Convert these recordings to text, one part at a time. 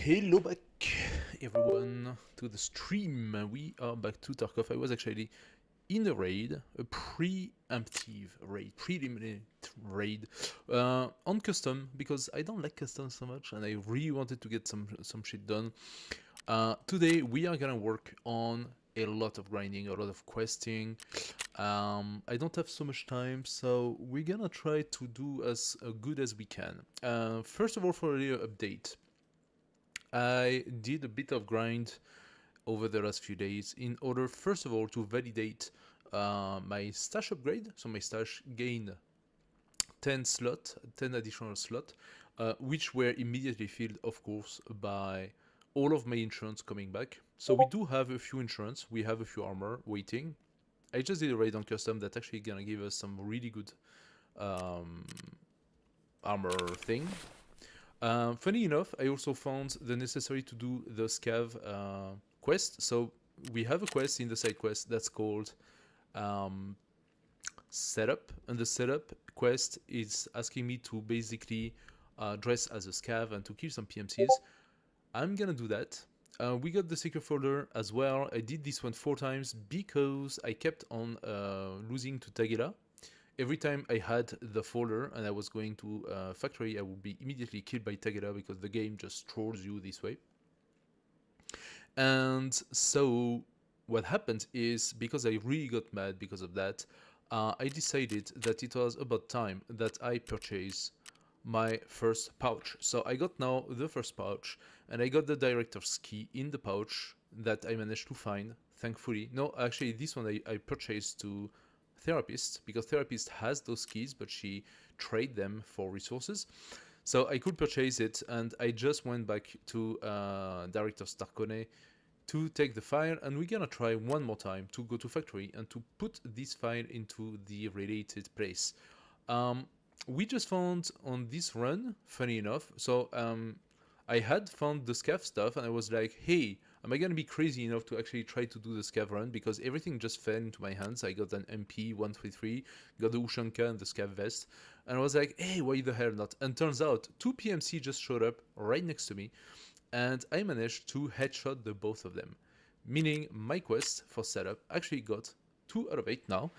Hello back, everyone, to the stream. We are back to Tarkov. I was actually in a raid, a preemptive raid, preliminary raid, on custom, because I don't like custom so much, and I really wanted to get some shit done. Today we are gonna work on a lot of grinding, a lot of questing. I don't have so much time, so we're gonna try to do as good as we can. First of all, for a little update. I did a bit of grind over the last few days in order, first of all, to validate my stash upgrade. So my stash gained 10 additional slot, which were immediately filled, of course, by all of my insurance coming back. So we do have a few insurance, we have a few armor waiting. I just did a raid on custom that actually gonna give us some really good um, armor thing. Funny enough, I also found the necessary to do the scav quest. So we have a quest in the side quest that's called setup, and the setup quest is asking me to basically dress as a scav and to kill some PMCs. I'm gonna do that. We got the secret folder as well. I did this one 4 times because I kept on losing to Tagela. Every time I had the folder and I was going to factory, I would be immediately killed by Tagela because the game just trolls you this way. And so what happened is, because I really got mad because of that, I decided that it was about time that I purchase my first pouch. So I got now the first pouch, and I got the director's key in the pouch that I managed to find, thankfully. No, actually, this one I purchased to Therapist, because Therapist has those keys, but she trade them for resources. So I could purchase it, and I just went back to Director Starcone to take the file, and we're gonna try one more time to go to factory and to put this file into the related place. We just found on this run, funny enough, so I had found the scav stuff, and I was like, hey, am I gonna be crazy enough to actually try to do the scav run? Because everything just fell into my hands. I got an MP 133, got the Ushanka and the scav vest, and I was like, hey, why the hell not? And turns out 2 PMC just showed up right next to me, and I managed to headshot the both of them, meaning my quest for setup actually got 2 out of 8 now.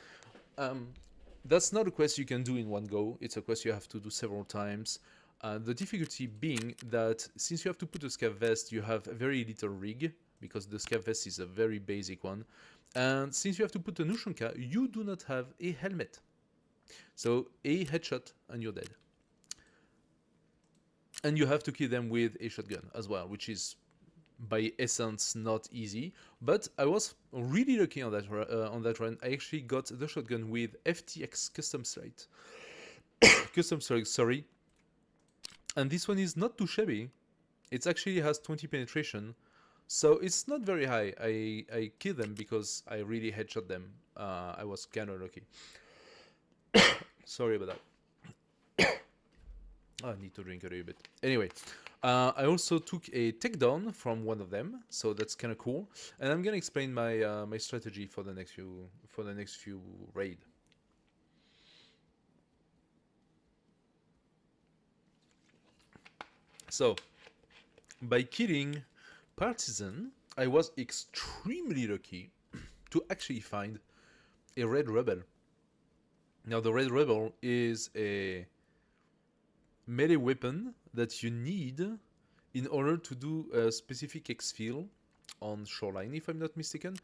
That's not a quest you can do in one go. It's a quest you have to do several times. The difficulty being that since you have to put a scav vest, you have very little rig, because the scav vest is a very basic one. And since you have to put an Ushanka, you do not have a helmet. So a headshot and you're dead. And you have to kill them with a shotgun as well, which is by essence not easy. But I was really lucky on that run. I actually got the shotgun with FTX custom sight. Custom sight, sorry. And this one is not too shabby. It actually has 20 penetration, so it's not very high. I killed them because I really headshot them. I was kind of lucky. Sorry about that. I need to drink a little bit. Anyway, I also took a takedown from one of them, so that's kind of cool. And I'm gonna explain my my strategy for the next few raid. So, by killing Partisan, I was extremely lucky to actually find a Red Rebel. Now, the Red Rebel is a melee weapon that you need in order to do a specific exfil on Shoreline, if I'm not mistaken,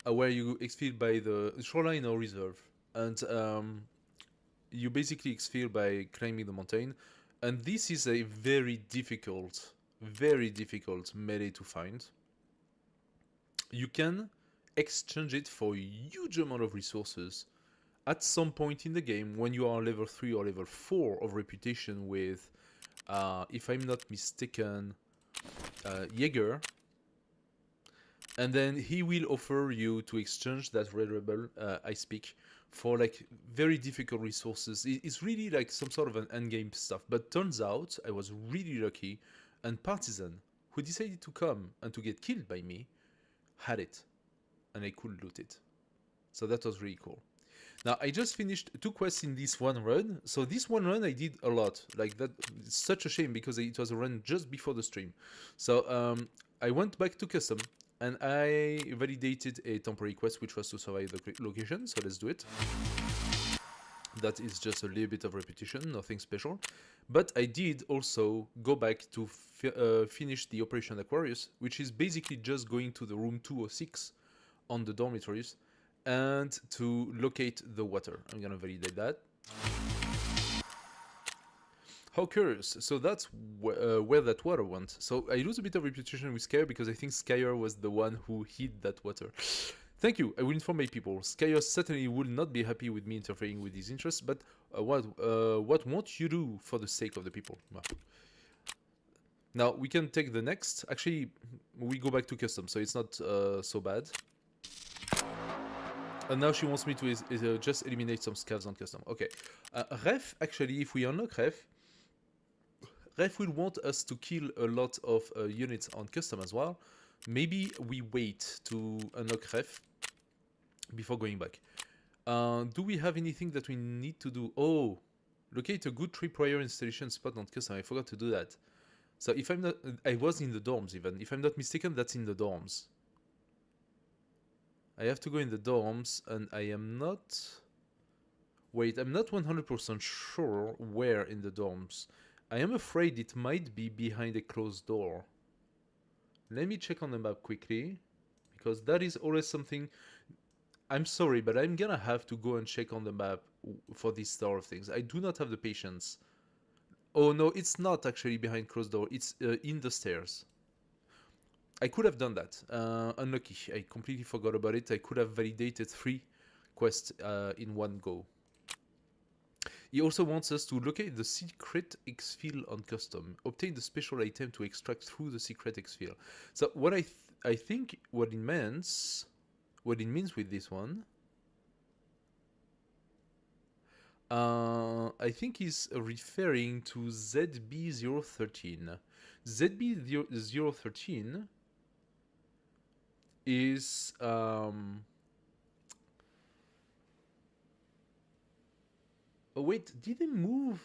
where you exfil by the Shoreline or Reserve. And you basically exfil by climbing the mountain. And this is a very difficult melee to find. You can exchange it for a huge amount of resources at some point in the game when you are level 3 or level 4 of reputation with, if I'm not mistaken, Jaeger. And then he will offer you to exchange that Red Rebel, I speak, for like very difficult resources. It's really like some sort of an endgame stuff. But turns out I was really lucky, and Partisan, who decided to come and to get killed by me, had it, and I could loot it. So that was really cool. Now, I just finished 2 quests in this one run. So this one run I did a lot. Like that, it's such a shame because it was a run just before the stream. So I went back to custom and I validated a temporary quest which was to survive the location. So let's do it. That is just a little bit of repetition, nothing special. But I did also go back to finish the Operation Aquarius, which is basically just going to the room 206 on the dormitories and to locate the water. I'm gonna validate that. How curious. So that's where that water went. So I lose a bit of reputation with Skyer because I think Skyer was the one who hid that water. Thank you. I will inform my people. Skyer certainly will not be happy with me interfering with his interests, but what won't you do for the sake of the people? Well, now we can take the next. Actually, we go back to custom, so it's not so bad. And now she wants me to just eliminate some scavs on custom. Okay. Ref, actually, if we unlock Ref will want us to kill a lot of units on custom as well. Maybe we wait to unlock Ref before going back. Do we have anything that we need to do? Oh, locate a good tripwire installation spot on custom. I forgot to do that. So if I'm not... I was in the dorms even. If I'm not mistaken, that's in the dorms. I have to go in the dorms, and I am not... Wait, I'm not 100% sure where in the dorms. I am afraid it might be behind a closed door. Let me check on the map quickly, because that is always something... I'm sorry, but I'm gonna have to go and check on the map for this sort of things. I do not have the patience. Oh no, it's not actually behind closed door. It's in the stairs. I could have done that. Unlucky. I completely forgot about it. I could have validated 3 quests in one go. He also wants us to locate the secret exfil on custom. Obtain the special item to extract through the secret exfil. So what I think what it means with this one, I think he's referring to ZB013. ZB013 is oh wait, did they move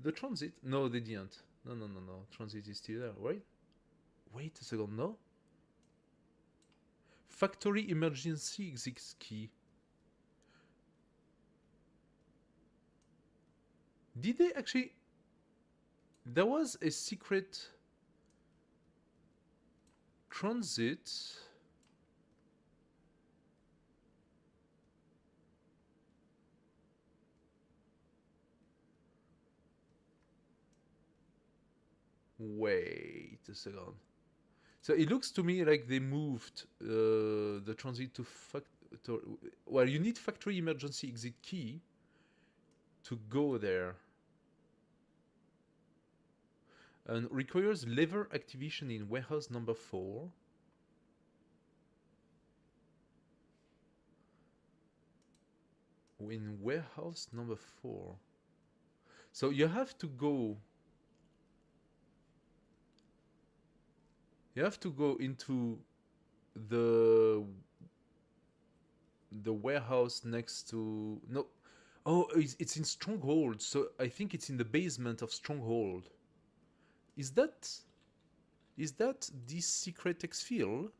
the transit? No, they didn't. No. Transit is still there, right? Wait a second, no? Factory emergency exit key. Did they actually... There was a secret transit... Wait a second. So it looks to me like they moved the transit to factory... Well, you need factory emergency exit key to go there. And requires lever activation in warehouse number 4. In warehouse number 4. So you have to go... You have to go into the warehouse next to... No. Oh, it's in Stronghold. So I think it's in the basement of Stronghold. Is that this secret exfil?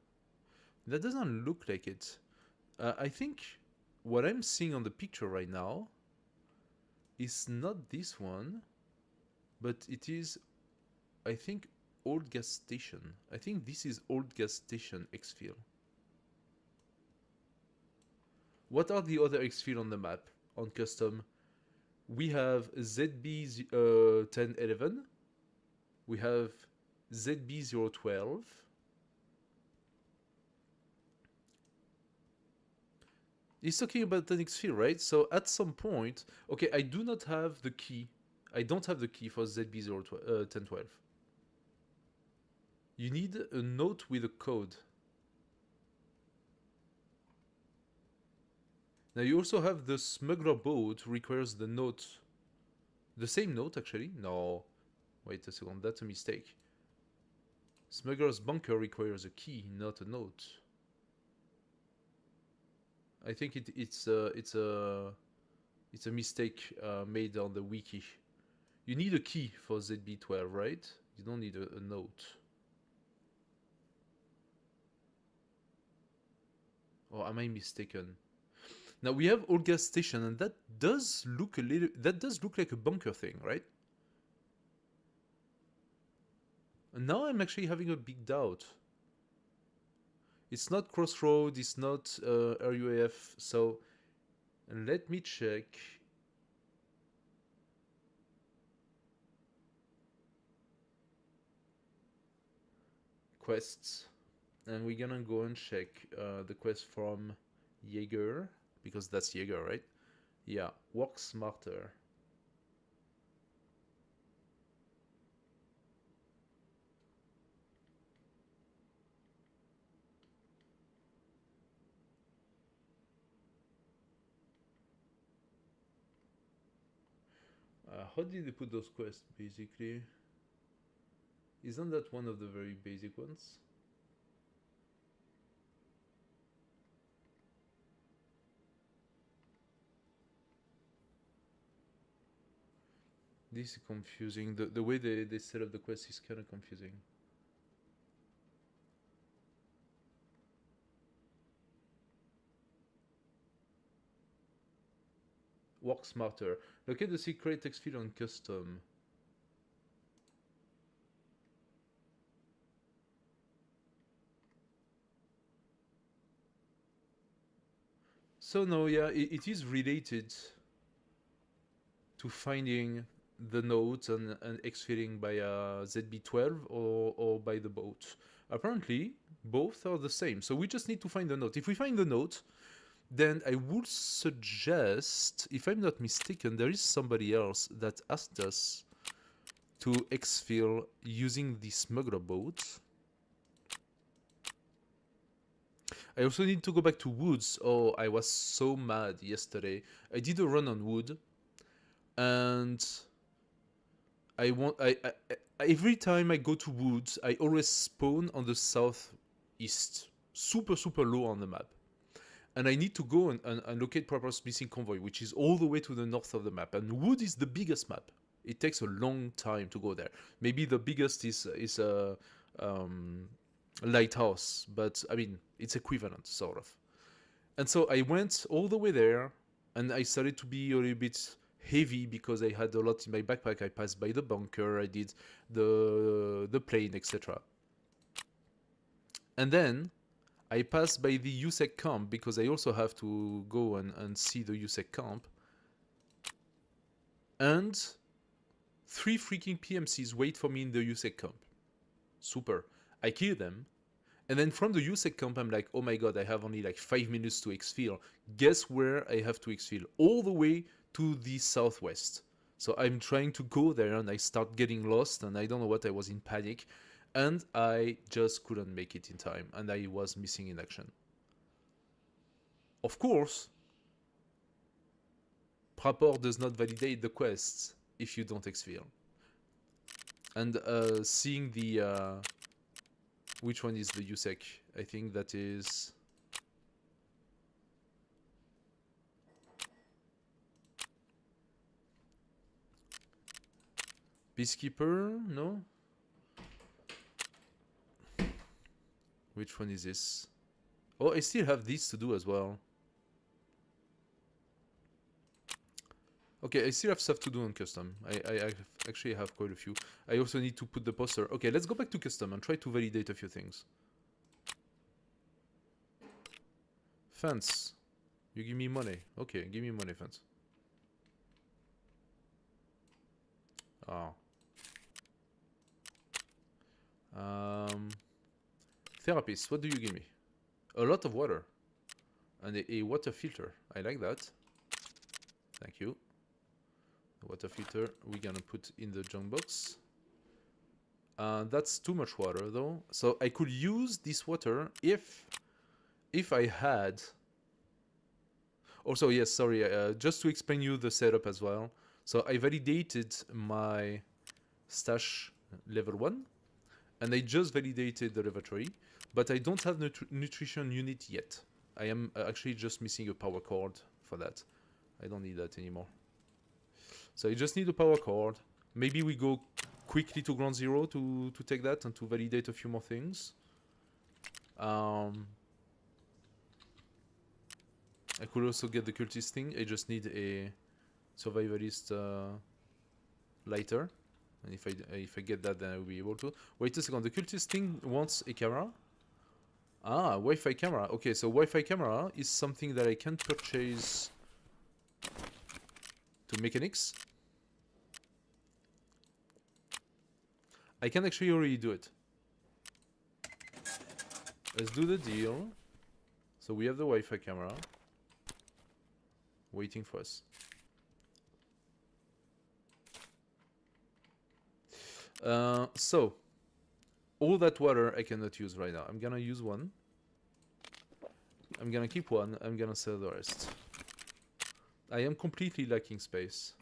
That doesn't look like it. I think what I'm seeing on the picture right now is not this one, but it is, I think, old gas station. I think this is old gas station exfil. What are the other exfil on the map on custom? We have ZB1011. We have ZB012. He's talking about the exfil, right? So at some point, okay, I do not have the key. I don't have the key for ZB1012. You need a note with a code. Now you also have the smuggler boat requires the note. The same note, actually? No. Wait a second, that's a mistake. Smuggler's bunker requires a key, not a note. I think it's a... It's a mistake made on the wiki. You need a key for ZB12, right? You don't need a note. Or am I mistaken? Now we have old gas station, and that does look a little. That does look like a bunker thing, right? And now I'm actually having a big doubt. It's not Crossroad. It's not RUAF. So let me check. Quests, and we're gonna go and check the quest from Jaeger, because that's Jaeger, right? Yeah, work smarter. How did they put those quests, basically? Isn't that one of the very basic ones? This is confusing. The way they set up the quest is kind of confusing. Work smarter. Locate the secret text field on custom. So no, yeah, it is related to finding the note and exfilling by ZB12 or by the boat. Apparently, both are the same. So we just need to find the note. If we find the note, then I would suggest, if I'm not mistaken, there is somebody else that asked us to exfil using the smuggler boat. I also need to go back to woods. Oh, I was so mad yesterday. I did a run on wood, and every time I go to woods, I always spawn on the southeast, super low on the map. And I need to go and locate Proper's missing convoy, which is all the way to the north of the map. And wood is the biggest map. It takes a long time to go there. Maybe the biggest is a lighthouse, but I mean, it's equivalent, sort of. And so I went all the way there, and I started to be a little bit heavy because I had a lot in my backpack. I passed by the bunker, I did the plane, etc. And then I passed by the USEC camp because I also have to go and see the USEC camp. And 3 freaking PMCs wait for me in the USEC camp. Super. I kill them. And then from the USEC camp, I'm like, oh my god, I have only like 5 minutes to exfil. Guess where I have to exfil? All the way to the southwest. So I'm trying to go there and I start getting lost and I don't know what, I was in panic. And I just couldn't make it in time and I was missing in action. Of course, Prapor does not validate the quests if you don't exfil. And seeing the... which one is the USEC? I think that is... Peacekeeper? No? Which one is this? Oh, I still have these to do as well. Okay, I still have stuff to do on custom. I actually have quite a few. I also need to put the poster. Okay, let's go back to custom and try to validate a few things. Fence. You give me money. Okay, give me money, fence. Oh. Therapist, what do you give me? A lot of water. And a water filter. I like that. Thank you. The water filter we're gonna put in the junk box. That's too much water though. So I could use this water if I had... Also, yes, sorry, just to explain you the setup as well. So I validated my stash level 1, and I just validated the lavatory, but I don't have nutrition unit yet. I am actually just missing a power cord for that. I don't need that anymore. So I just need a power cord. Maybe we go quickly to ground zero to take that and to validate a few more things. I could also get the cultist thing. I just need a survivalist lighter. And if I get that, then I will be able to. Wait a second. The cultist thing wants a camera. Ah, Wi-Fi camera. Okay, so Wi-Fi camera is something that I can purchase to mechanics. I can actually already do it. Let's do the deal. So we have the Wi-Fi camera waiting for us. So all that water I cannot use right now. I'm gonna use one. I'm gonna keep one. I'm gonna sell the rest. I am completely lacking space.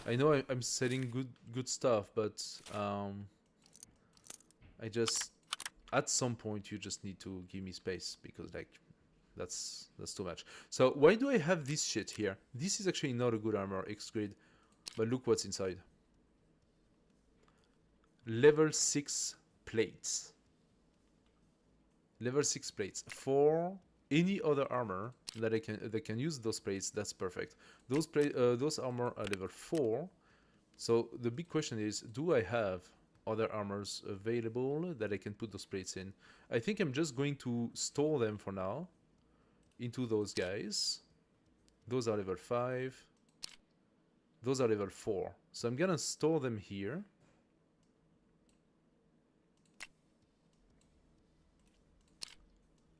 I know I'm selling good stuff, but I just at some point you just need to give me space because like that's too much. So why do I have this shit here? This is actually not a good armor, X-Grid, but look what's inside. Level 6 plates. Level 6 plates. For any other armor that can use those plates, that's perfect. Those armor are level 4. So the big question is, do I have other armors available that I can put those plates in? I think I'm just going to store them for now into those guys. Those are level 5. Those are level 4. So I'm gonna store them here.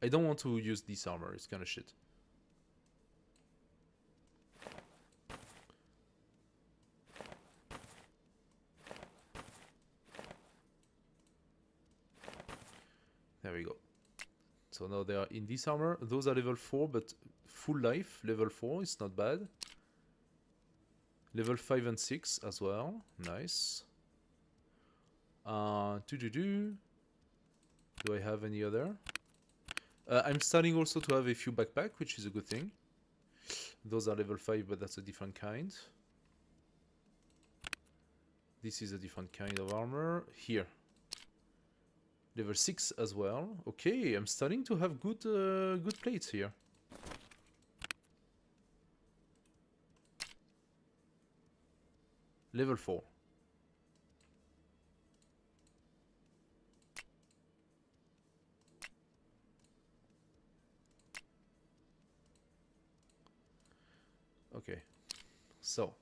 I don't want to use this armor, it's kind of shit. There we go. So now they are in this armor. Those are level 4, but full life, level 4, it's not bad. Level 5 and 6 as well. Nice. Do I have any other? I'm starting also to have a few backpack, which is a good thing. Those are level 5, but that's a different kind. This is a different kind of armor. Here. Level 6 as well. Okay, I'm starting to have good plates here. Level 4. Okay, so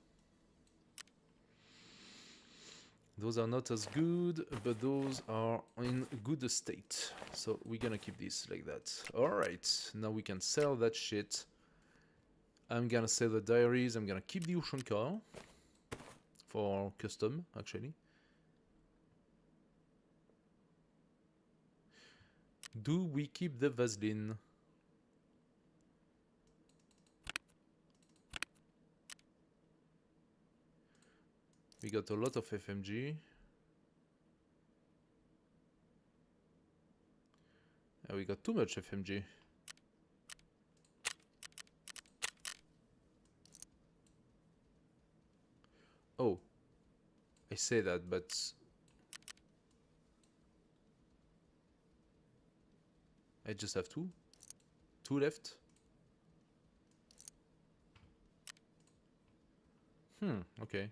those are not as good, but those are in good state. So we're gonna keep this like that. Alright, now we can sell that shit. I'm gonna sell the diaries. I'm gonna keep the ocean car for custom, actually. Do we keep the Vaseline? We got a lot of FMG. And we got too much FMG. Oh, I say that, but I just have two left. Okay.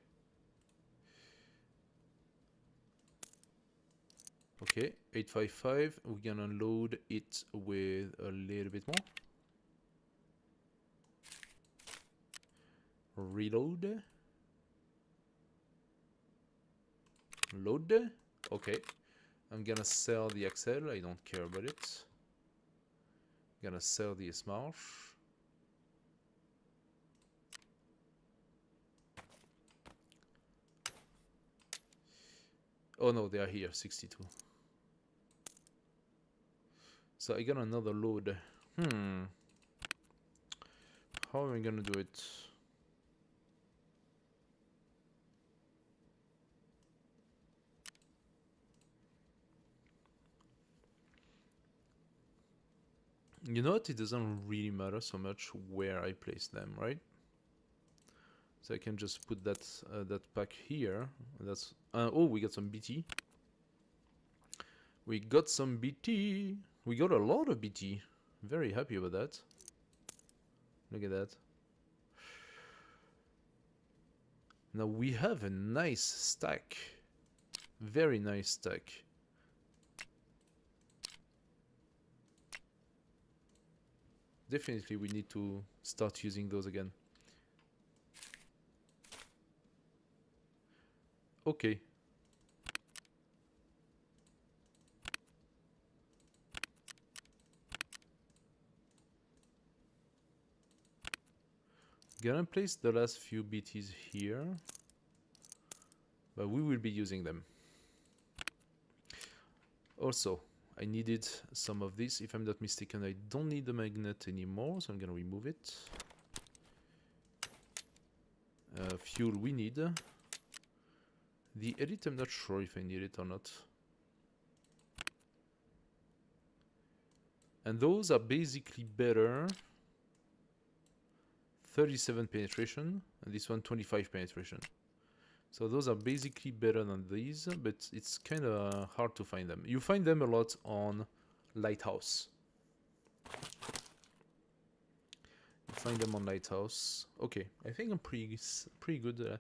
Okay, 855, we're gonna load it with a little bit more. Reload. Load. Okay. I'm gonna sell the Axel, I don't care about it. Gonna sell the Smarsh. Oh no, they are here, 62. So I got another load. How am I gonna do it? You know what? It doesn't really matter so much where I place them, right? So I can just put that that pack here. That's oh, we got some BT. We got some BT. We got a lot of BT. Very happy about that. Look at that. Now we have a nice stack. Very nice stack. Definitely we need to start using those again. Okay. Gonna place the last few BTs here. But we will be using them. Also, I needed some of this. If I'm not mistaken, I don't need the magnet anymore, so I'm gonna remove it. Fuel we need. The edit, I'm not sure if I need it or not. And those are basically better. 37 penetration, and this one 25 penetration. So those are basically better than these, but it's kind of hard to find them. You find them a lot on Lighthouse. You find them on Lighthouse. Okay, I think I'm pretty good.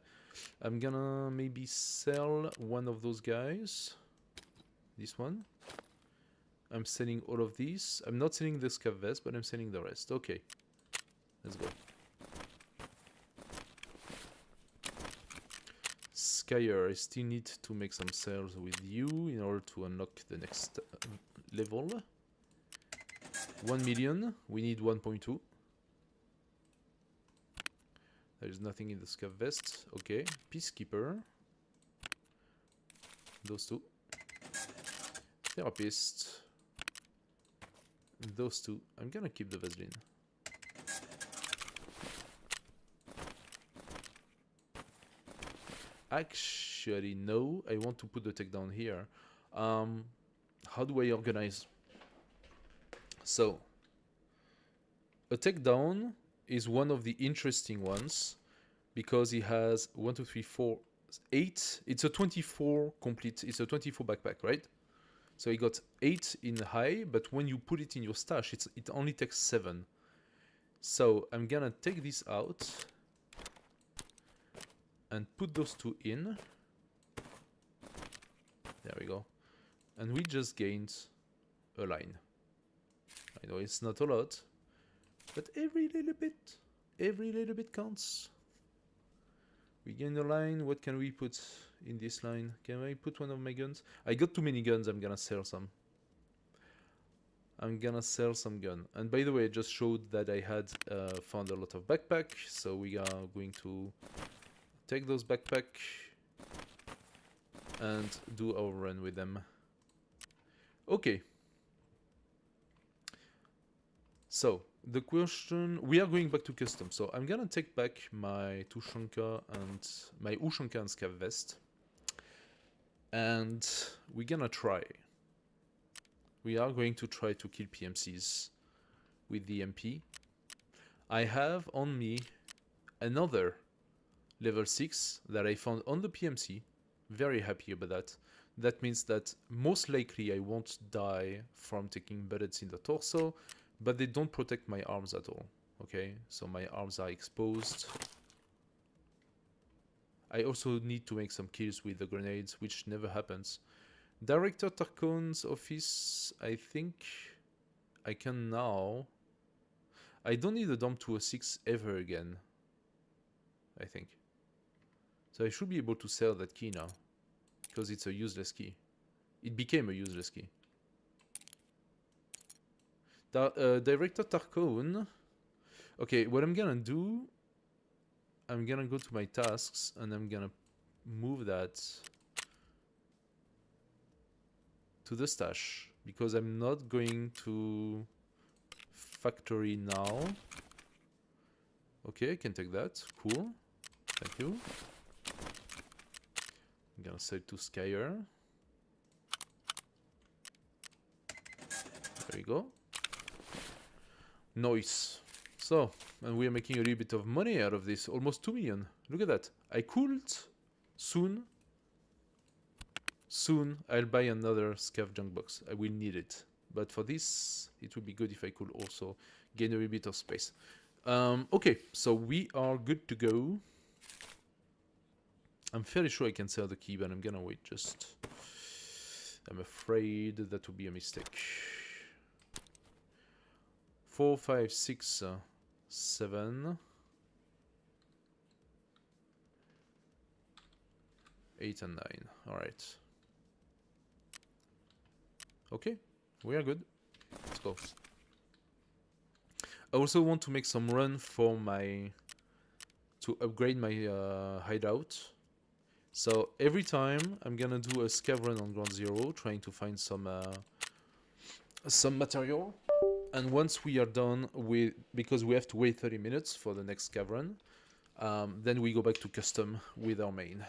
I'm gonna maybe sell one of those guys. This one. I'm selling all of these. I'm not selling the scav vest, but I'm selling the rest. Okay, let's go. Skyer, I still need to make some sales with you in order to unlock the next level. 1 million, we need 1.2. There is nothing in the scav vest. Okay, Peacekeeper. Those two. Therapist. Those two. I'm gonna keep the Vaseline. Actually, no. I want to put the takedown here. How do I organize? So, a takedown is one of the interesting ones because it has 1, 2, 3, 4, 8. It's a 24 complete. It's a 24 backpack, right? So you got 8 in high, but when you put it in your stash, it only takes 7. So I'm gonna take this out and put those two in. There we go. And we just gained a line. I know it's not a lot, but every little bit counts. We gain a line. What can we put in this line? Can I put one of my guns? I got too many guns. I'm gonna sell some. I'm gonna sell some gun. And by the way, I just showed that I had found a lot of backpack. So we are going to take those backpack and do our run with them. Okay. So the question, we are going back to custom. So I'm gonna take back my Tushonka and my Ushanka and Scav vest, and we're gonna try. We are going to try to kill PMCs with the MP. I have on me another level 6 that I found on the PMC. Very happy about that. That means that most likely I won't die from taking bullets in the torso, but they don't protect my arms at all. Okay, so my arms are exposed. I also need to make some kills with the grenades, which never happens. Director Tarkon's office, I think I can now. I don't need a Dom 206 ever again, I think. So I should be able to sell that key now, because it's a useless key. It became a useless key. Director Tarkon. Okay, what I'm gonna do, I'm gonna go to my tasks and I'm gonna move that to the stash, because I'm not going to factory now. Okay, I can take that. Cool. Thank you. I'm gonna sell to Skyer. There you go. Noise. So, and we are making a little bit of money out of this. Almost 2 million. Look at that. I could soon I'll buy another scav junk box. I will need it. But for this, it would be good if I could also gain a little bit of space. Okay, so we are good to go. I'm fairly sure I can sell the key, but I'm gonna wait just... I'm afraid that would be a mistake. 4, 5, 6, 7, 8, and 9. Alright. Okay, we are good. Let's go. I also want to make some run for my... to upgrade my hideout. So every time I'm gonna do a scav run on ground zero, trying to find some material. And once we are done with, because we have to wait 30 minutes for the next scav run, then we go back to custom with our main.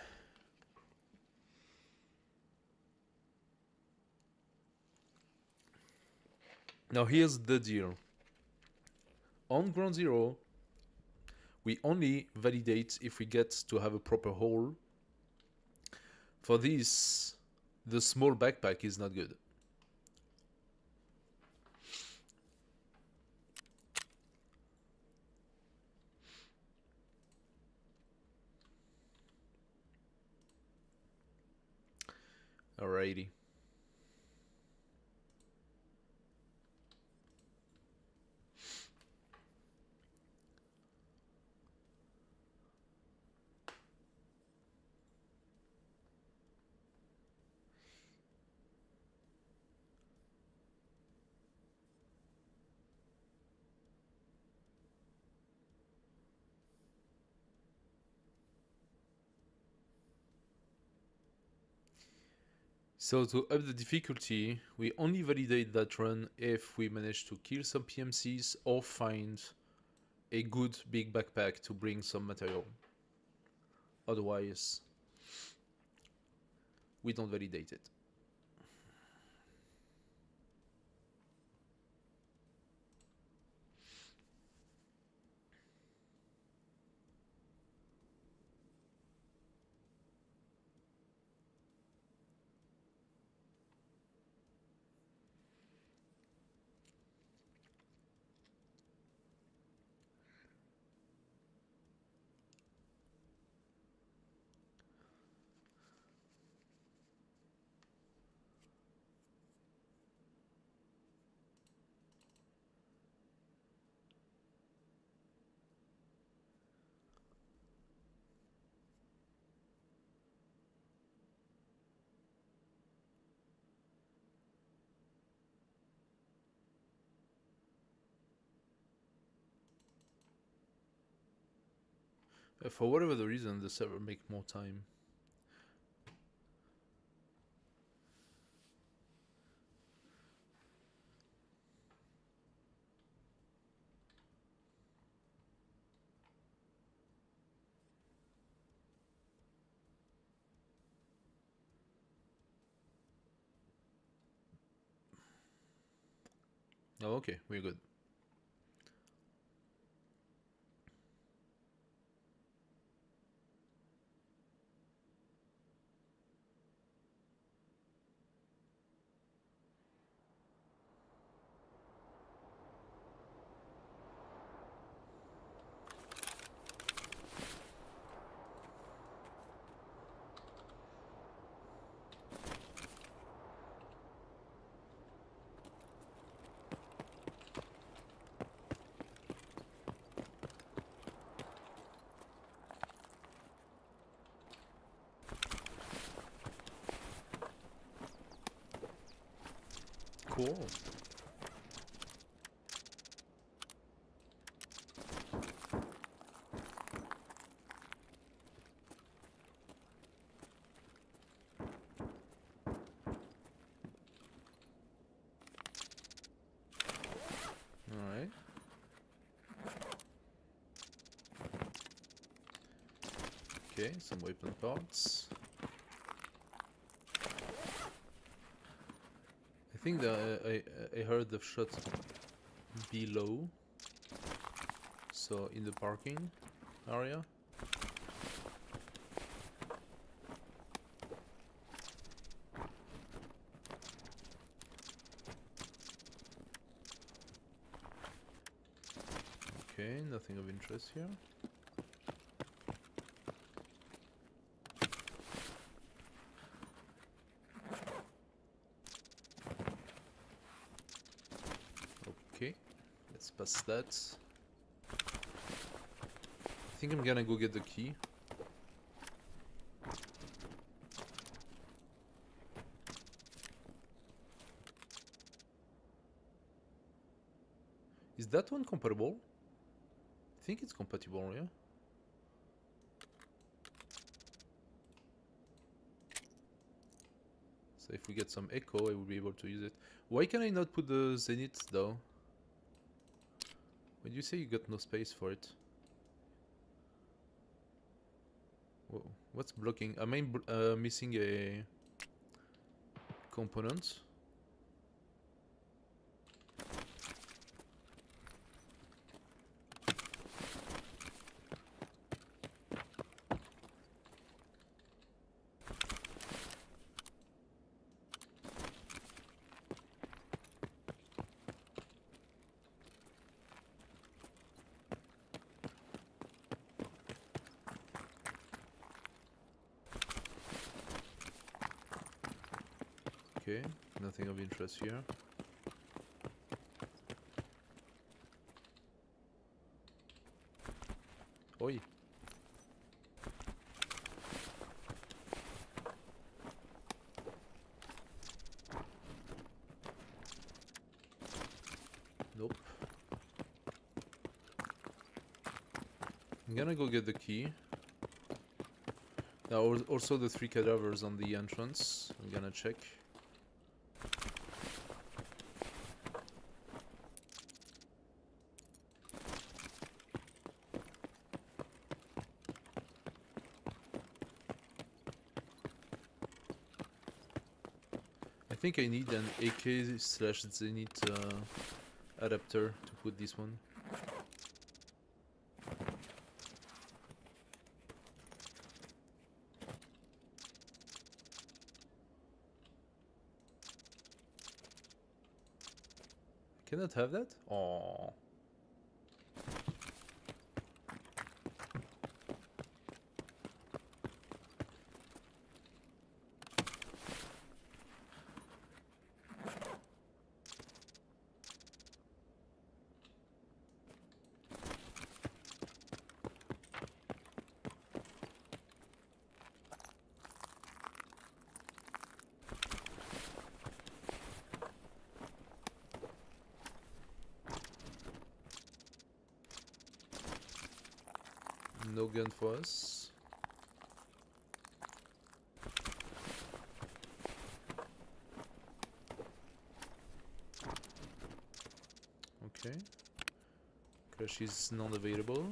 Now here's the deal. On ground zero, we only validate if we get to have a proper hole. For this, the small backpack is not good. Alrighty. So to up the difficulty, we only validate that run if we manage to kill some PMCs or find a good big backpack to bring some material. Otherwise, we don't validate it. For whatever the reason, the server make more time. Oh, okay, we're good. Cool. Alright. Okay, some weapon parts. I think that I heard the shot below. So in the parking area. Okay, nothing of interest here. Okay, let's pass that. I think I'm gonna go get the key. Is that one compatible? I think it's compatible, yeah? So if we get some echo, I will be able to use it. Why can I not put the zenith though? When you say you got no space for it? Whoa, what's blocking? Am I missing a component? Okay, nothing of interest here. Oi. Nope. I'm gonna go get the key. Now also the 3 cadavers on the entrance. I'm gonna check. I think I need an AK/Zenith adapter to put this one. Cannot have that? Oh. No gun for us. Okay. Crash is non-available.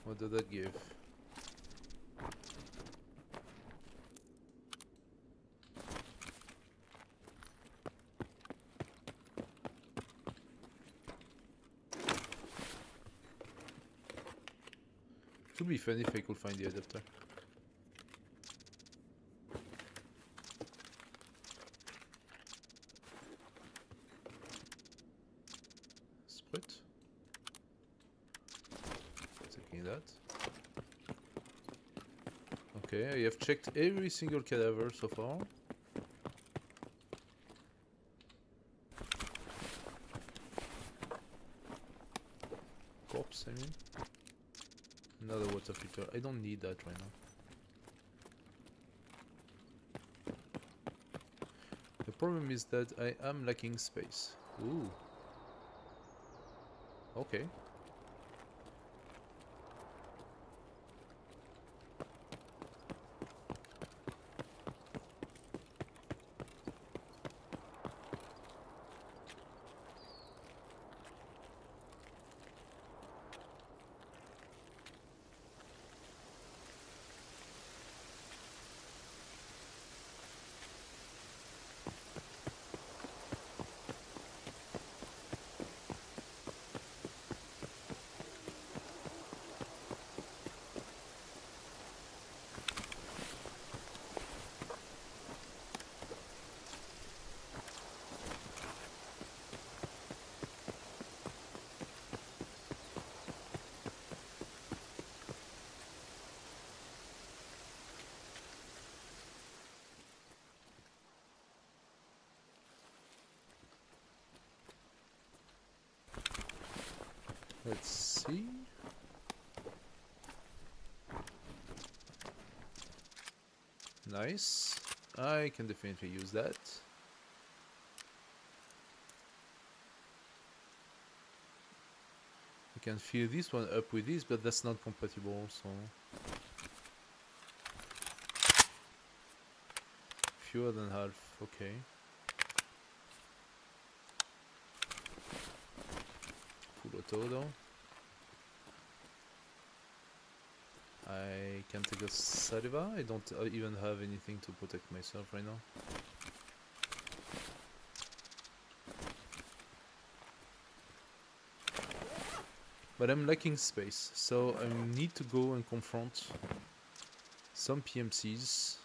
What did that give? It would be funny if I could find the adapter. Split. Taking that. Okay, I have checked every single cadaver so far. Corpse, I mean. Another water filter. I don't need that right now. The problem is that I am lacking space. Ooh. Okay. Let's see. Nice. I can definitely use that. I can fill this one up with this, but that's not compatible, so... Fewer than half, okay. Full auto though. I can take a saliva. I don't even have anything to protect myself right now. But I'm lacking space, so I need to go and confront some PMCs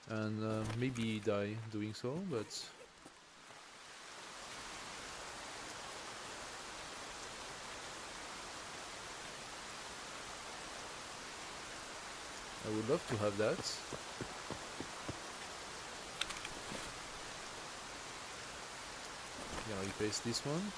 and maybe die doing so, but I would love to have that. Yeah, replace this one.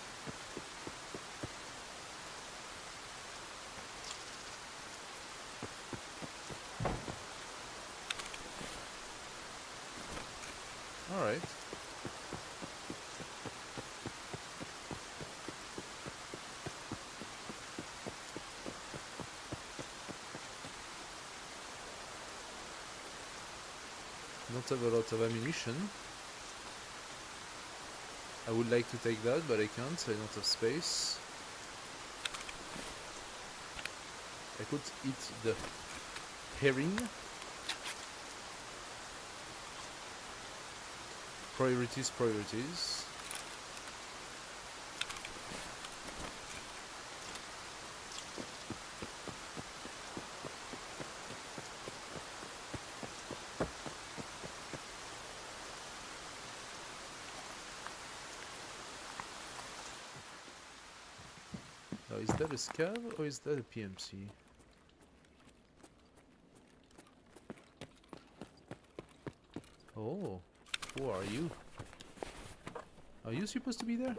Alright. Don't have a lot of ammunition. I would like to take that, but I can't. I don't have space. I could eat the herring. Priorities, priorities. Now, is that a scav or is that a PMC? Oh, who are you? Are you supposed to be there?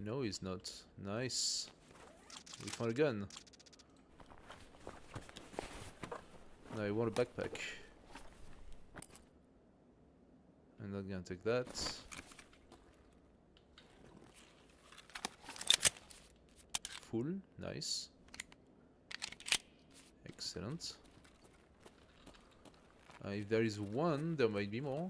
No, he's not. Nice. We found a gun. Now I want a backpack. I'm not gonna take that. Full, nice. Excellent. If there is one, there might be more.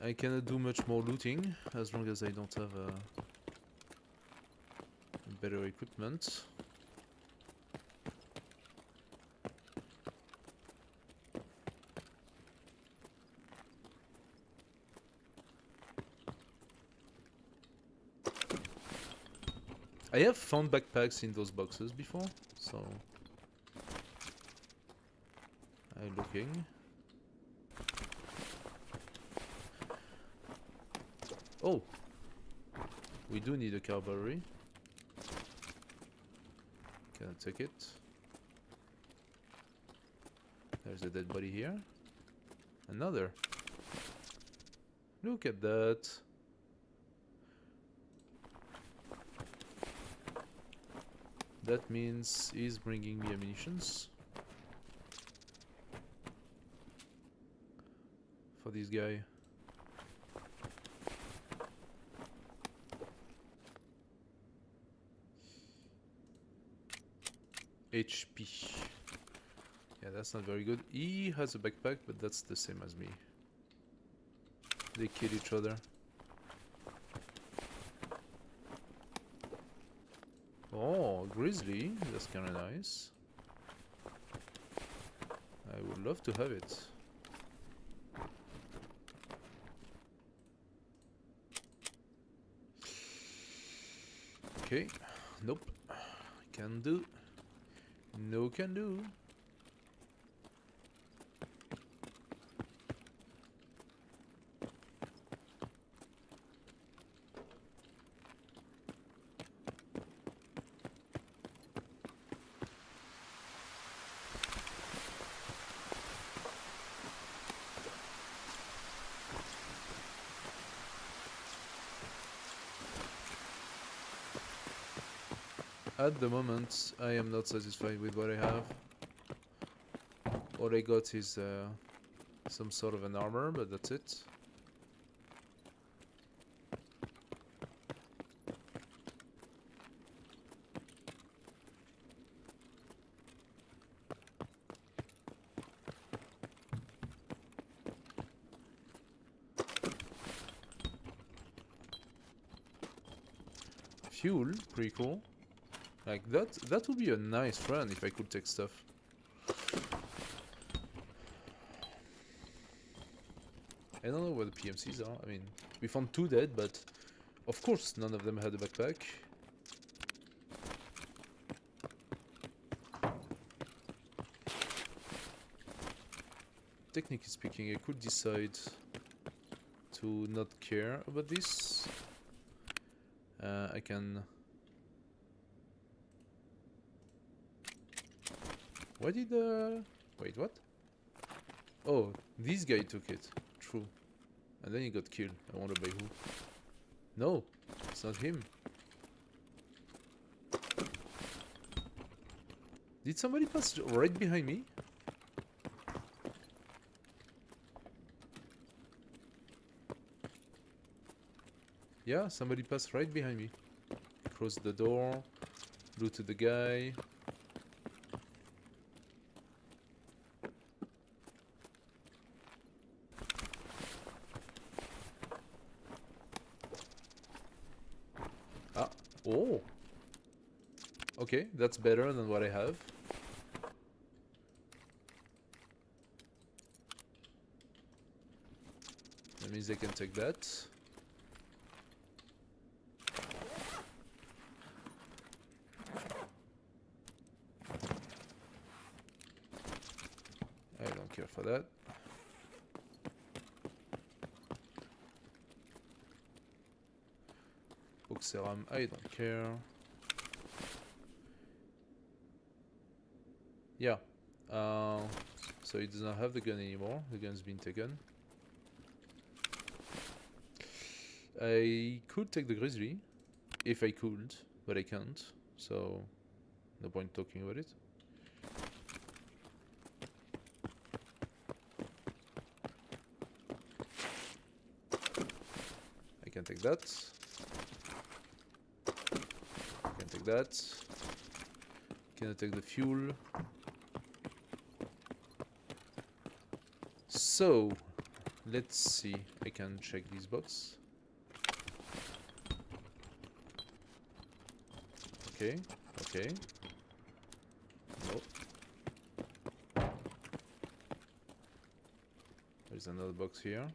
I cannot do much more looting as long as I don't have better equipment. I have found backpacks in those boxes before, so I'm looking. Oh, we do need a car battery. Can I take it? There's a dead body here. Another. Look at that. That means he's bringing me ammunitions for this guy. HP. Yeah, that's not very good. He has a backpack, but that's the same as me. They kill each other. Oh, grizzly. That's kind of nice. I would love to have it. Okay. Nope. Can do. No can do. At the moment, I am not satisfied with what I have. All I got is some sort of an armor, but that's it. Fuel, pretty cool. Like that would be a nice run if I could take stuff. I don't know where the PMCs are. I mean, we found 2 dead, but of course none of them had a backpack. Technically speaking, I could decide to not care about this. I can... Why did wait, what? Oh, this guy took it. True. And then he got killed. I wonder by who. No, it's not him. Did somebody pass right behind me? Yeah, somebody passed right behind me. Closed the door, looted the guy. Ah, oh! Okay, that's better than what I have. That means I can take that. I don't care for that. Serum, I don't care. Yeah. So he does not have the gun anymore. The gun's been taken. I could take the grizzly if I could, but I can't. So no point talking about it. I can take that. That. Can I take the fuel? So, let's see. I can check this box. Okay, okay. Nope. There's another box here.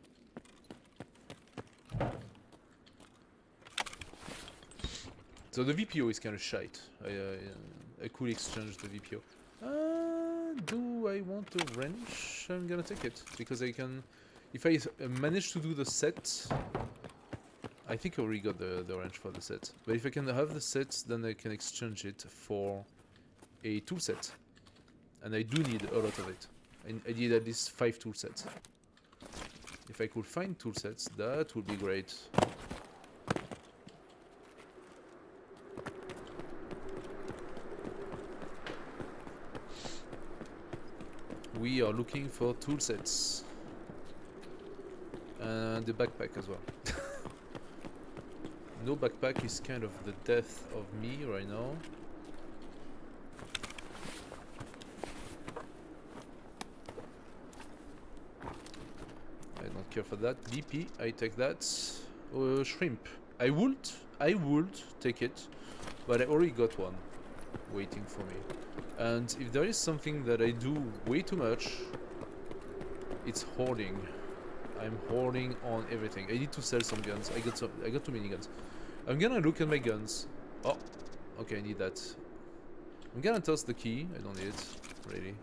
So the VPO is kind of shite. I could exchange the VPO. Do I want a wrench? I'm gonna take it because I can. If I manage to do the set, I think I already got the wrench for the set. But if I can have the set, then I can exchange it for a tool set, and I do need a lot of it. I need at least 5 tool sets. If I could find tool sets, that would be great. We are looking for tool sets and the backpack as well. No backpack is kind of the death of me right now. I don't care for that. BP, I take that. Shrimp. I would take it, but I already got one waiting for me. And if there is something that I do way too much, it's hoarding. I'm hoarding on everything. I need to sell some guns. I got too many guns. I'm gonna look at my guns. Oh, okay, I need that. I'm gonna toss the key. I don't need it, really.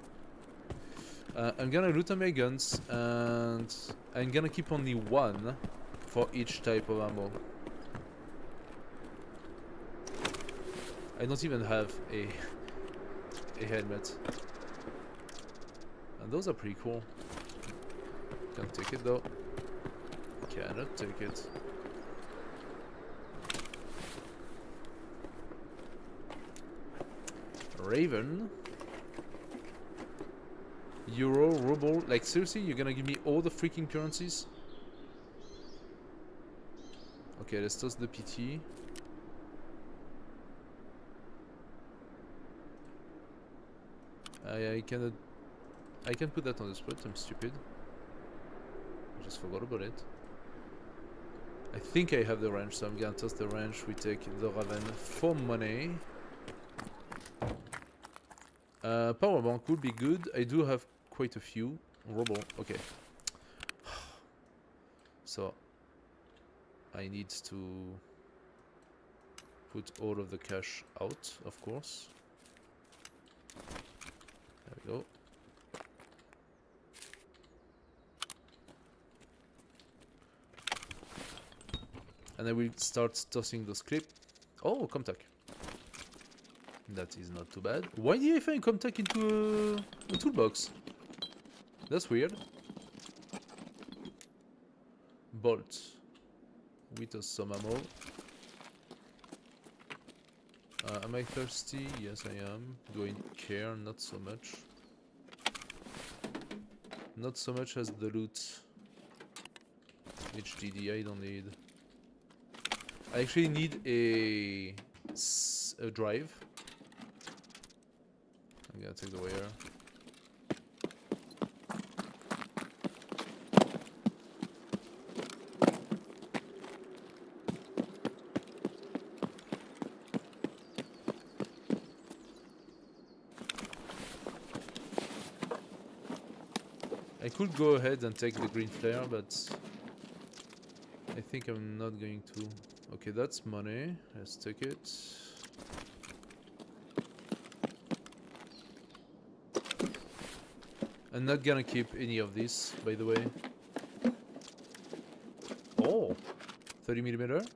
I'm gonna loot on my guns, and I'm gonna keep only one for each type of ammo. I don't even have a helmet. And those are pretty cool. Can't take it though. Cannot take it. Raven. Euro, ruble. Like seriously, you're gonna give me all the freaking currencies? Okay, let's toss the PT. I cannot. I can put that on the spot. I'm stupid. I just forgot about it. I think I have the wrench, so I'm gonna toss the wrench. We take the Raven for money. Power bank would be good. I do have quite a few. Rubble, okay. So I need to put all of the cash out, of course. There we go. And I will start tossing those clips. Oh, contact. That is not too bad. Why did I find contact into a toolbox? That's weird. Bolt. We toss some ammo. Am I thirsty? Yes, I am. Do I care? Not so much. Not so much as the loot. HDD, I don't need. I actually need a drive. I'm gonna take the wire. I could go ahead and take the green flare, but I think I'm not going to. Okay, that's money. Let's take it. I'm not gonna keep any of this, by the way. Oh, 30mm.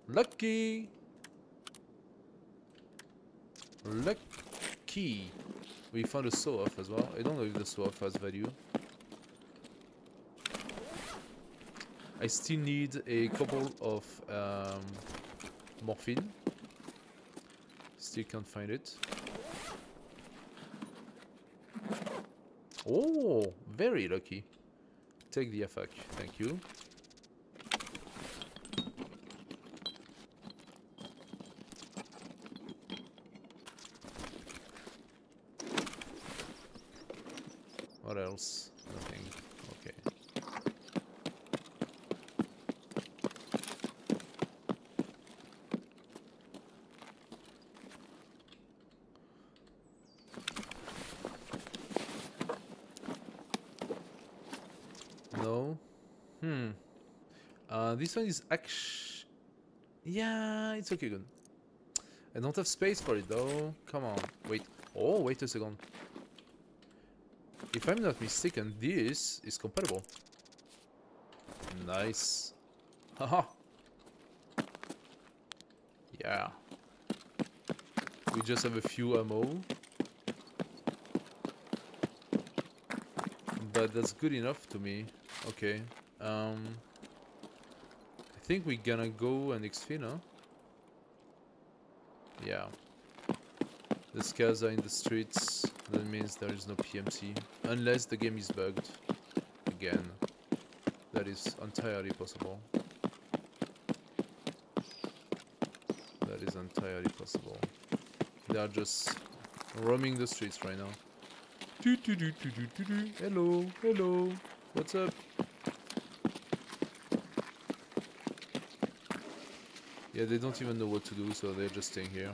Lucky. Lucky. We found a saw-off as well. I don't know if the saw-off has value. I still need a couple of morphine. Still can't find it. Oh, very lucky. Take the AFAC, thank you. What else? Nothing. Okay. No. This one is actually... Yeah, it's okay, good. I don't have space for it though. Come on. Wait. Oh, wait a second. If I'm not mistaken, this is compatible. Nice. Haha. Yeah. We just have a few ammo. But that's good enough to me. Okay. I think we're gonna go and exfil, huh? Yeah. The scars are in the streets. That means there is no PMC. Unless the game is bugged. Again. That is entirely possible. That is entirely possible. They are just roaming the streets right now. Hello, hello. What's up? Yeah, they don't even know what to do, so they're just staying here.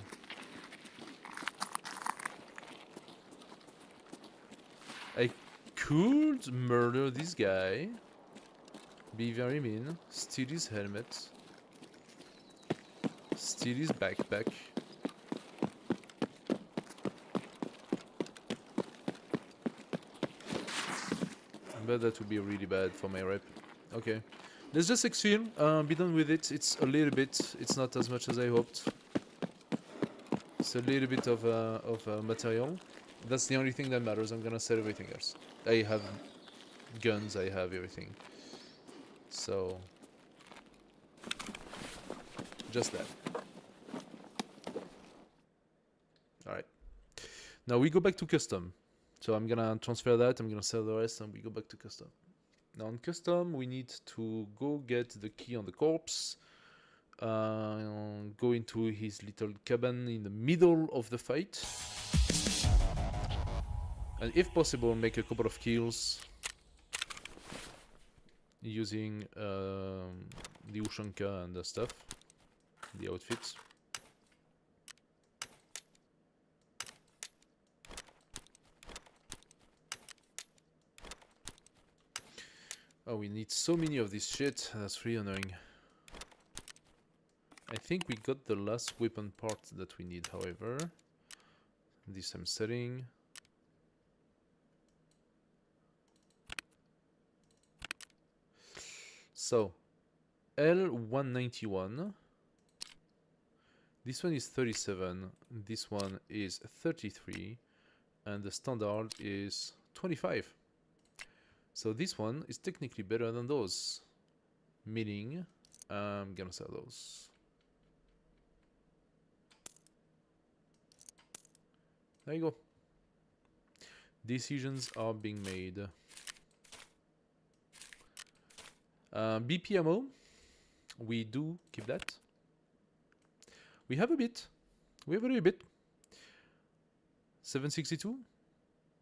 I could murder this guy, be very mean, steal his helmet, steal his backpack. But that would be really bad for my rep. Okay. Let's just exfil, be done with it. It's a little bit, it's not as much as I hoped. It's a little bit of material. That's the only thing that matters. I'm gonna sell everything else. I have guns, I have everything. So, just that. Alright. Now we go back to custom. So I'm gonna transfer that, I'm gonna sell the rest, and we go back to custom. Now on custom, we need to go get the key on the corpse, go into his little cabin in the middle of the fight, and if possible, make a couple of kills using the Ushanka and the stuff, the outfits. Oh, we need so many of this shit. That's really annoying. I think we got the last weapon part that we need, however. This I'm setting. So, L191. This one is 37. This one is 33. And the standard is 25. So this one is technically better than those. Meaning, I'm gonna sell those. There you go. Decisions are being made. BP ammo. We do keep that. We have a bit. We have a little bit. 762?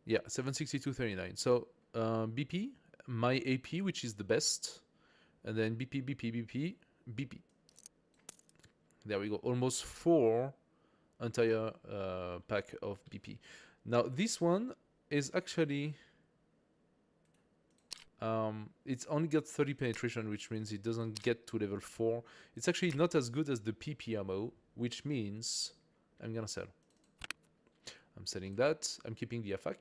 Yeah, 762.39. So, BP, my AP, which is the best. And then BP, BP, BP, BP. There we go. Almost 4 entire pack of BP. Now, this one is actually... it's only got 30 penetration, which means it doesn't get to level 4. It's actually not as good as the PP ammo, which means I'm gonna sell. I'm selling that. I'm keeping the AFAK.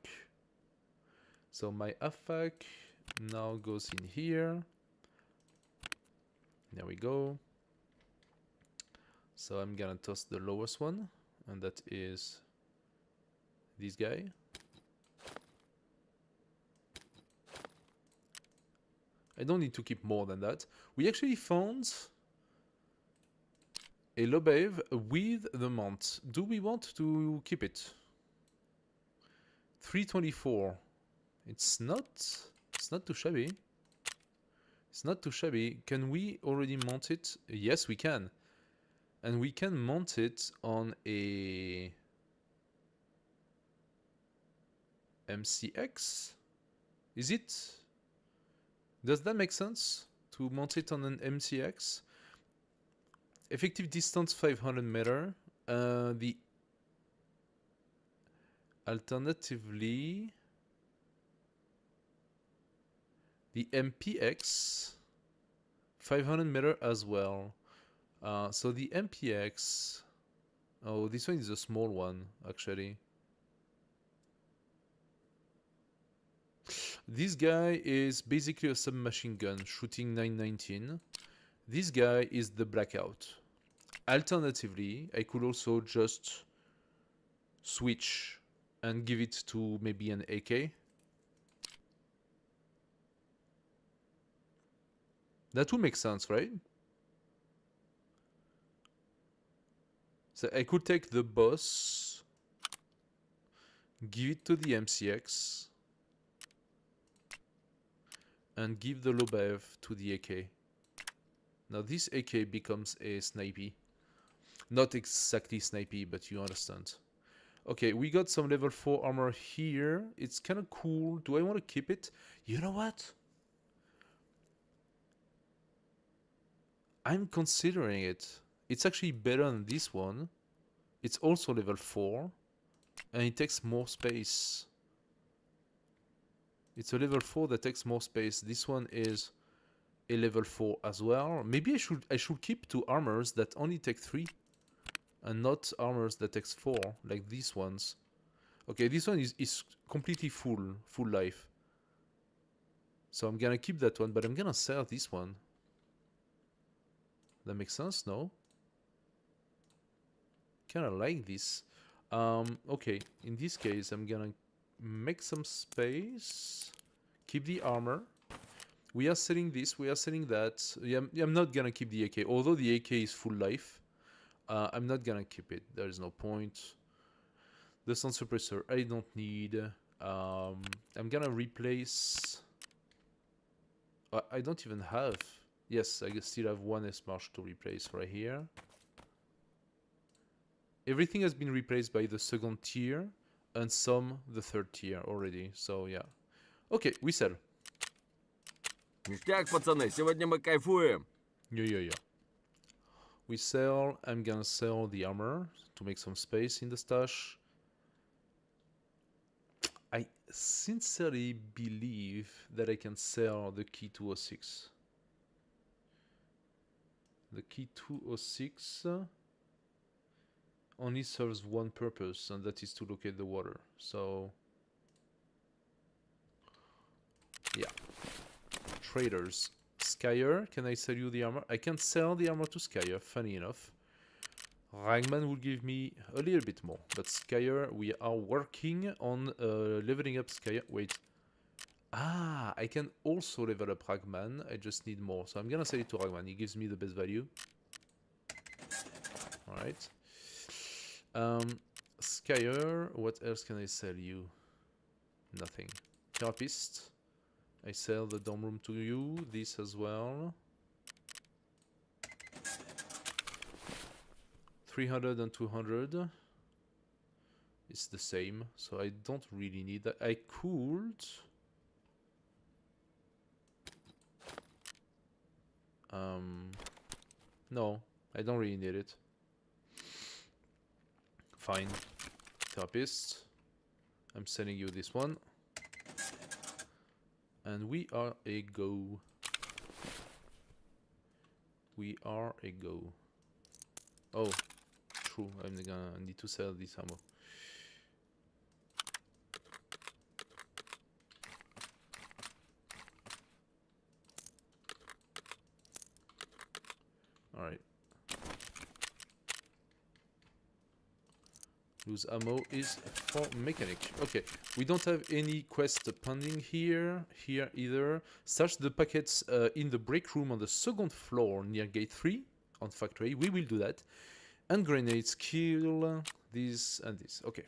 So my AFAK now goes in here. There we go. So I'm gonna toss the lowest one, and that is this guy. I don't need to keep more than that. We actually found a Lobave with the mount. Do we want to keep it? 324. It's not too shabby. It's not too shabby. Can we already mount it? Yes, we can. And we can mount it on a MCX? Is it? Does that make sense? To mount it on an MCX? Effective distance 500 meter. The alternatively, the MPX 500 meter as well. So the MPX. Oh, this one is a small one actually. This guy is basically a submachine gun shooting 919. This guy is the Blackout. Alternatively, I could also just switch and give it to maybe an AK. That would make sense, right? So I could take the boss, give it to the MCX, and give the Lobav to the AK. Now this AK becomes a snipey. Not exactly snipey, but you understand. Okay, we got some level 4 armor here. It's kind of cool. Do I want to keep it? You know what? I'm considering it. it's actually better than this one. It's also level 4, and it takes more space. It's a level 4 that takes more space. This one is a level 4 as well. Maybe I should keep 2 armors that only take 3, and not armors that takes 4, like these ones. Okay, this one is completely full life. So I'm gonna keep that one, but I'm gonna sell this one. That makes sense, no? Kinda like this. Okay, in this case, I'm gonna make some space. Keep the armor. We are selling this, we are selling that. Yeah, I'm not gonna keep the AK, although the AK is full life. I'm not gonna keep it, there is no point. The sound suppressor, I don't need. I'm gonna replace... I don't even have... Yes, I still have one S-March to replace right here. Everything has been replaced by the second tier, and some the third tier already, so yeah. Okay, we sell. Ништяк, пацаны, сегодня мы кайфуем. Yeah. We sell. I'm gonna sell the armor to make some space in the stash. I sincerely believe that I can sell the key 206. The key 206 only serves one purpose, and that is to locate the water. So, yeah. Traders. Skyer, can I sell you the armor? I can sell the armor to Skyer, funny enough. Ragman will give me a little bit more, but Skyer, we are working on leveling up Skyer. Wait. Ah, I can also level up Ragman, I just need more. So I'm gonna sell it to Ragman, he gives me the best value. Alright. Skyer, what else can I sell you? Nothing. Therapist. I sell the dorm room to you, this as well. 300 and 200. It's the same, so I don't really need that. I could... no, I don't really need it. Fine. Therapist. I'm sending you this one. And we are a go. We are a go. Oh, true. I'm gonna need to sell this ammo. Alright. Use ammo is for mechanic. Okay, we don't have any quest pending here either. Stash the packets in the break room on the second floor near gate 3 on factory. We will do that. And grenades, kill this and this. Okay.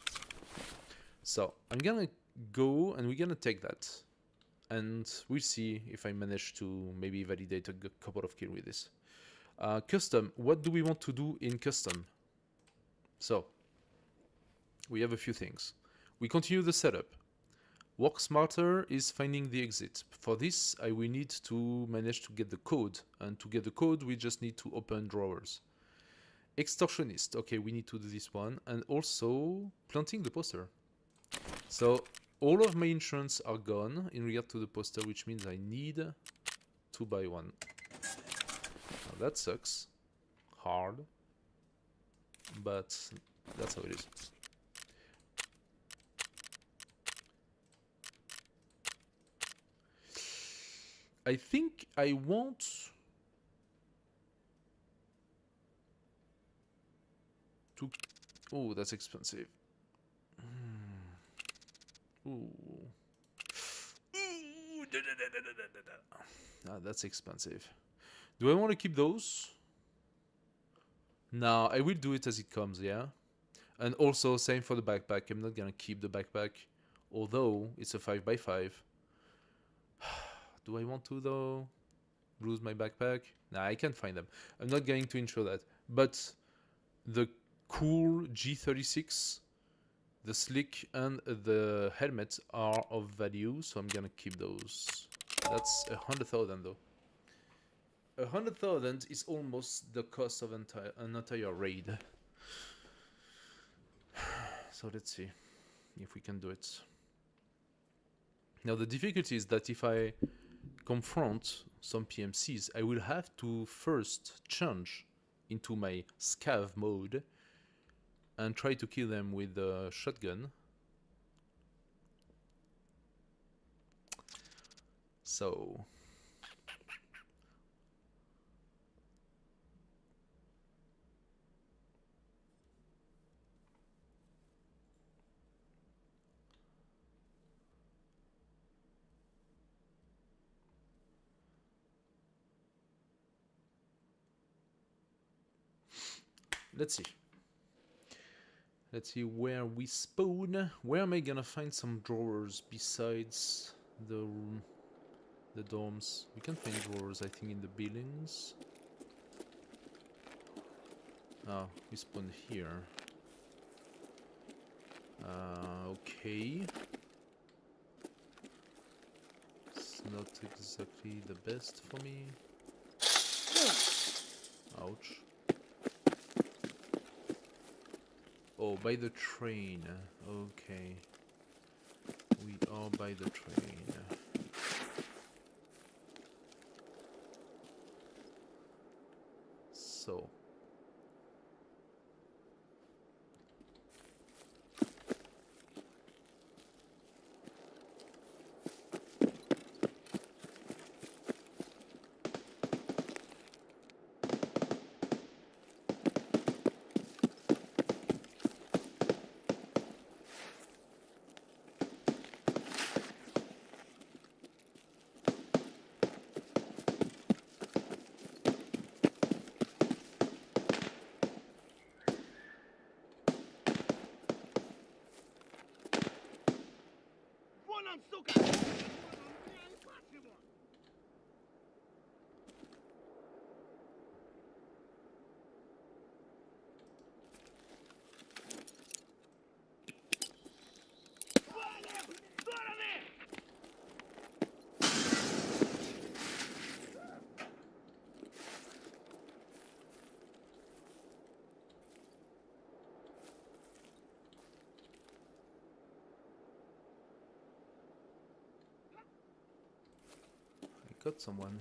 So, I'm gonna go and we're gonna take that. And we'll see if I manage to maybe validate a couple of kills with this. Custom, what do we want to do in custom? So, we have a few things. We continue the setup. Work smarter is finding the exit. For this, I will need to manage to get the code. And to get the code, we just need to open drawers. Extortionist. Okay, we need to do this one. And also, planting the poster. So, all of my insurance are gone in regard to the poster, which means I need to buy one. Now, that sucks. Hard. But that's how it is. I think I want to... Oh, that's expensive. Ooh. Ah, that's expensive. Do I want to keep those? No, I will do it as it comes, yeah? And also, same for the backpack. I'm not gonna keep the backpack, although it's a 5x5. Do I want to, though? Lose my backpack? Nah, I can't find them. I'm not going to insure that. But the cool G36, the slick, and the helmet are of value, so I'm gonna keep those. That's 100,000, though. 100,000 is almost the cost of an entire raid. So let's see if we can do it. Now the difficulty is that if I confront some PMCs, I will have to first change into my scav mode and try to kill them with a shotgun. So let's see. Let's see where we spawn. Where am I gonna find some drawers besides the dorms? We can find drawers, I think, in the buildings. Oh, we spawned here. Okay. It's not exactly the best for me. Ouch. Oh, by the train. Okay. We are by the train. So. Got someone.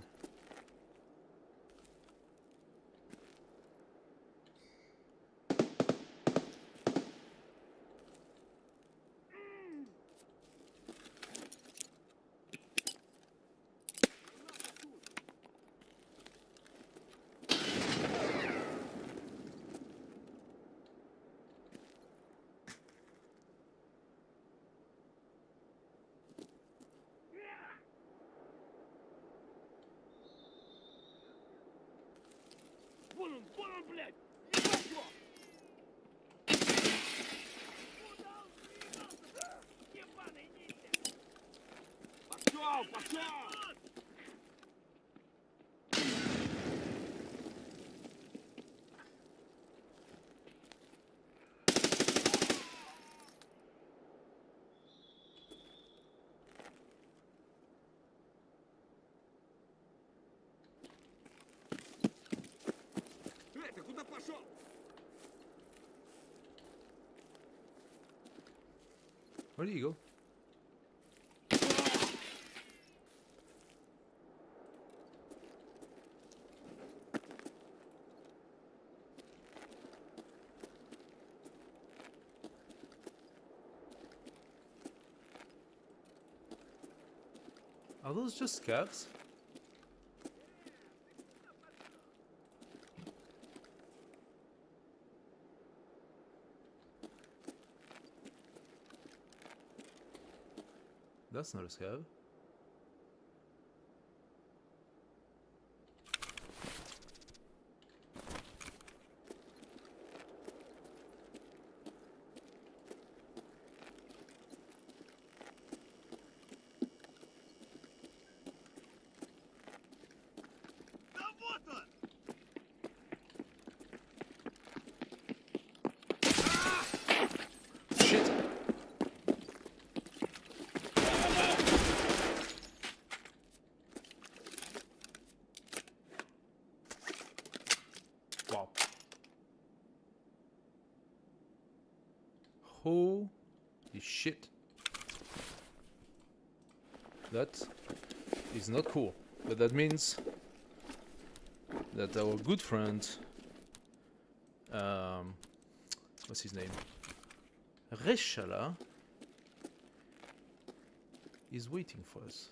Вон он, блядь! Ебать его! Куда он съебался? Ебаный ниндзя! Пошел! Ты куда пошел? Where do you go? Are those just scavs? That's not a scav. Да вот он! Shit! Holy shit. That is not cool. But that means that our good friend, what's his name? Reshala is waiting for us.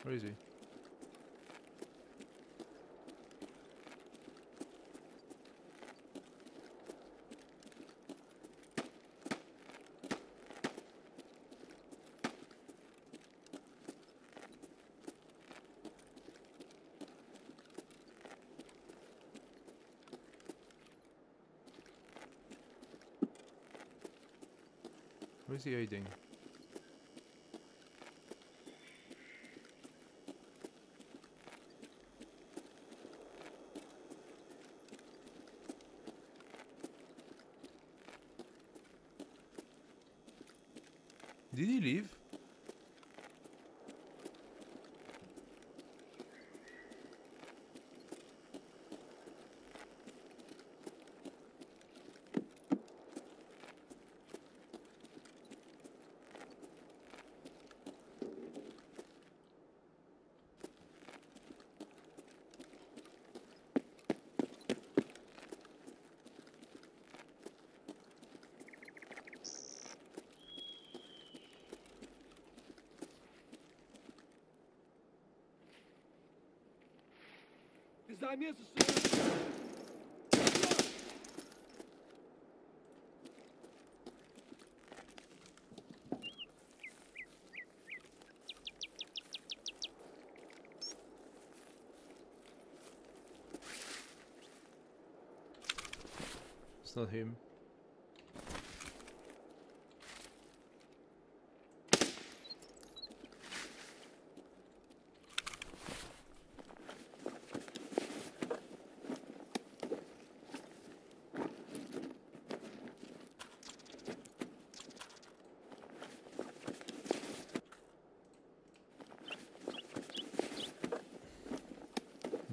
Where is he? Where is he hiding? Did he leave? Ты замес, что ли? It's not him.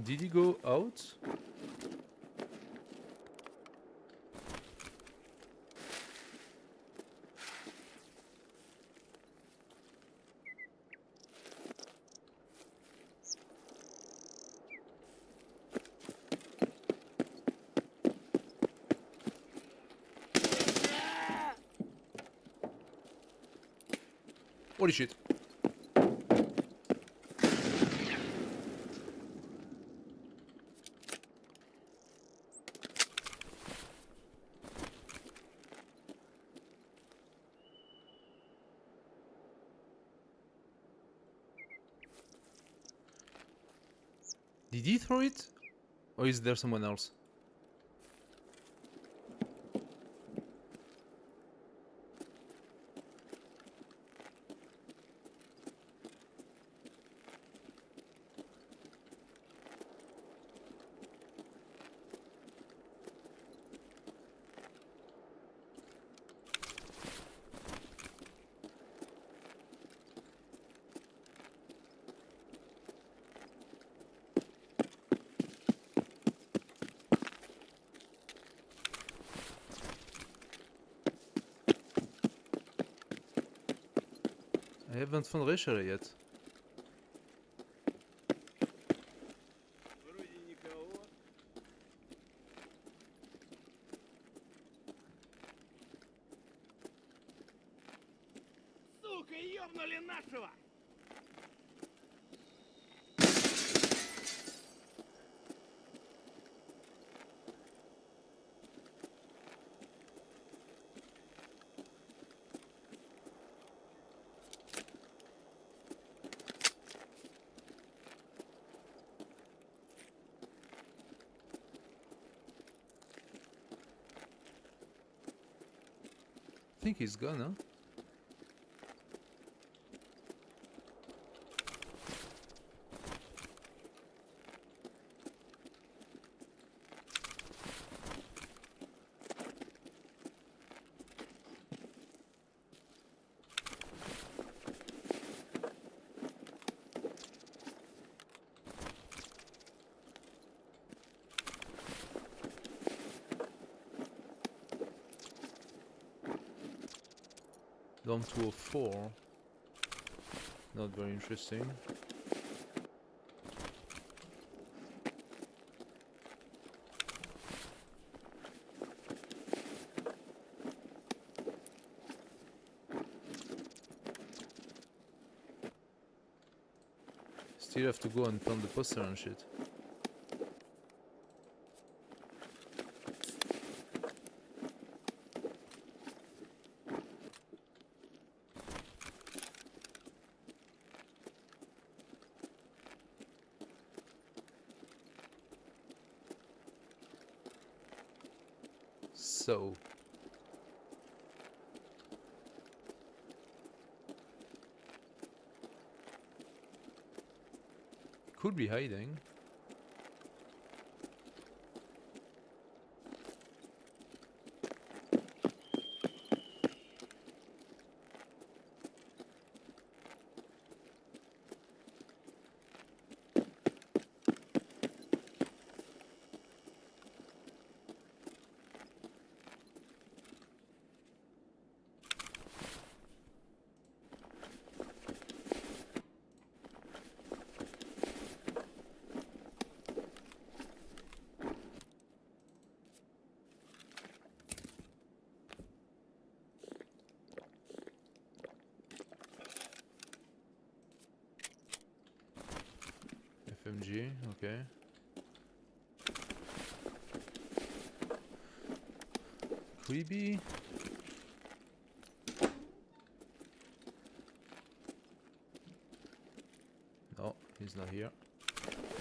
Did he go out? Holy shit. Did he throw it? Or is there someone else? I haven't found Reshala yet. Вроде никого. Сука, ёбнули нашего! think he's gone, huh? Dom 204. Not very interesting. Still have to go and plant the poster and shit. So could be hiding. FMG, okay. Creepy. No, he's not here.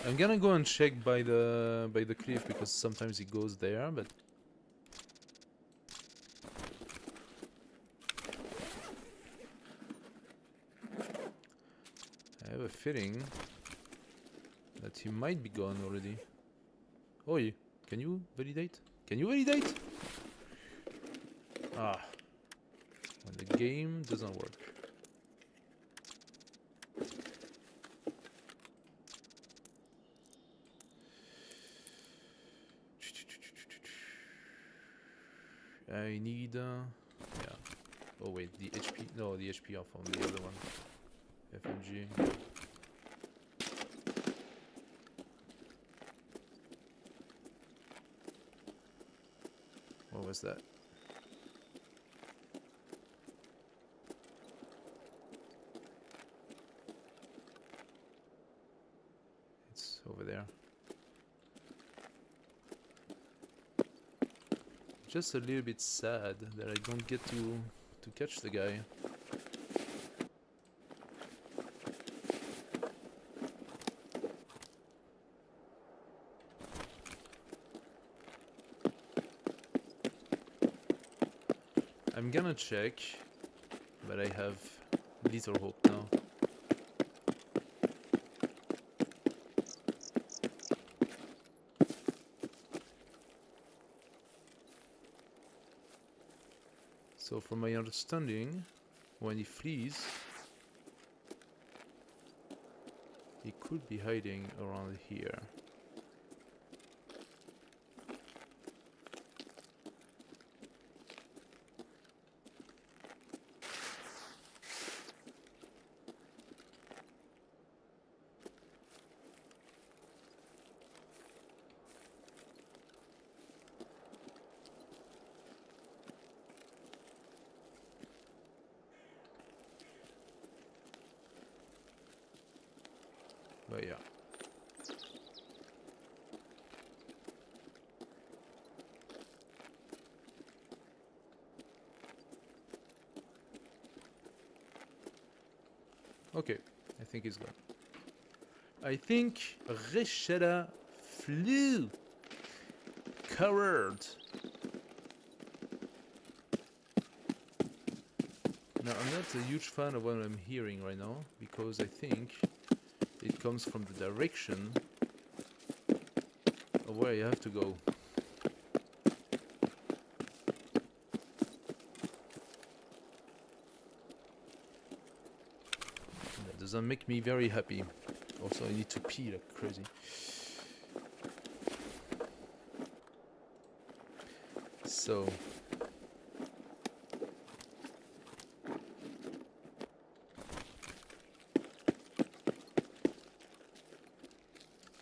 I'm gonna go and check by the cliff because sometimes he goes there, but I have a feeling that he might be gone already. Oh, can you validate? Can you validate? Ah, when the game doesn't work. I need, yeah. Oh wait, the HP. No, the HP off on the other one. FMG. What was that? It's over there. Just a little bit sad that I don't get to catch the guy. I'm gonna check, but I have little hope now. So from my understanding, when he flees, he could be hiding around here. But yeah. Okay, I think he's gone. I think Resheda flew. Coward. Now, I'm not a huge fan of what I'm hearing right now, because I think it comes from the direction of where you have to go. That doesn't make me very happy. Also, I need to pee like crazy. So...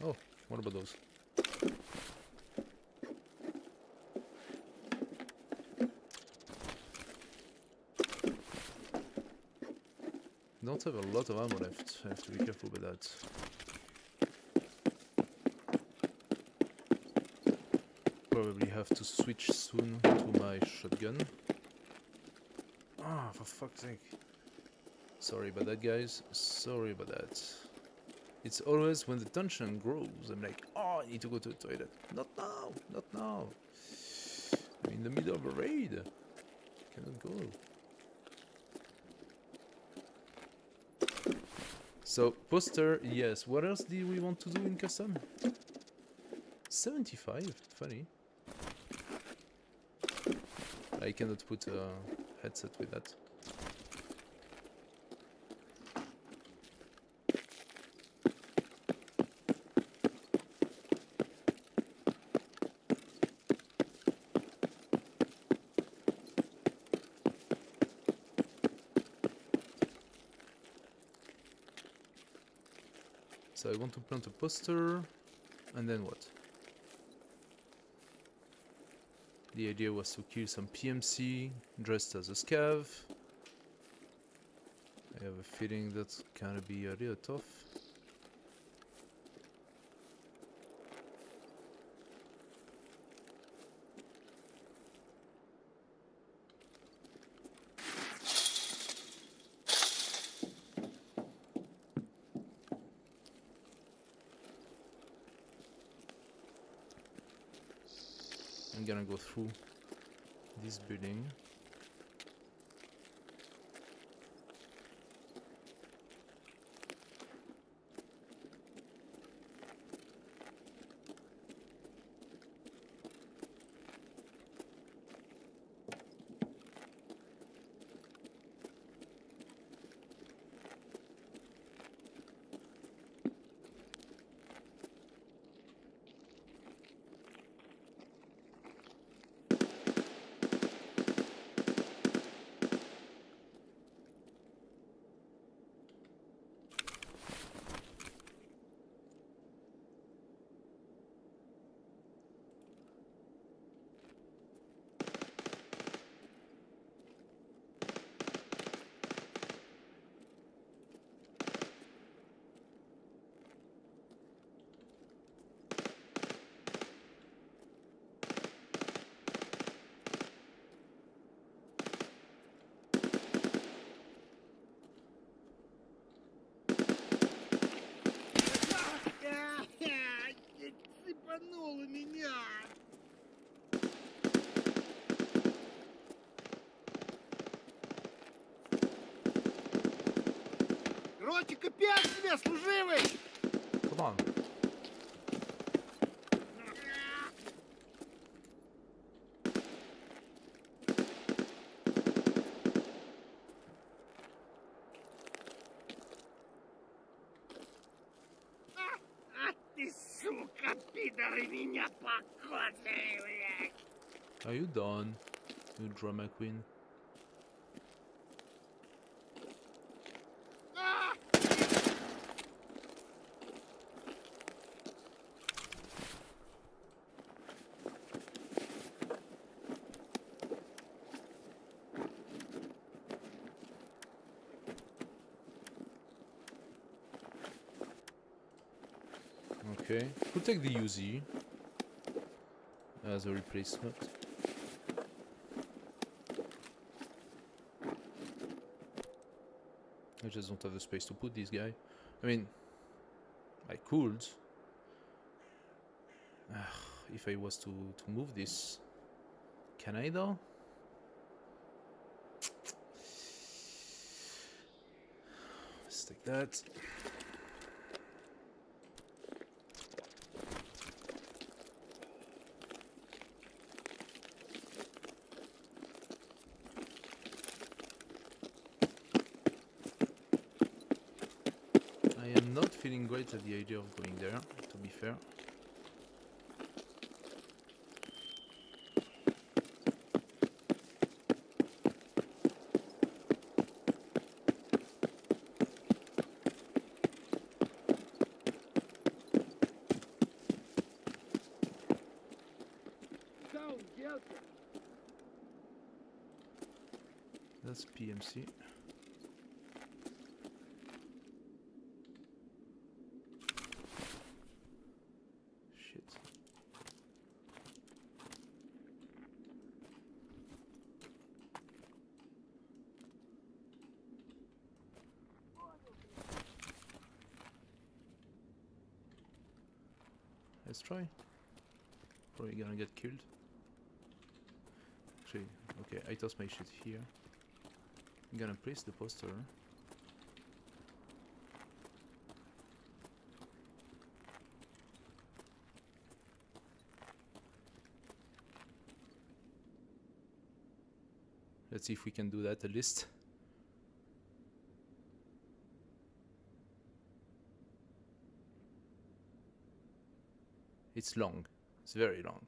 Oh, what about those? Don't have a lot of ammo left. I have to be careful with that. Probably have to switch soon to my shotgun. Ah, for fuck's sake. Sorry about that, guys. Sorry about that. It's always when the tension grows, I'm like, oh, I need to go to the toilet. Not now, not now. I'm in the middle of a raid. Cannot go. So, poster, yes. What else do we want to do in custom? 75? Funny. I cannot put a headset with that. So I want to plant a poster, and then what? The idea was to kill some PMC dressed as a scav. I have a feeling that's gonna be a little tough. I'm gonna go through this building. Цепануло меня! Ротик, опять тебя, служивый! Come on. А ты, сука, пидоры, меня покоцали, блядь! Are you done, you drama queen? А! Okay, we'll take the UZ as a replacement. I just don't have the space to put this guy. I mean, I could. If I was to move this. Can I though? like that. I am not feeling great at the idea of going there, to be fair. Sound, yes. That's PMC. Shit. Let's try. Probably gonna get killed. Actually, okay, I toss my shit here. I'm gonna place the poster. Let's see if we can do that at least. It's long. It's very long.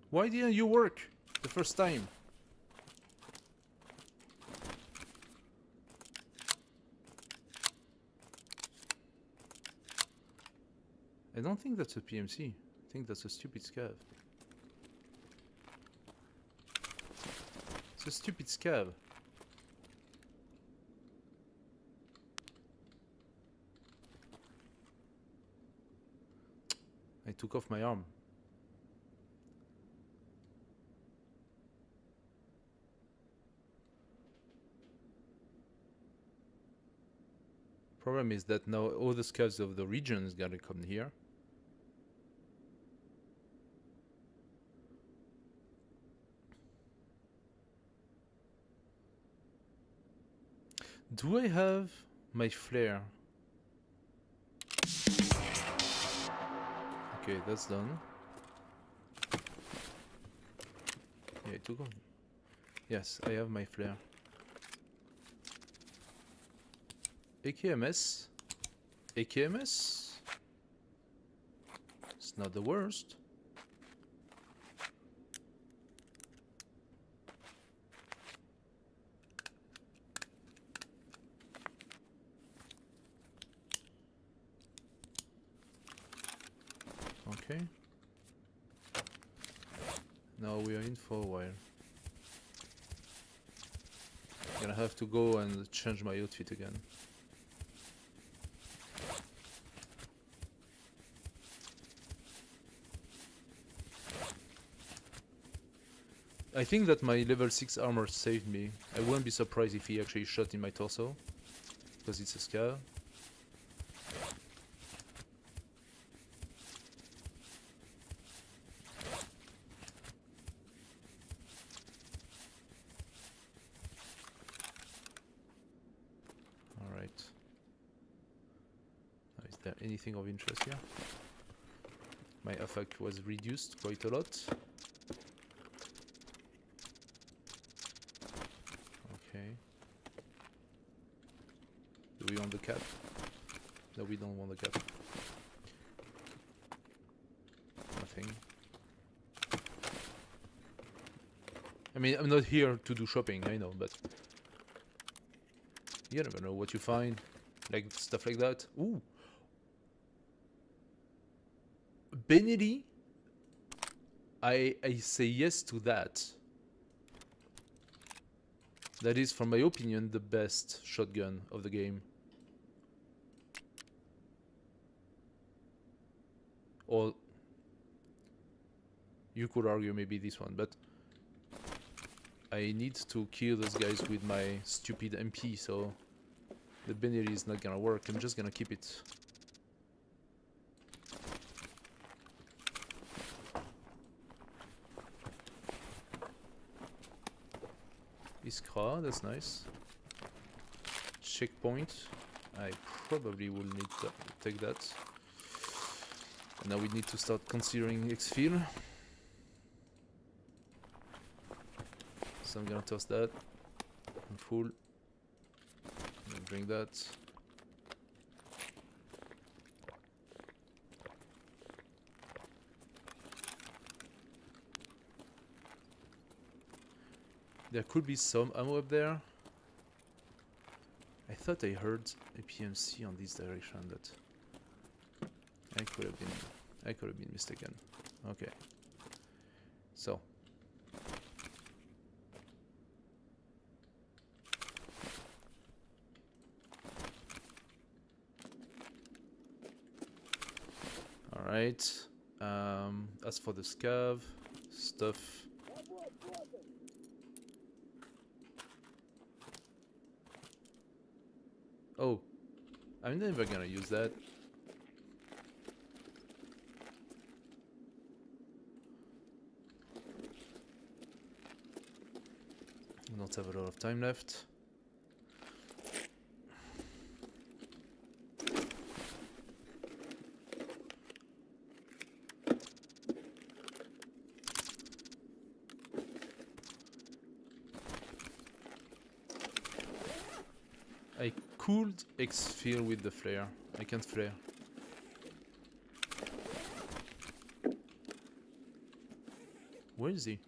Why didn't you work the first time? I don't think that's a PMC. I think that's a stupid scav. It's a stupid scav. I took off my arm. Problem is that now all the scavs of the region is gonna come here. Do I have my flare? Okay, that's done. Yeah, it took off. Yes, I have my flare. AKMS? AKMS? It's not the worst. Okay. Now we are in for a while. Gonna have to go and change my outfit again. I think that my level 6 armor saved me. I wouldn't be surprised if he actually shot in my torso, because it's a scar. Alright. Is there anything of interest here? My affect was reduced quite a lot. Okay. Do we want the cap? No, we don't want the cap. Nothing. I mean, I'm not here to do shopping, I know, but you never know what you find. Like, stuff like that. Ooh! Benelli? I say yes to that. That is, from my opinion, the best shotgun of the game. Or you could argue maybe this one, but I need to kill those guys with my stupid MP, so the binary is not gonna work. I'm just gonna keep it. Iskra, that's nice. Checkpoint. I probably will need to take that. And now we need to start considering exfil. So I'm gonna toss that. I'm full. I'm gonna drink that. There could be some ammo up there. I thought I heard a PMC on this direction, but I could have been mistaken. Okay. So alright. As for the scav stuff, oh, I'm never gonna use that. I don't have a lot of time left. I could exfil with the flare. I can't flare. Where is he?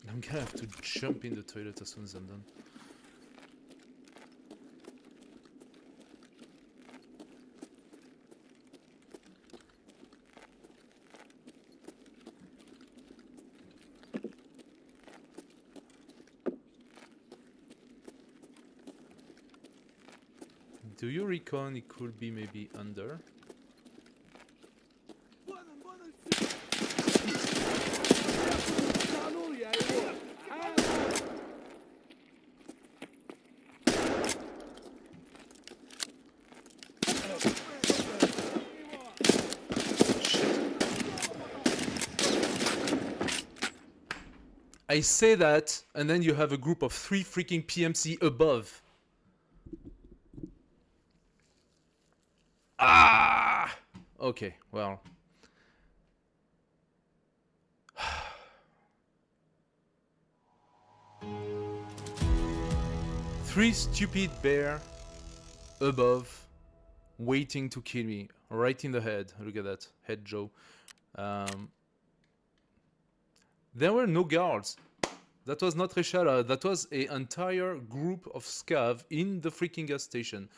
I'm gonna have to jump in the toilet as soon as I'm done. Do you reckon it could be maybe under? Утонул я его! I say that, and then you have a group of 3 freaking PMC above. Ah! Okay, well. Three stupid bear above, waiting to kill me, right in the head. Look at that, head Joe. There were no guards. That was not Reshara. That was an entire group of scav in the freaking gas station.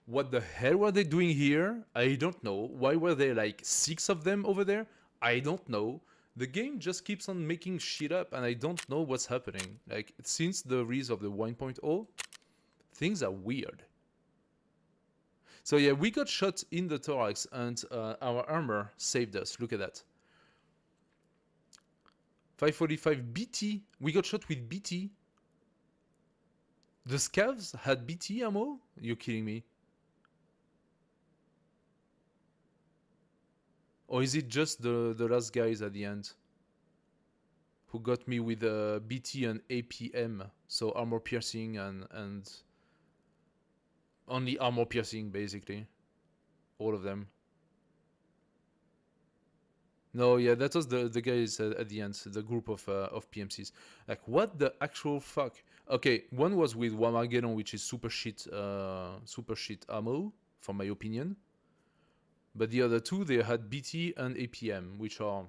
What the hell were they doing here? I don't know. Why were there like 6 of them over there? I don't know. The game just keeps on making shit up and I don't know what's happening. Like, since the release of the 1.0, things are weird. So yeah, we got shot in the thorax and our armor saved us. Look at that. 545 BT. We got shot with BT. The scavs had BT ammo? You're kidding me. Or is it just the last guys at the end who got me with BT and APM, so armor piercing and only armor piercing basically, all of them. No, yeah, that was the guys at the end, the group of PMCs. Like, what the actual fuck? Okay, one was with Wamargeddon, which is super shit ammo, for my opinion. But the other two, they had BT and APM, which are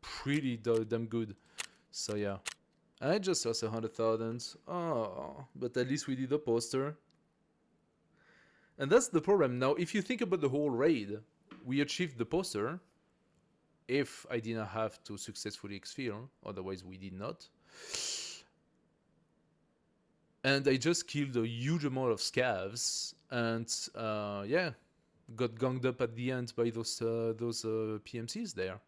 pretty damn good. So yeah, I just lost 100,000. Oh, but at least we did a poster. And that's the problem. Now, if you think about the whole raid, we achieved the poster. If I didn't have to successfully exfil, otherwise we did not. And I just killed a huge amount of scavs, and yeah, got ganged up at the end by those PMCs there.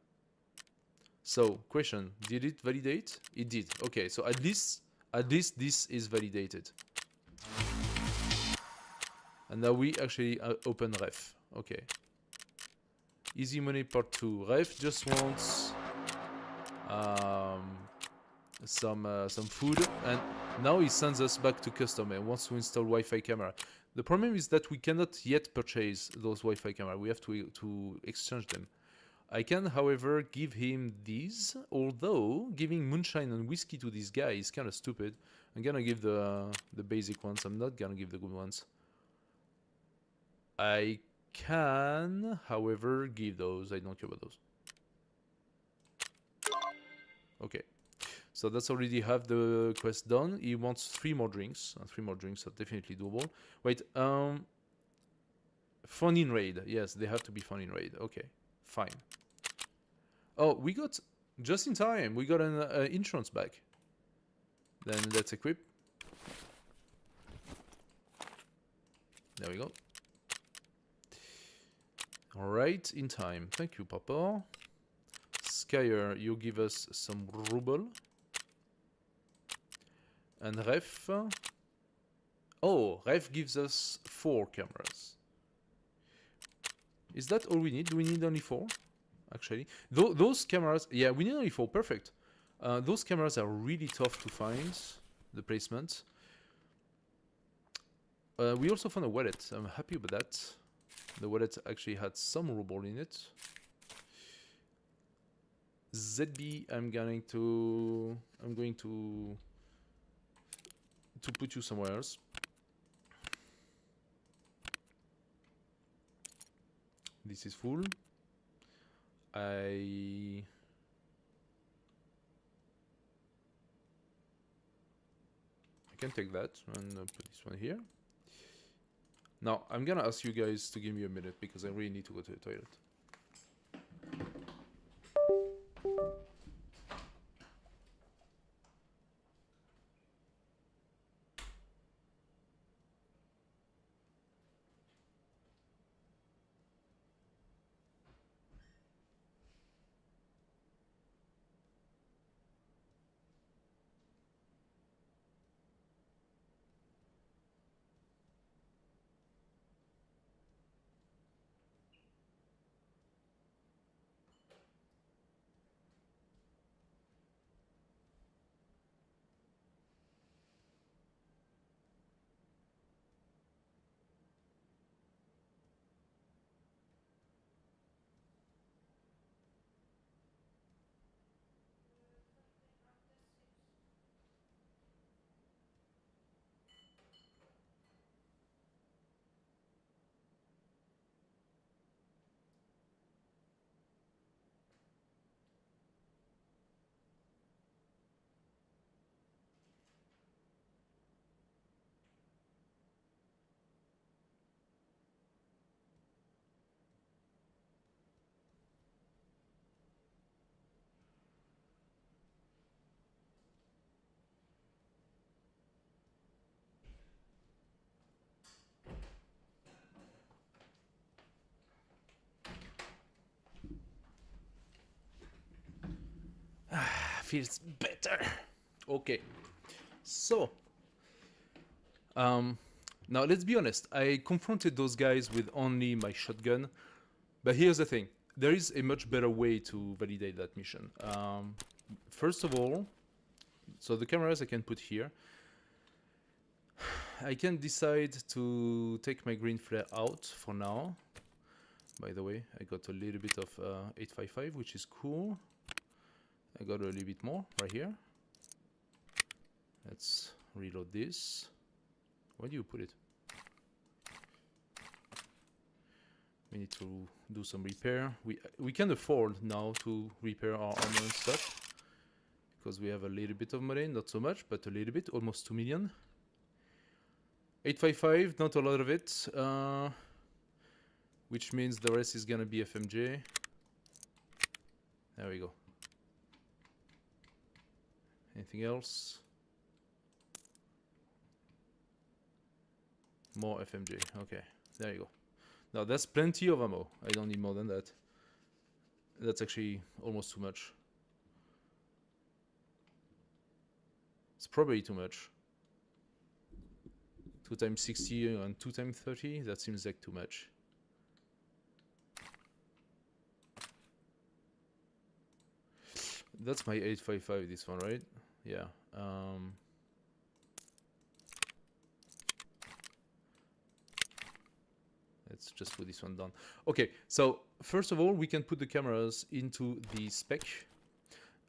So, question: did it validate? It did. Okay, so at least this is validated. And now we actually open ref. Okay. Easy money part 2. Ref just wants some food, and now he sends us back to custom and wants to install Wi-Fi camera. The problem is that we cannot yet purchase those Wi-Fi camera. We have to exchange them. I can, however, give him these, although giving moonshine and whiskey to this guy is kind of stupid. I'm gonna give the basic ones. I'm not gonna give the good ones. I can, however, give those. I don't care about those. Okay. So that's already half the quest done. He wants 3 more drinks. 3 more drinks are definitely doable. Wait, fun in raid. Yes, they have to be fun in raid. Okay, fine. Oh, we got, just in time, we got an insurance back. Then let's equip. There we go. Alright, in time. Thank you, Papa. Skyer, you give us some ruble. And Ref. Oh, Ref gives us 4 cameras. Is that all we need? Do we need only 4? Actually, those cameras. Yeah, we need only 4. Perfect. Those cameras are really tough to find. The placement. We also found a wallet. I'm happy about that. The wallet actually had some ruble in it. ZB, I'm going to put you somewhere else. This is full. I can take that and put this one here. Now, I'm gonna ask you guys to give me a minute because I really need to go to the toilet. Feels better. Okay, so now let's be honest. I confronted those guys with only my shotgun, but here's the thing: there is a much better way to validate that mission. First of all, so the cameras I can put here. I can decide to take my green flare out for now. By the way, I got a little bit of 855, which is cool. I got a little bit more right here. Let's reload this. Where do you put it? We need to do some repair. We can afford now to repair our armor and stuff because we have a little bit of money, not so much, but a little bit, almost 2 million. 855, not a lot of it, which means the rest is gonna be FMJ. There we go. Anything else? More FMJ. Okay, there you go. Now that's plenty of ammo. I don't need more than that. That's actually almost too much. It's probably too much. 2 times 60 and 2 times 30, that seems like too much. That's my 855, this one, right? Yeah. Let's just put this one down. Okay, so first of all, we can put the cameras into the spec.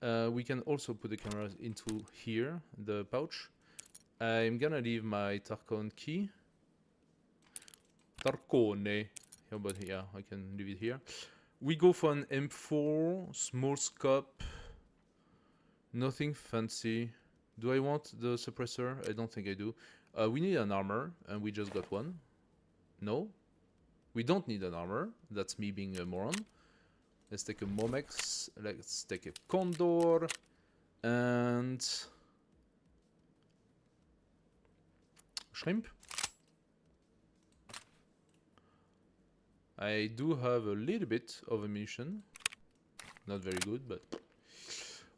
We can also put the cameras into here, the pouch. I'm gonna leave my Tarkon key. Tarkone. Yeah, but yeah, I can leave it here. We go for an M4, small scope. Nothing fancy. Do I want the suppressor? I don't think I do. We need an armor, and we just got one. No? We don't need an armor. That's me being a moron. Let's take a Momex. Let's take a Condor. And... Shrimp. I do have a little bit of ammunition. Not very good, but...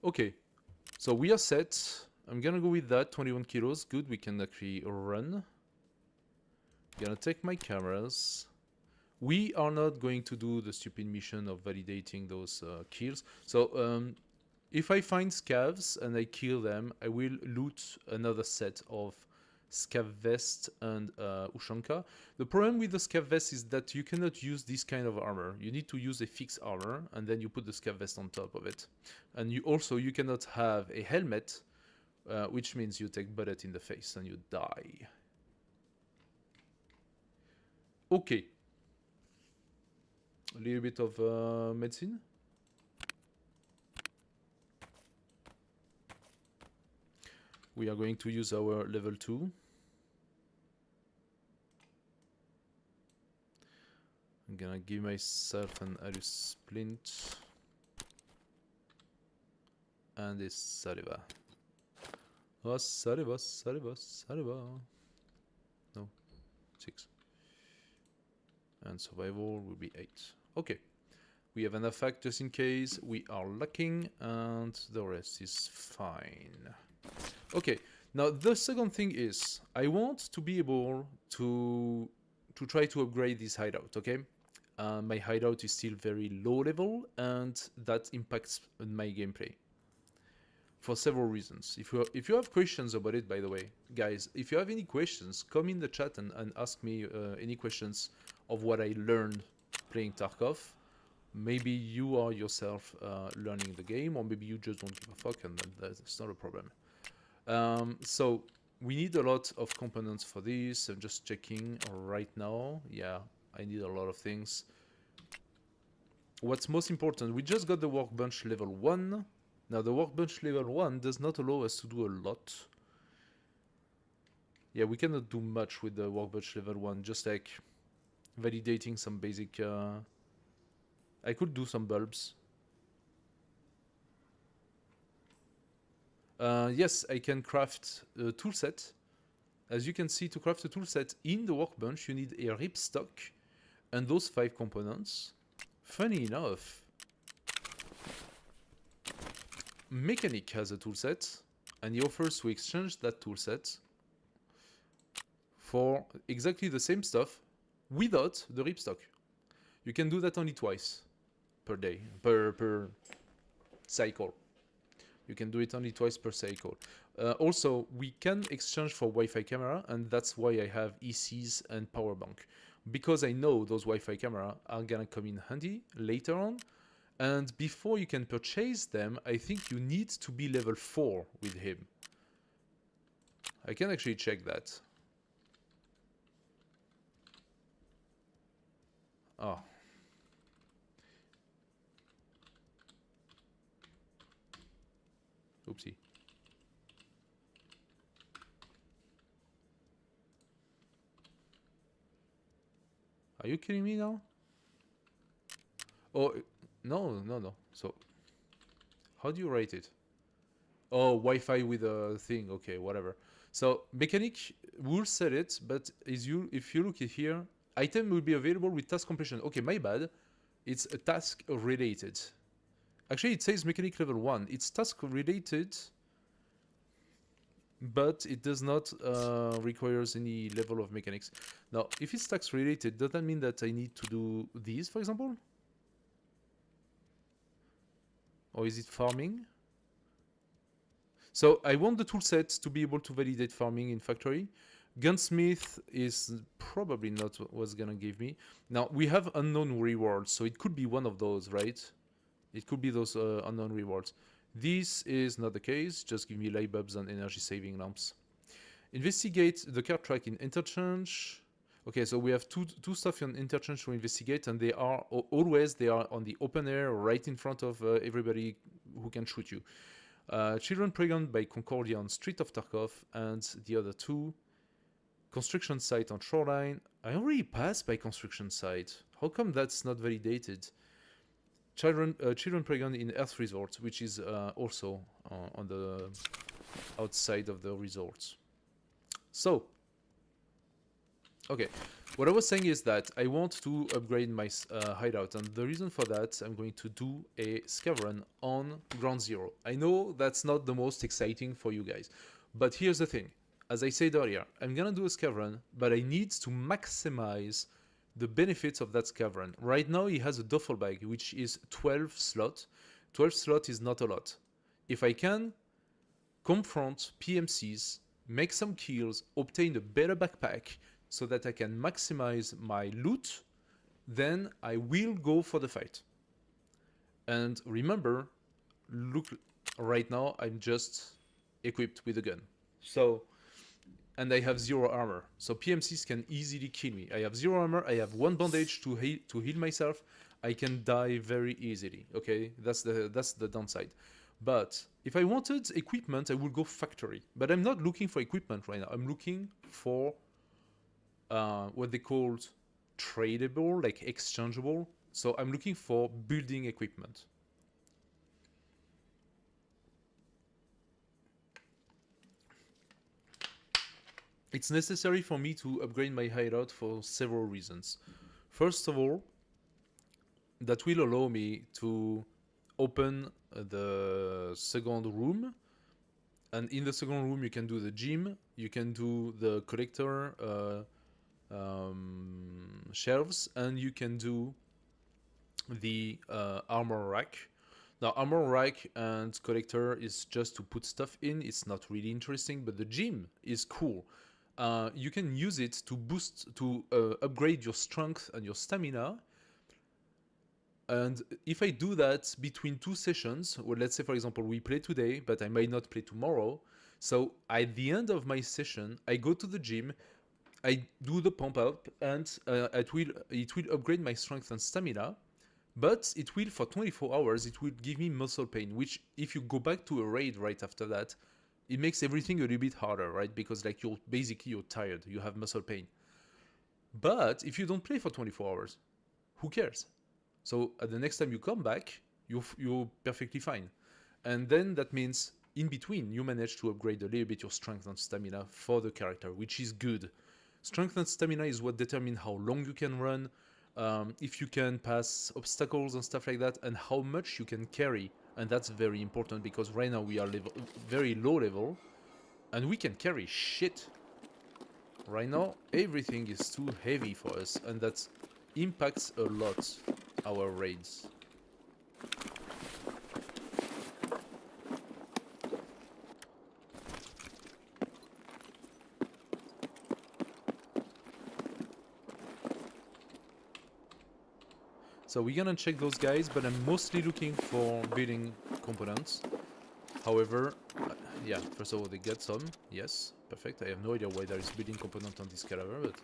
Okay. So we are set. I'm gonna go with that. 21 kilos. Good, we can actually run. Gonna take my cameras. We are not going to do the stupid mission of validating those kills. So if I find scavs and I kill them, I will loot another set of scav vest and Ushanka. The problem with the scav vest is that you cannot use this kind of armor. You need to use a fixed armor, and then you put the scav vest on top of it. And you cannot have a helmet, which means you take bullet in the face and you die. Okay. A little bit of medicine. We are going to use our level 2. I'm gonna give myself an Alus Splint. And a Saliva. Oh, Saliva, Saliva, Saliva. No, 6. And survival will be 8. Okay. We have enough fact just in case we are lacking, and the rest is fine. Okay, now the second thing is I want to be able to try to upgrade this hideout, okay? My hideout is still very low level, and that impacts my gameplay for several reasons. If you have questions about it, by the way, guys, if you have any questions, come in the chat and ask me any questions of what I learned playing Tarkov. Maybe you are yourself learning the game, or maybe you just don't give a fuck, and that's not a problem. So we need a lot of components for this. I'm just checking right now. Yeah, I need a lot of things. What's most important, we just got the workbench level 1. Now the workbench level 1 does not allow us to do a lot. Yeah, we cannot do much with the workbench level 1, just like validating some basic... I could do some bulbs. Yes, I can craft a toolset. As you can see, to craft a toolset in the workbench, you need a ripstock and those 5 components. Funny enough, Mechanic has a toolset, and he offers to exchange that toolset for exactly the same stuff without the ripstock. You can do that only twice per day, per cycle. You can do it only twice per cycle. Also, we can exchange for Wi-Fi camera, and that's why I have ECs and power bank. Because I know those Wi-Fi camera are gonna come in handy later on. And before you can purchase them, I think you need to be level 4 with him. I can actually check that. Oh. Oopsie. Are you kidding me now? Oh, no. So, how do you rate it? Oh, Wi-Fi with a thing. Okay, whatever. So mechanic will set it, but if you look at here, item will be available with task completion. Okay, my bad. It's a task related. Actually, it says mechanic level 1. It's task related, but it does not requires any level of mechanics. Now, if it's task related, does that mean that I need to do these, for example? Or is it farming? So I want the toolset to be able to validate farming in factory. Gunsmith is probably not what's gonna give me. Now, we have unknown rewards, so it could be one of those, right? It could be those unknown rewards. This is not the case. Just give me light bulbs and energy saving lamps. Investigate the car track in interchange. Okay, so we have two stuff in interchange to investigate, and they are always on the open air, right in front of everybody who can shoot you. Children pregnant by Concordia on Street of Tarkov, and the other two. Construction site on shoreline. I already passed by construction site. How come that's not validated? Children pregnant in Earth Resort, which is also on the outside of the resort. So, okay, what I was saying is that I want to upgrade my hideout, and the reason for that, I'm going to do a scav on ground zero. I know that's not the most exciting for you guys, but here's the thing. As I said earlier, I'm gonna do a scav, but I need to maximize the benefits of that scav. Right now, he has a duffel bag, which is 12 slot. 12 slot is not a lot. If I can confront PMCs, make some kills, obtain a better backpack, so that I can maximize my loot, then I will go for the fight. And remember, look, right now I'm just equipped with a gun. So, and I have 0 armor. So PMCs can easily kill me. I have 0 armor, I have 1 bandage to heal myself. I can die very easily, okay? That's the downside. But if I wanted equipment, I would go factory. But I'm not looking for equipment right now. I'm looking for what they called tradable, like exchangeable. So I'm looking for building equipment. It's necessary for me to upgrade my hideout for several reasons. First of all, that will allow me to open the second room, and in the second room you can do the gym, you can do the collector shelves, and you can do the armor rack. Now, armor rack and collector is just to put stuff in. It's not really interesting, but the gym is cool. You can use it to upgrade your strength and your stamina. And if I do that between 2 sessions, or let's say, for example, we play today, but I might not play tomorrow. So at the end of my session, I go to the gym, I do the pump up, and it will upgrade my strength and stamina. But it will, for 24 hours, it will give me muscle pain, which if you go back to a raid right after that, it makes everything a little bit harder, right? Because like you're tired, you have muscle pain. But if you don't play for 24 hours, who cares? So at the next time you come back, you're perfectly fine. And then that means in between, you manage to upgrade a little bit your strength and stamina for the character, which is good. Strength and stamina is what determine how long you can run, if you can pass obstacles and stuff like that, and how much you can carry. And that's very important because right now we are very low level, and we can carry shit. Right now, everything is too heavy for us, and that impacts a lot our raids. So we're gonna check those guys, but I'm mostly looking for building components. However, yeah, first of all, they get some. Yes, perfect. I have no idea why there is building component on this caliber, but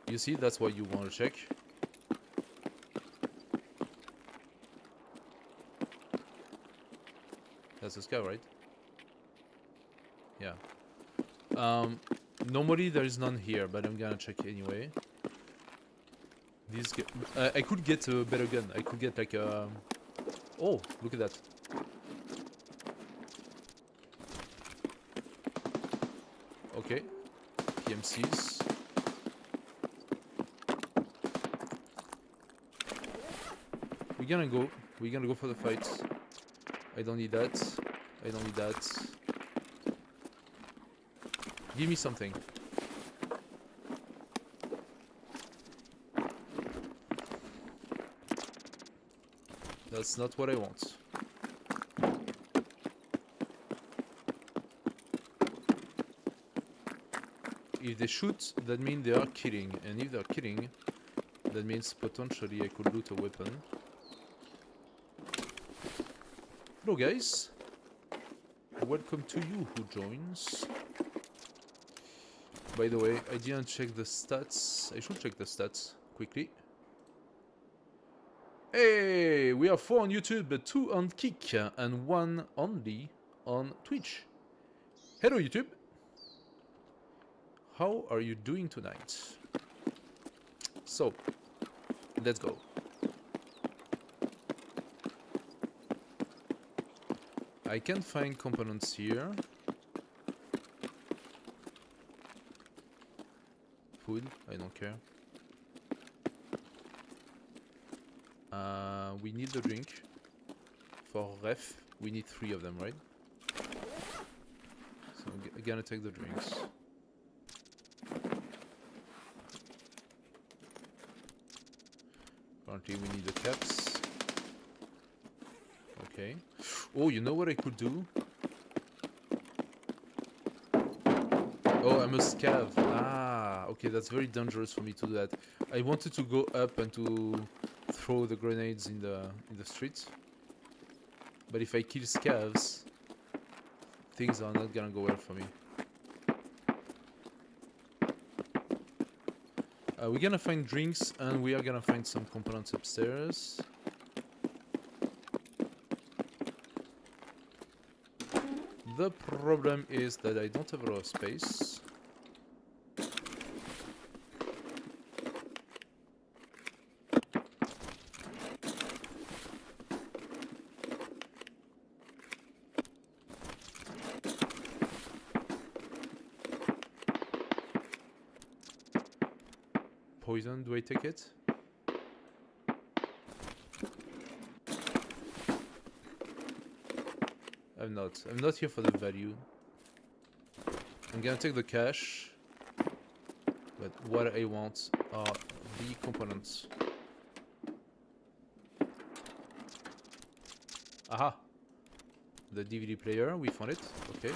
you see, that's what you want to check. That's a scout, right? Yeah. Normally there is none here, but I'm gonna check anyway. I could get a better gun. I could get like a... Oh, look at that. SMCs. We're gonna go for the fight. I don't need that. I don't need that. Give me something. That's not what I want. If they shoot, that means they are killing. And if they are killing, that means potentially I could loot a weapon. Hello guys. Welcome to you who joins. By the way, I didn't check the stats. I should check the stats quickly. Hey, we are 4 on YouTube, but 2 on Kick, and 1 only on Twitch. Hello YouTube. How are you doing tonight? So, let's go. I can find components here. Food, I don't care. We need the drink. For ref, we need 3 of them, right? So I'm gonna take the drinks. Apparently we need the caps. Okay. Oh, you know what I could do? Oh, I'm a scav. Ah, okay, that's very dangerous for me to do that. I wanted to go up and to throw the grenades in the street. But if I kill scavs, things are not gonna go well for me. We're gonna find drinks and we are gonna find some components upstairs. The problem is that I don't have a lot of space. Poison, do I take it? I'm not. I'm not here for the value. I'm gonna take the cash. But what I want are the components. Aha! The DVD player, we found it. Okay.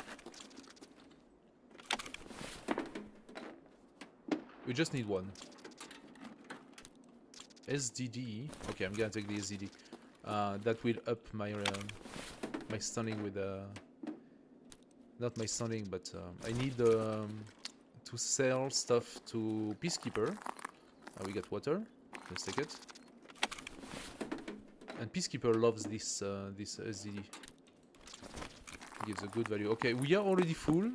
We just need one. SDD. Okay, I'm gonna take the SDD. That will up my my stunning with not my stunning, but I need to sell stuff to Peacekeeper. We got water. Let's take it. And Peacekeeper loves this this SDD. Gives a good value. Okay, we are already full,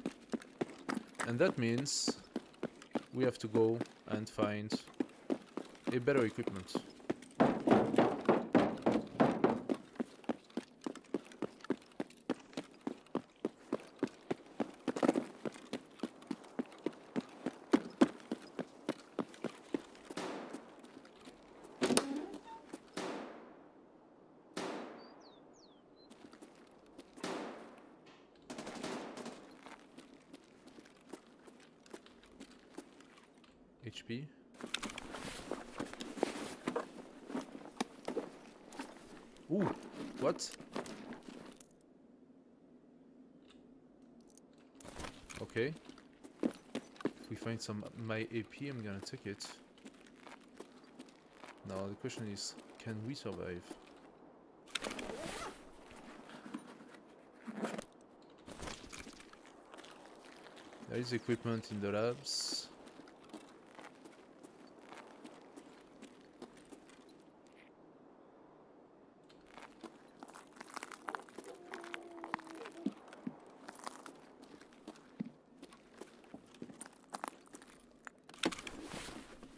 and that means we have to go and find a better equipment. HP. Ooh, what? Okay. If we find some my AP, I'm gonna take it. Now the question is, can we survive? There is equipment in the labs.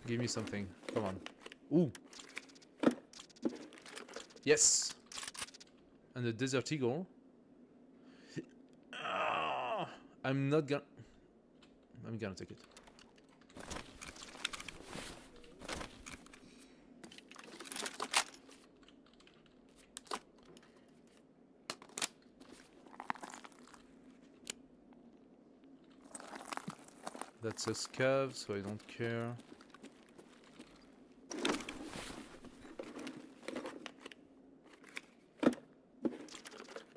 Give me something. Come on. Ooh. Yes. And the Desert Eagle. I'm not gonna... I'm gonna take it. That's a scav, so I don't care.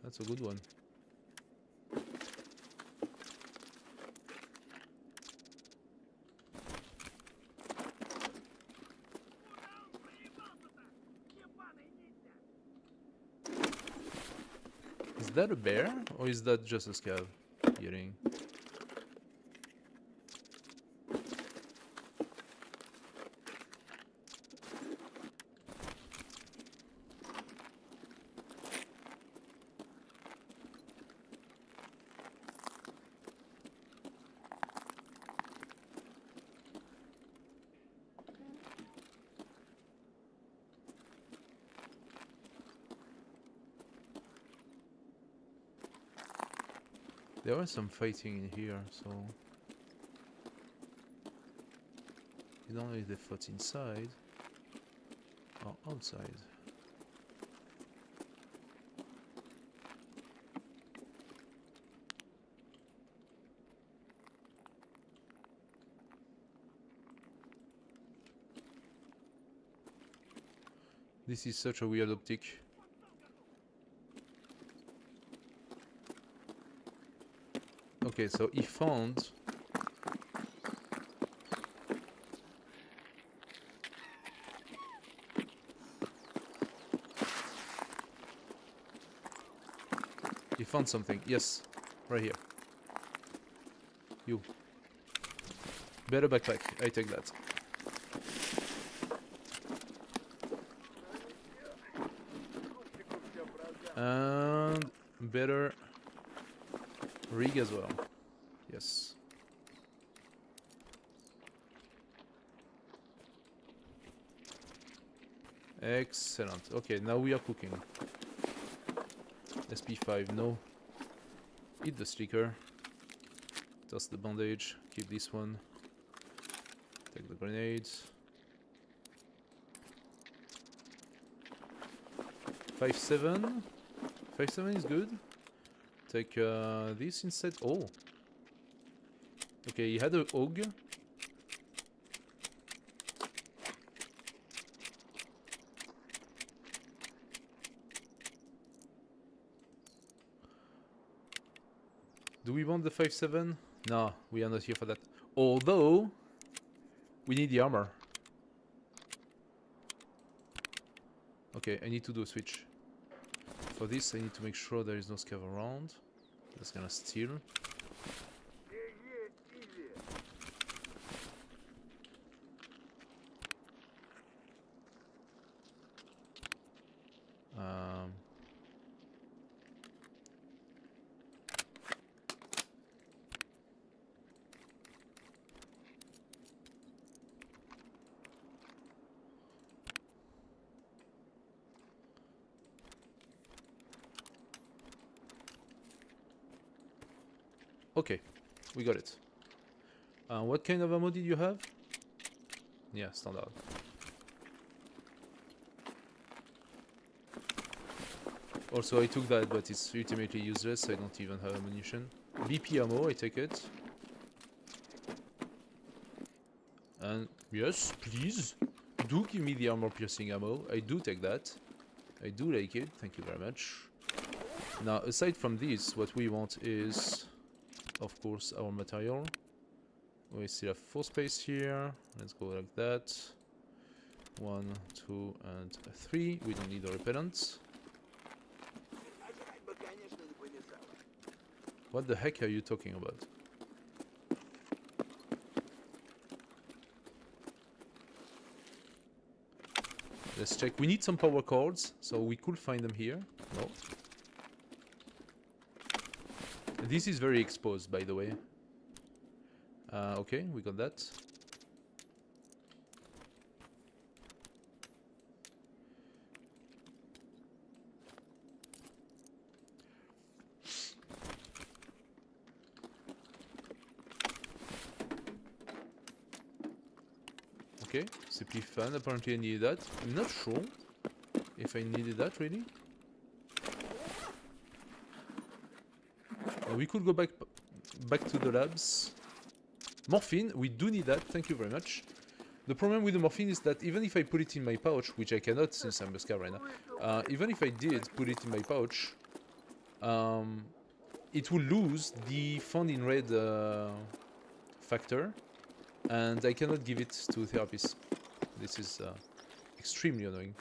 That's a good one. Is that a bear, or is that just a scav eating? There was some fighting in here, so you don't know if they fought inside or outside. This is such a weird optic. Okay, so he found something. Yes, right here. You. Better backpack. I take that. And better rig as well. Yes. Excellent. Okay, now we are cooking. SP5, no. Eat the sticker. Toss the bandage. Keep this one. Take the grenades. 5.7. 5.7 is good. Take this instead. Oh. Okay, he had a hog. Do we want the 5.7? No, we are not here for that. Although, we need the armor. Okay, I need to do a switch. For this, I need to make sure there is no scav around. That's gonna steal. Okay, we got it. What kind of ammo did you have? Yeah, standard. Also, I took that, but it's ultimately useless. I don't even have ammunition. BP ammo, I take it. And yes, please, do give me the armor-piercing ammo. I do take that. I do like it. Thank you very much. Now, aside from this, what we want is, of course, our material. We still have 4 space here. Let's go like that. 1, 2, and 3. We don't need a repellent. What the heck are you talking about? Let's check. We need some power cords, so we could find them here. No. This is very exposed, by the way. Okay, we got that. Okay, simply fun. Apparently I needed that. I'm not sure if I needed that, really. We could go back to the labs. Morphine, we do need that, thank you very much. The problem with the morphine is that even if I put it in my pouch, which I cannot since I'm a scar right now, even if I did put it in my pouch, it will lose the found in red factor, and I cannot give it to therapists. This is extremely annoying.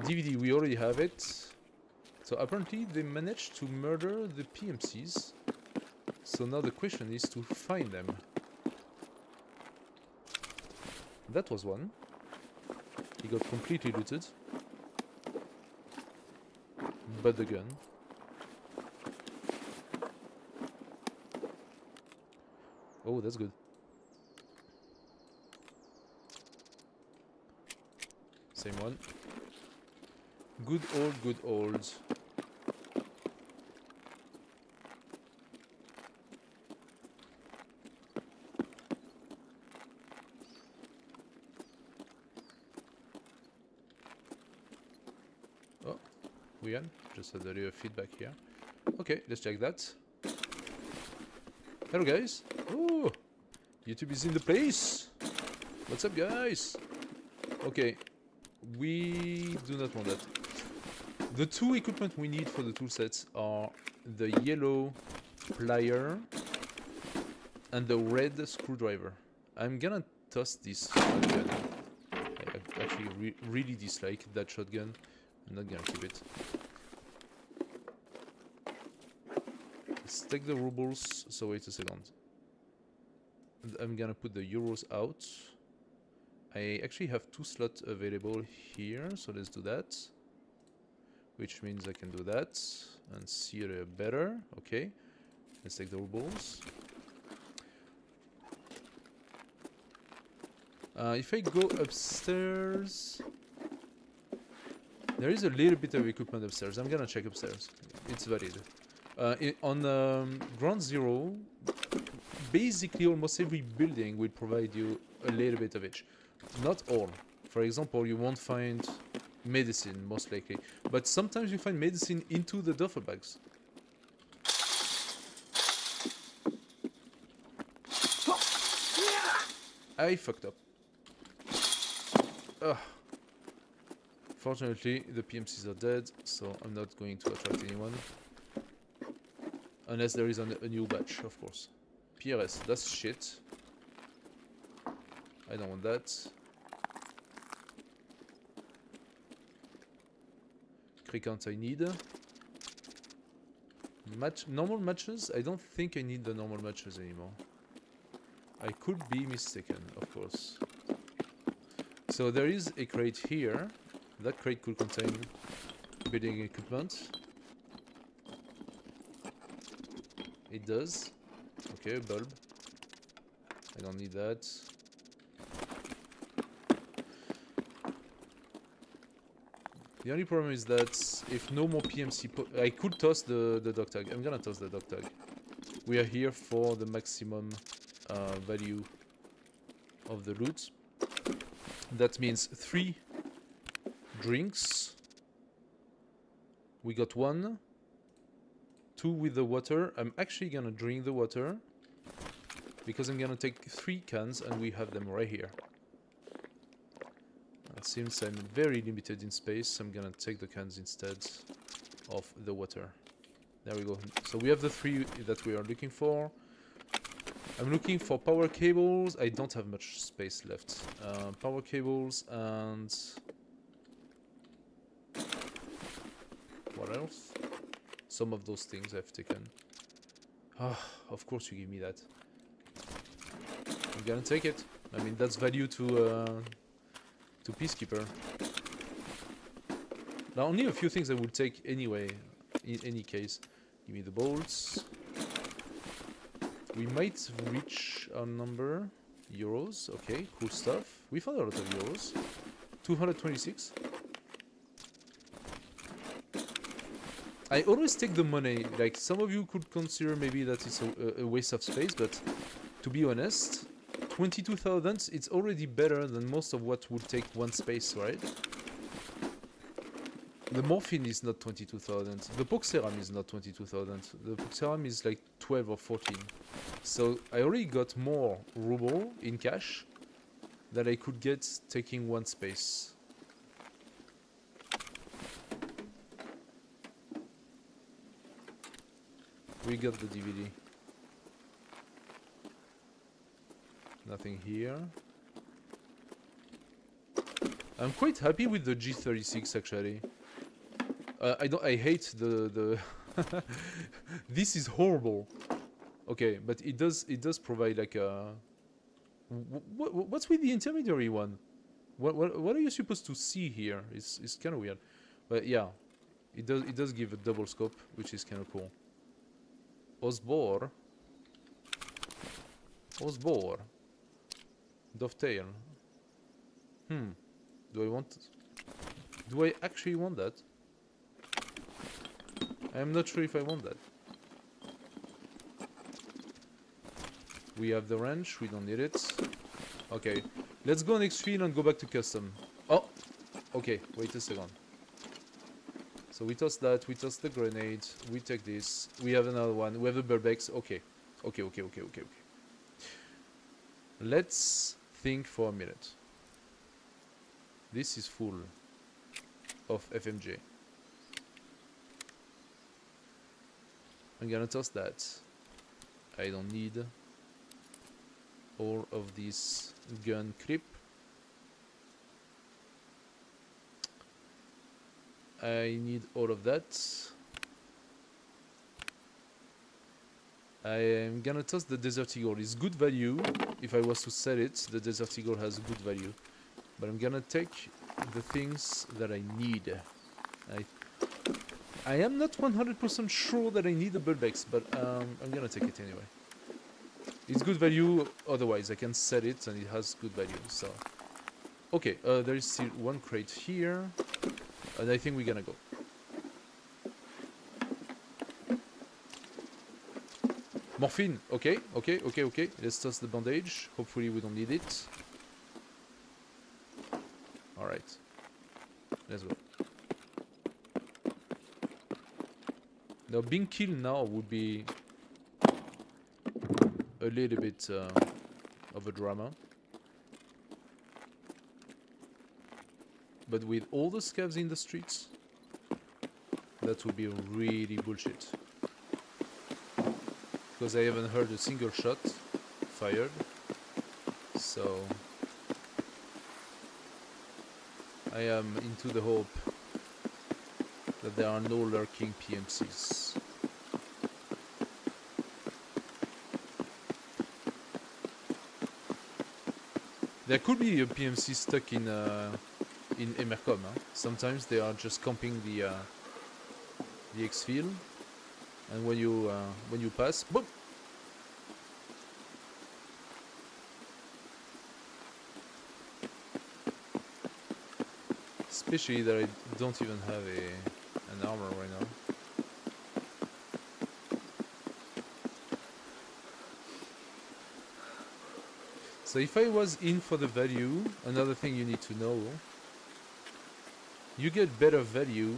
DVD, we already have it. So apparently they managed to murder the PMCs. So now the question is to find them. That was one. He got completely looted. But the gun. Oh, that's good. Same one. Good old, good old. Oh, weird. Just had a little feedback here. Okay, let's check that. Hello, guys. Oh, YouTube is in the place. What's up, guys? Okay, we do not want that. The two equipment we need for the tool sets are the yellow plier and the red screwdriver. I'm gonna toss this shotgun. I actually really dislike that shotgun. I'm not gonna keep it. Let's take the rubles. So wait a second. I'm gonna put the euros out. I actually have 2 slots available here, so let's do that. Which means I can do that and see it better. Okay, let's take the rubles. If I go upstairs, there is a little bit of equipment upstairs. I'm gonna check upstairs. It's valid. On ground zero, basically almost every building will provide you a little bit of each. Not all. For example, you won't find medicine, most likely. But sometimes you find medicine into the duffel bags. I fucked up. Ugh. Fortunately, the PMCs are dead, so I'm not going to attract anyone. Unless there is a new batch, of course. PRS, that's shit. I don't want that. Count I need. Normal matches? I don't think I need the normal matches anymore. I could be mistaken, of course. So there is a crate here. That crate could contain building equipment. It does. Okay, a bulb. I don't need that. The only problem is that if no more PMC... I could toss the dog tag. I'm gonna toss the dog tag. We are here for the maximum value of the loot. That means 3 drinks. We got 1. 2 with the water. I'm actually gonna drink the water. Because I'm gonna take 3 cans and we have them right here. Since I'm very limited in space, I'm gonna take the cans instead of the water. There we go. So we have the 3 that we are looking for. I'm looking for power cables. I don't have much space left. Power cables and... what else? Some of those things I've taken. Ah, of course you give me that. I'm gonna take it. I mean, that's value to Peacekeeper. Now, only a few things I would take anyway, in any case. Give me the bolts. We might reach our number. Euros, okay, cool stuff. We found a lot of euros. 226. I always take the money. Like, some of you could consider maybe that it's a waste of space, but to be honest, 22,000, it's already better than most of what would take 1 space, right? The morphine is not 22,000. The poxeram is not 22,000. The poxeram is like 12 or 14. So I already got more ruble in cash that I could get taking one space. We got the DVD. Nothing here. I'm quite happy with the G36 actually. I hate the this is horrible. Okay, but it does provide like a what's with the intermediary one? What are you supposed to see here? It's kind of weird. But yeah, it does give a double scope, which is kind of cool. Osbor. Dovetail. Do I actually want that? I'm not sure if I want that. We have the wrench, we don't need it. Okay, let's go next field and go back to custom. Oh, okay, wait a second. So we toss that, we toss the grenade, we take this, we have another one, we have a Burbex. Okay. Let's think for a minute. This is full of FMJ. I'm gonna toss that. I don't need all of this gun clip. I need all of that. I am gonna toss the Desert Eagle. It's good value. If I was to sell it, the Desert Eagle has good value. But I'm gonna take the things that I need. I am not 100% sure that I need the Bulbex, but I'm gonna take it anyway. It's good value, otherwise I can sell it and it has good value, so... Okay, there is still one crate here, and I think we're gonna go. Morphine, okay. Let's toss the bandage. Hopefully we don't need it. Alright. Let's go. Now, being killed now would be a little bit of a drama. But with all the scavs in the streets, that would be really bullshit. Because I haven't heard a single shot fired. So I am into the hope that there are no lurking PMCs. There could be a PMC stuck in Emercom. Huh? Sometimes they are just camping the exfil, and when you pass, boom. Especially that I don't even have an armor right now. So if I was in for the value, another thing you need to know, you get better value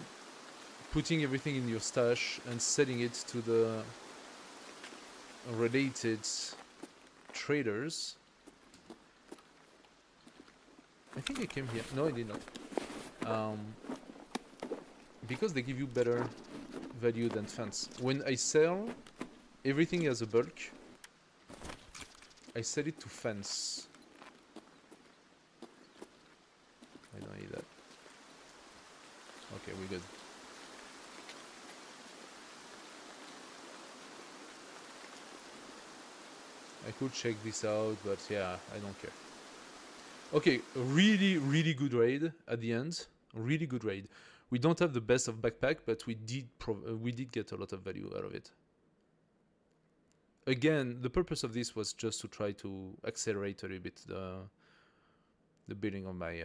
putting everything in your stash and selling it to the related traders. I think I came here. No, I did not. Because they give you better value than fence. When I sell everything as a bulk, I sell it to fence. I don't need that. Okay, we're good. I could check this out, but yeah, I don't care. Okay, really good raid at the end. Really good raid. We don't have the best of backpack, but we did get a lot of value out of it. Again, the purpose of this was just to try to accelerate a little bit the building of my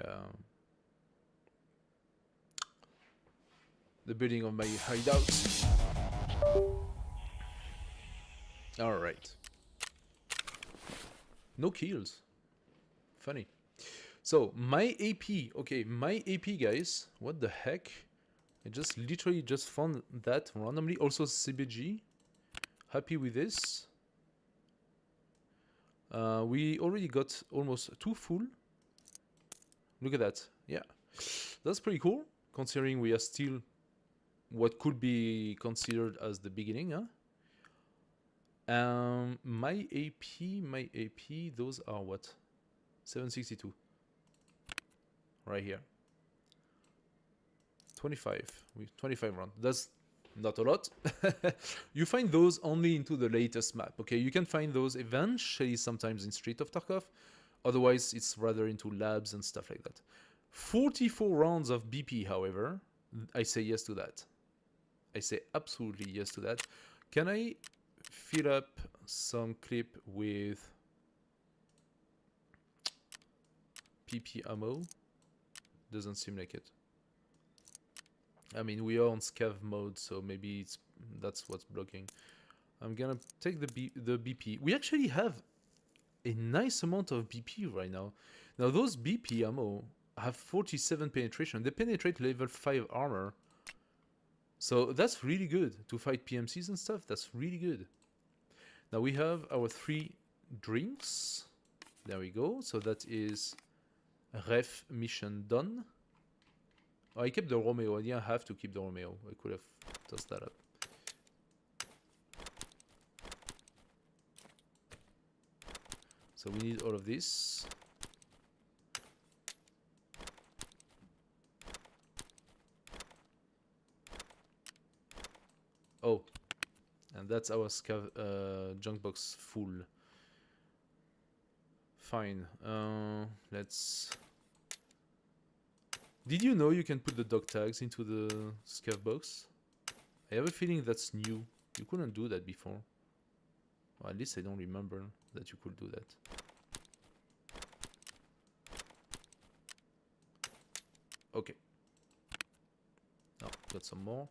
hideout. All right. No kills. Funny. So my AP, okay, my AP guys, what the heck? I just literally just found that randomly. Also CBG. Happy with this. We already got almost 2 full. Look at that. Yeah. That's pretty cool, considering we are still what could be considered as the beginning, huh? My AP, those are what? 762. Right here. 25 rounds. That's not a lot. You find those only into the latest map, okay? You can find those eventually sometimes in Street of Tarkov. Otherwise, it's rather into labs and stuff like that. 44 rounds of BP, however, I say yes to that. I say absolutely yes to that. Can I fill up some clip with PP ammo? Doesn't seem like it. I mean, we are on scav mode, so maybe that's what's blocking. I'm gonna take the BP. We actually have a nice amount of BP right now. Now, those BP ammo have 47 penetration. They penetrate level 5 armor. So that's really good to fight PMCs and stuff. That's really good. Now we have our 3 drinks. There we go. So that is ref mission done. Oh, I kept the Romeo. I didn't have to keep the Romeo. I could have tossed that up. So we need all of this. Oh, and that's our junk box full. Fine. Let's... Did you know you can put the dog tags into the scav box? I have a feeling that's new. You couldn't do that before. Or at least I don't remember that you could do that. Okay. Oh, got some more.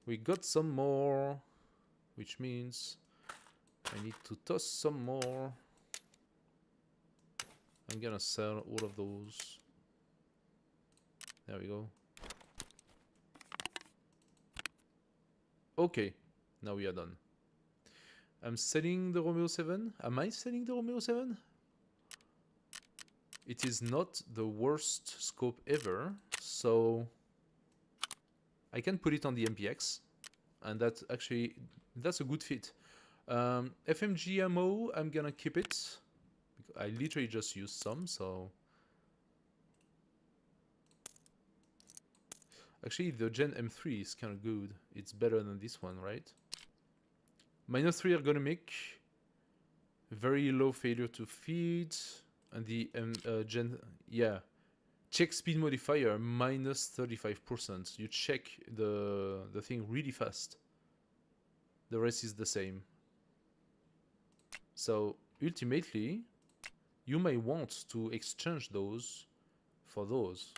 We got some more, which means I need to toss some more. I'm gonna sell all of those. There we go. Okay, now we are done. I'm selling the Romeo 7. Am I selling the Romeo 7? It is not the worst scope ever, so I can put it on the MPX, and that's a good fit. FMG ammo, I'm gonna keep it. I literally just used some, so... Actually, the Gen M3 is kind of good. It's better than this one, right? -3 ergonomic, very low failure to feed, and the Gen... Yeah. Check speed modifier, -35%. You check the thing really fast. The rest is the same. So, ultimately, you may want to exchange those for those.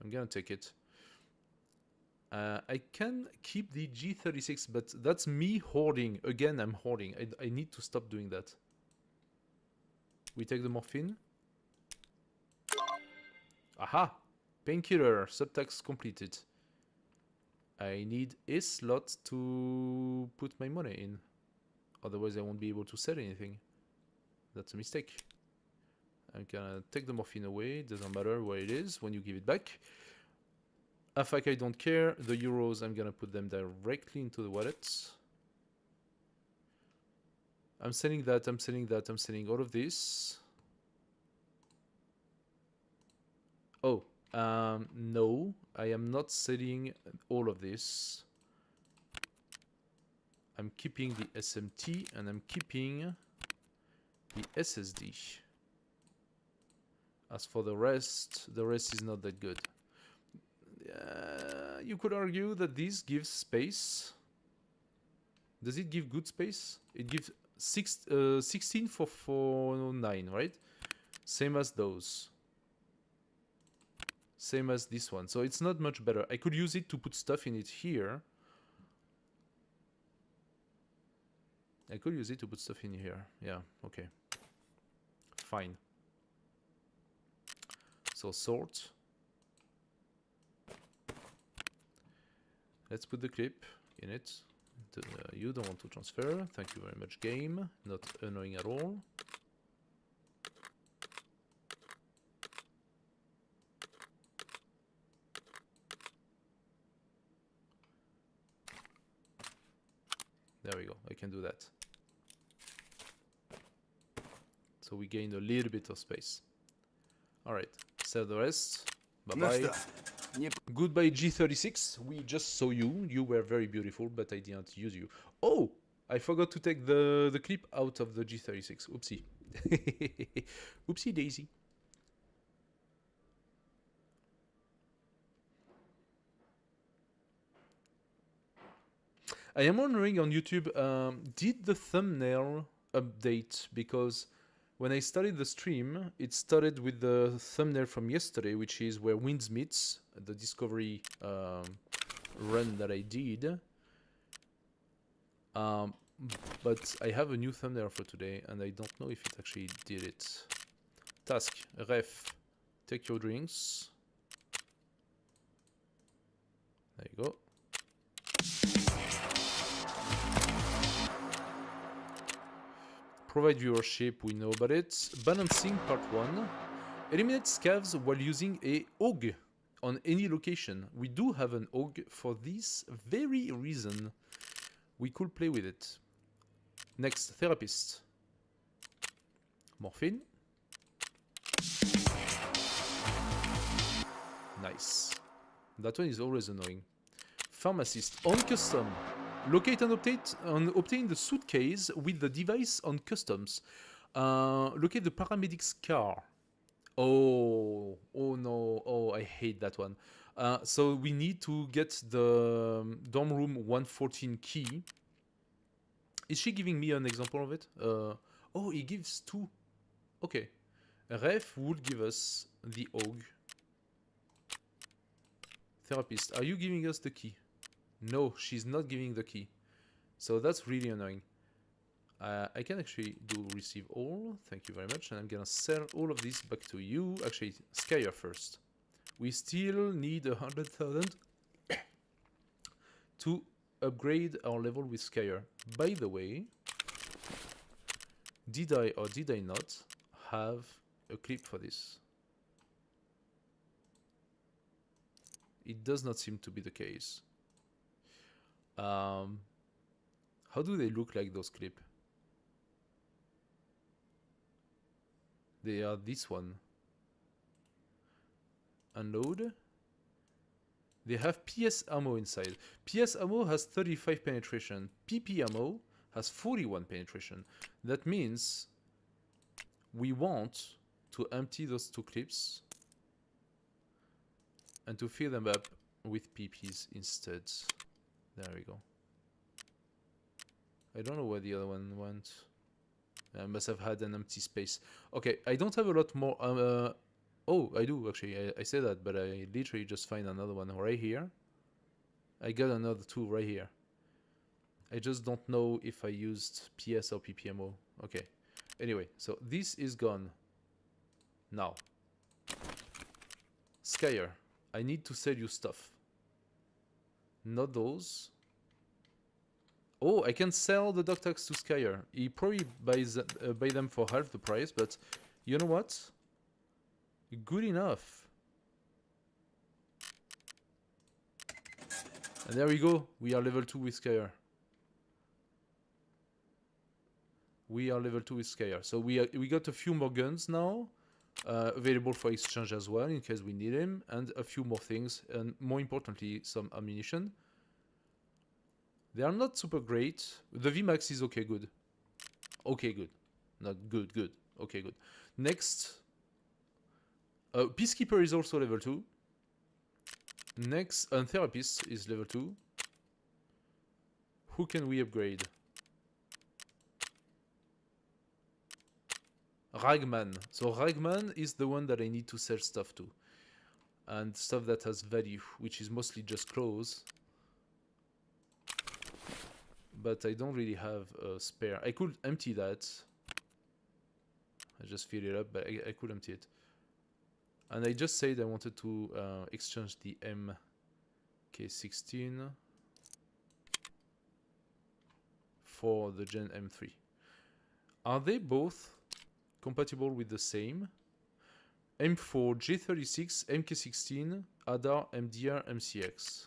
I'm gonna take it. I can keep the G36, but that's me hoarding. Again, I'm hoarding. I need to stop doing that. We take the morphine. Aha! Painkiller. Subtask completed. I need a slot to put my money in. Otherwise, I won't be able to sell anything. That's a mistake. I'm gonna take the morphine away. Doesn't matter where it is when you give it back. AFAC, I don't care. The euros, I'm gonna put them directly into the wallet. I'm selling that, I'm selling that, I'm selling all of this. Oh, no, I am not selling all of this. I'm keeping the SMT and I'm keeping the SSD. As for the rest is not that good. You could argue that this gives space. Does it give good space? It gives 16 for 409, right? Same as those. Same as this one. So it's not much better. I could use it to put stuff in it here. I could use it to put stuff in here. Yeah, okay. Fine. So sort. Let's put the clip in it. You don't want to transfer. Thank you very much, game. Not annoying at all. There we go. I can do that. So we gained a little bit of space. Alright. Sell the rest. Bye-bye. Goodbye, G36. We just saw you. You were very beautiful, but I didn't use you. Oh! I forgot to take the clip out of the G36. Oopsie. Oopsie daisy. I am wondering on YouTube, did the thumbnail update? Because when I started the stream, it started with the thumbnail from yesterday, which is where Winds meets, the discovery run that I did. But I have a new thumbnail for today, and I don't know if it actually did it. Task, ref, take your drinks. There you go. Provide viewership, we know about it. Balancing part 1. Eliminate scavs while using a AUG on any location. We do have an AUG for this very reason. We could play with it. Next, therapist. Morphine. Nice. That one is always annoying. Pharmacist on custom. Locate and obtain the suitcase with the device on customs. Locate the paramedic's car. Oh no. Oh, I hate that one. So we need to get the dorm room 114 key. Is she giving me an example of it? Oh, he gives 2. Okay. Ref would give us the AUG. Therapist, are you giving us the key? No, she's not giving the key. So that's really annoying. I can actually do receive all. Thank you very much. And I'm gonna sell all of this back to you. Actually, Skyer first. We still need 100,000 to upgrade our level with Skyer. By the way, did I or did I not have a clip for this? It does not seem to be the case. How do they look like, those clips? They are this one. Unload. They have PS ammo inside. PS ammo has 35 penetration. PP ammo has 41 penetration. That means we want to empty those 2 clips and to fill them up with PPs instead. There we go. I don't know where the other one went. I must have had an empty space. Okay, I don't have a lot more. Oh, I do actually. I say that, but I literally just find another one right here. I got another 2 right here. I just don't know if I used PS or PPMO. Okay. Anyway, so this is gone. Now. Skyer, I need to sell you stuff. Not those. Oh, I can sell the dog tags to Skyer. He probably buys buy them for half the price, but you know what? Good enough. And there we go. We are level 2 with Skyer. We are level 2 with Skyer. So we got a few more guns now. Available for exchange as well, in case we need him. And a few more things. And more importantly, some ammunition. They are not super great. The VMAX is okay, good. Okay, good. Not good, good. Okay, good. Next. Peacekeeper is also level 2. Next, Therapist is level 2. Who can we upgrade? Ragman. So Ragman is the one that I need to sell stuff to. And stuff that has value, which is mostly just clothes. But I don't really have a spare. I could empty that. I just fill it up, but I could empty it. And I just said I wanted to exchange the MK16 for the Gen M3. Are they both compatible with the same? M4, J36, MK16, ADAR, MDR, MCX.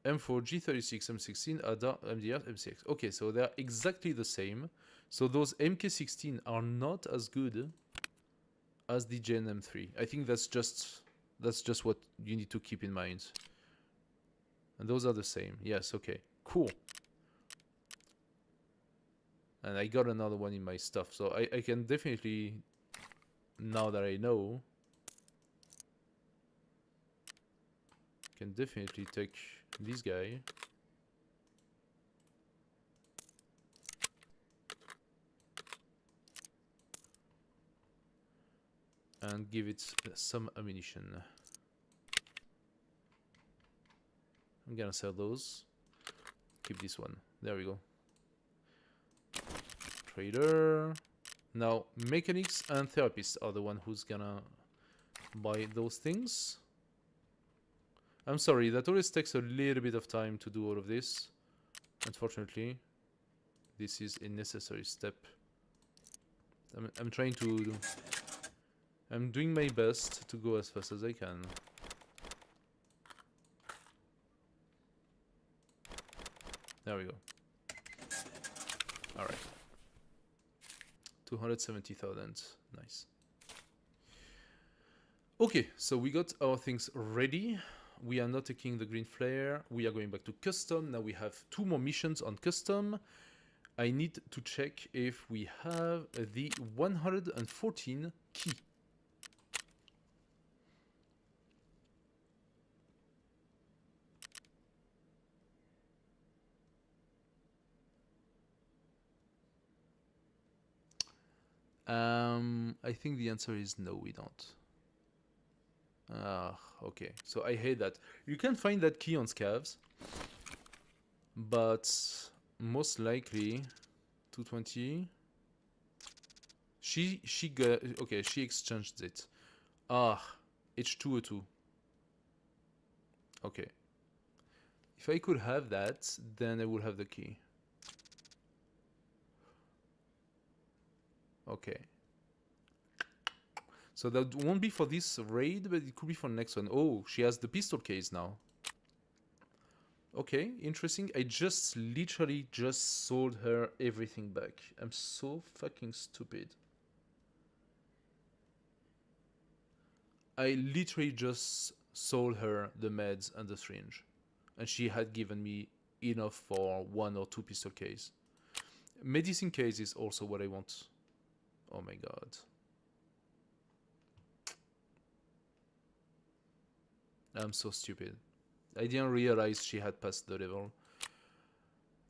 M4, G36, M16, ADAR, MDR, MCX. Okay, so they're exactly the same. So those MK16 are not as good as the Gen M3. I think that's just what you need to keep in mind. And those are the same. Yes, okay. Cool. And I got another one in my stuff, so I can definitely, now that I know, can definitely take this guy. And give it some ammunition. I'm gonna sell those. Keep this one. There we go. Trader. Now, mechanics and therapists are the one who's gonna buy those things. I'm sorry, that always takes a little bit of time to do all of this. Unfortunately, this is a necessary step. I'm trying to... I'm doing my best to go as fast as I can. There we go. Alright. 270,000. Nice. Okay, so we got our things ready. We are not taking the green flare. We are going back to custom. Now we have 2 more missions on custom. I need to check if we have the 114 key. I think the answer is no, we don't. Ah, okay. So I hate that. You can find that key on scavs, but most likely 220. She got okay. She exchanged it. Ah, H202. Okay. If I could have that, then I would have the key. Okay. So that won't be for this raid, but it could be for next one. Oh, she has the pistol case now. Okay, interesting. I just literally just sold her everything back. I'm so fucking stupid. I literally just sold her the meds and the syringe. And she had given me enough for 1 or 2 pistol case. Medicine case is also what I want. Oh my god. I'm so stupid. I didn't realize she had passed the level.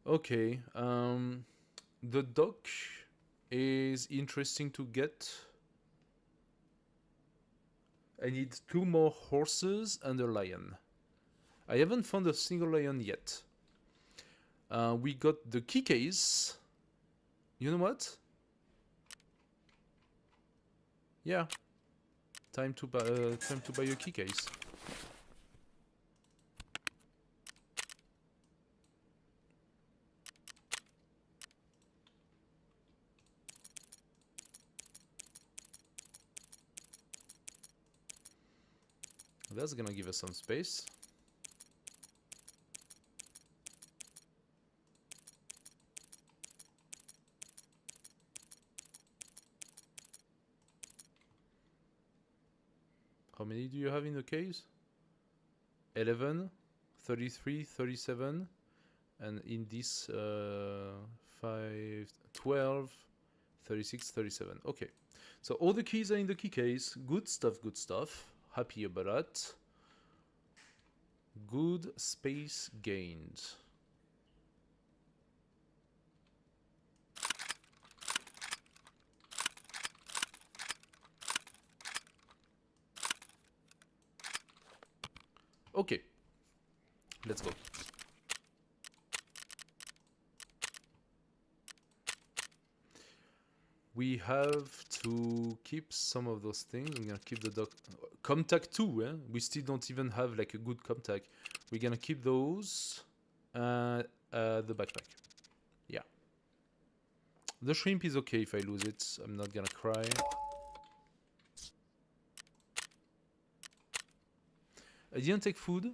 Okay, the dock is interesting to get. I need 2 more horses and a lion. I haven't found a single lion yet. We got the key case. You know what? Yeah. Time to buy a key case. That's gonna give us some space. How many do you have in the case? 11, 33, 37, and in this 5, 12, 36, 37. Okay, so all the keys are in the key case. Good stuff, good stuff. Happy about that. Good space gained. Okay, let's go. We have to keep some of those things. We're gonna keep the doc contact too, eh? We still don't even have like a good contact. We're gonna keep those. The backpack. Yeah. The shrimp is okay if I lose it. I'm not gonna cry. I didn't take food,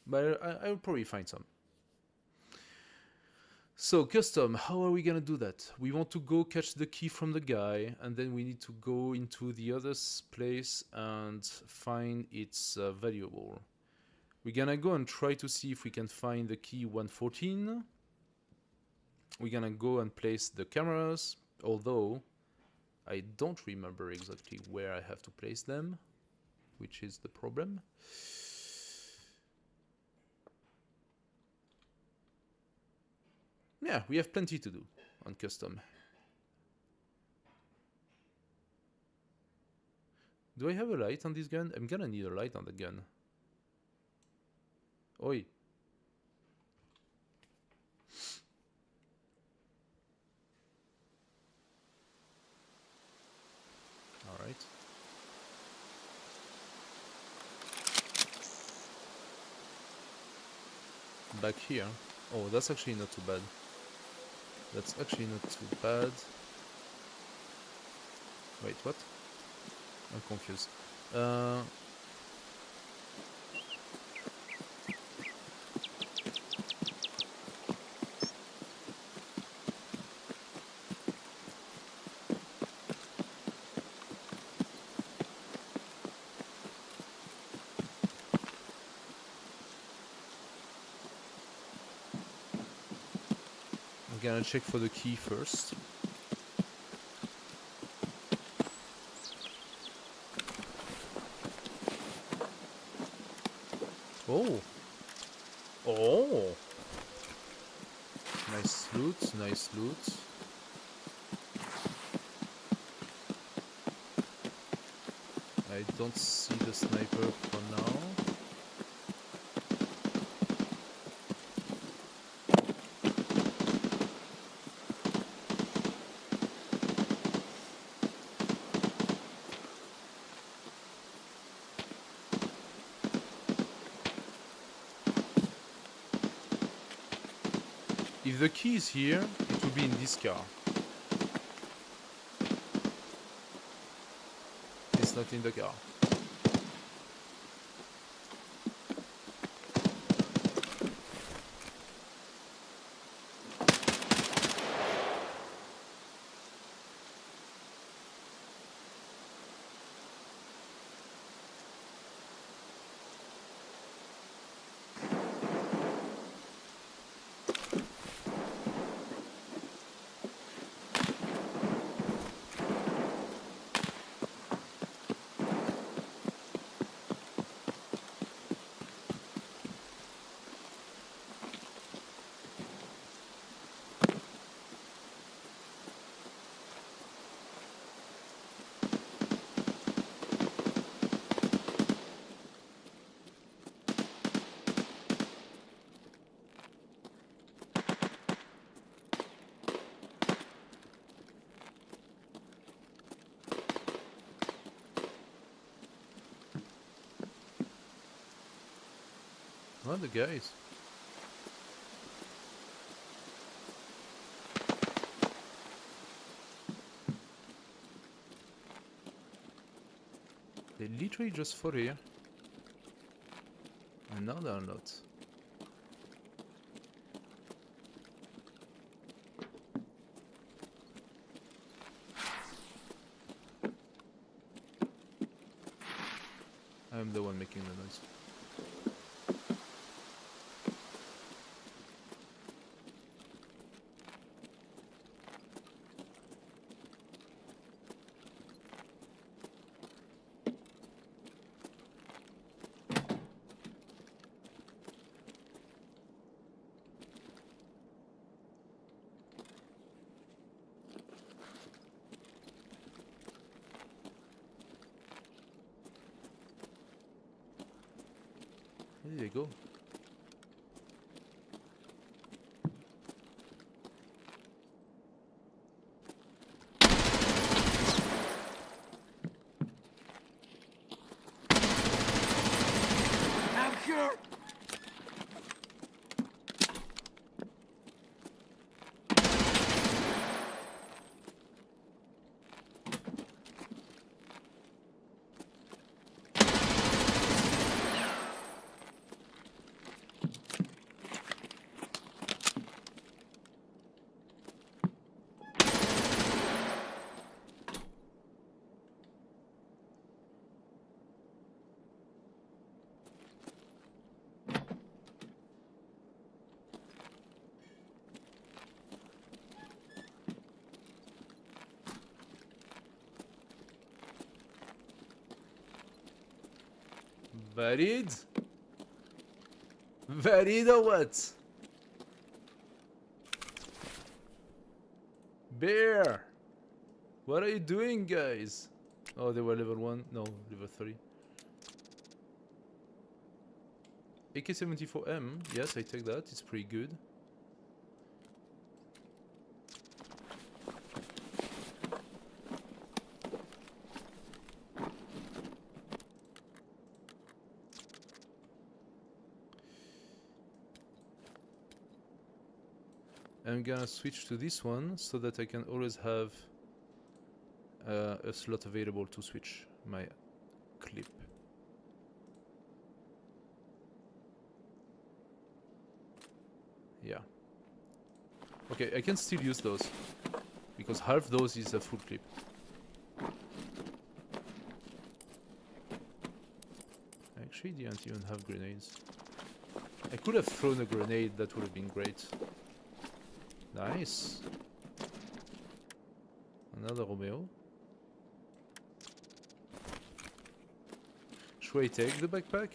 but I'll probably find some. So, custom, how are we gonna do that? We want to go catch the key from the guy, and then we need to go into the other place and find its valuable. We're gonna go and try to see if we can find the key 114. We're gonna go and place the cameras, although I don't remember exactly where I have to place them, which is the problem. Yeah, we have plenty to do on custom. Do I have a light on this gun? I'm gonna need a light on the gun. Oi. Alright. Back here. Oh, that's actually not too bad. That's actually not too bad. Wait, what? I'm confused. I'm gonna check for the key first. Oh! Oh! Nice loot, nice loot. I don't see the sniper for now. If the key is here, it will be in this car. It's not in the car. What the guys? They literally just fought here. And now they're not. I'm the one making the noise. Where did they go? Valid? Valid or what? Bear! What are you doing, guys? Oh, they were level 1? No, level 3. AK-74M, yes, I take that, it's pretty good. I'm gonna switch to this one so that I can always have a slot available to switch my clip. Yeah. Okay, I can still use those because half those is a full clip. I actually didn't even have grenades. I could have thrown a grenade, that would have been great. Nice. Another Romeo. Should I take the backpack?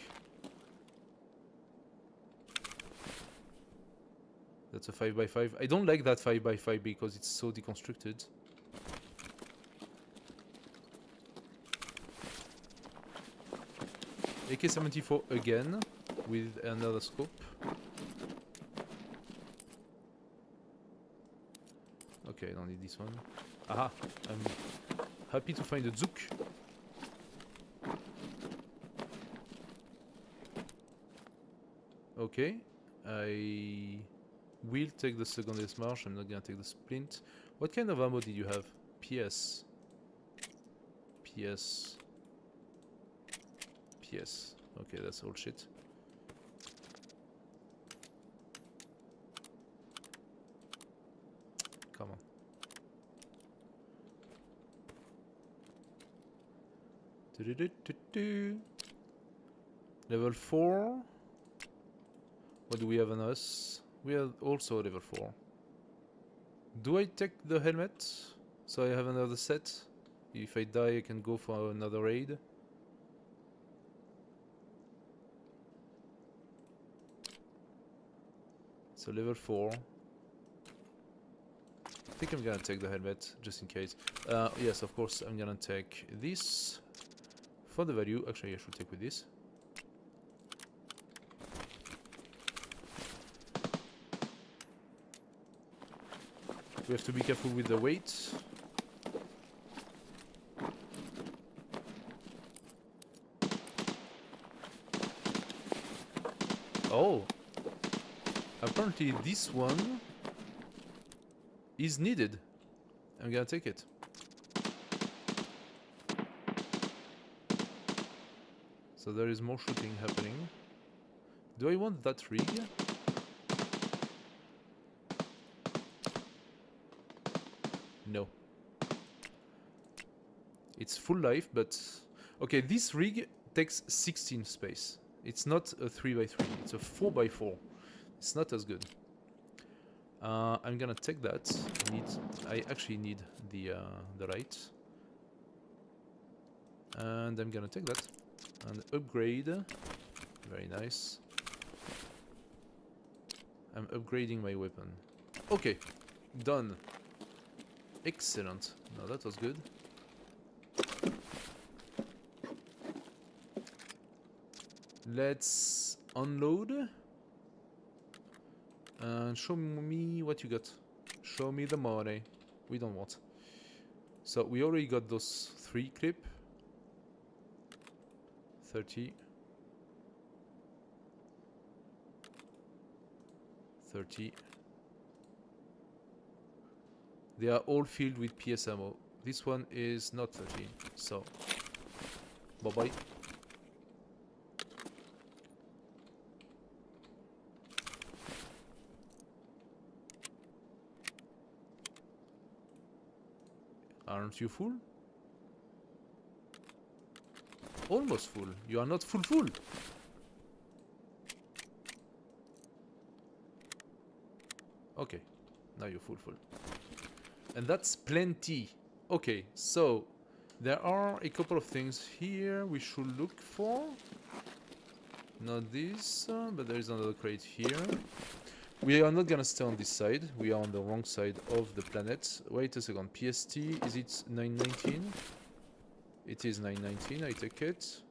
That's a 5x5. I don't like that 5x5 because it's so deconstructed. AK-74 again with another scope. Okay, I don't need this one. Aha! I'm happy to find a Zook. Okay, I will take the second S-March. I'm not gonna take the Splint. What kind of ammo did you have? PS. PS. PS. Okay, that's all shit. Come on. Level 4. What do we have on us? We have also level 4. Do I take the helmet? So I have another set. If I die, I can go for another raid. So level 4. I think I'm gonna take the helmet, just in case. Yes, of course, I'm gonna take this. For the value, actually I should take with this. We have to be careful with the weight. Oh! Apparently this one is needed. I'm gonna take it. So there is more shooting happening. Do I want that rig? No. It's full life, but... Okay, this rig takes 16 space. It's not a 3x3, it's a 4x4. It's not as good. I'm gonna take that. I actually need the right. And I'm gonna take that. And upgrade. Very nice. I'm upgrading my weapon. Okay, done. Excellent. Now that was good. Let's unload. And show me what you got. Show me the money. We don't want. So we already got those 3 clip. 30. 30. They are all filled with PS ammo. This one is not 30, so bye-bye. Aren't you full? Almost full. You are not full. Okay, now you're full. And that's plenty. Okay, so there are a couple of things here we should look for. Not this, but there is another crate here. We are not gonna stay on this side. We are on the wrong side of the planet. Wait a second. PST, is it 919? It is 919, I take it.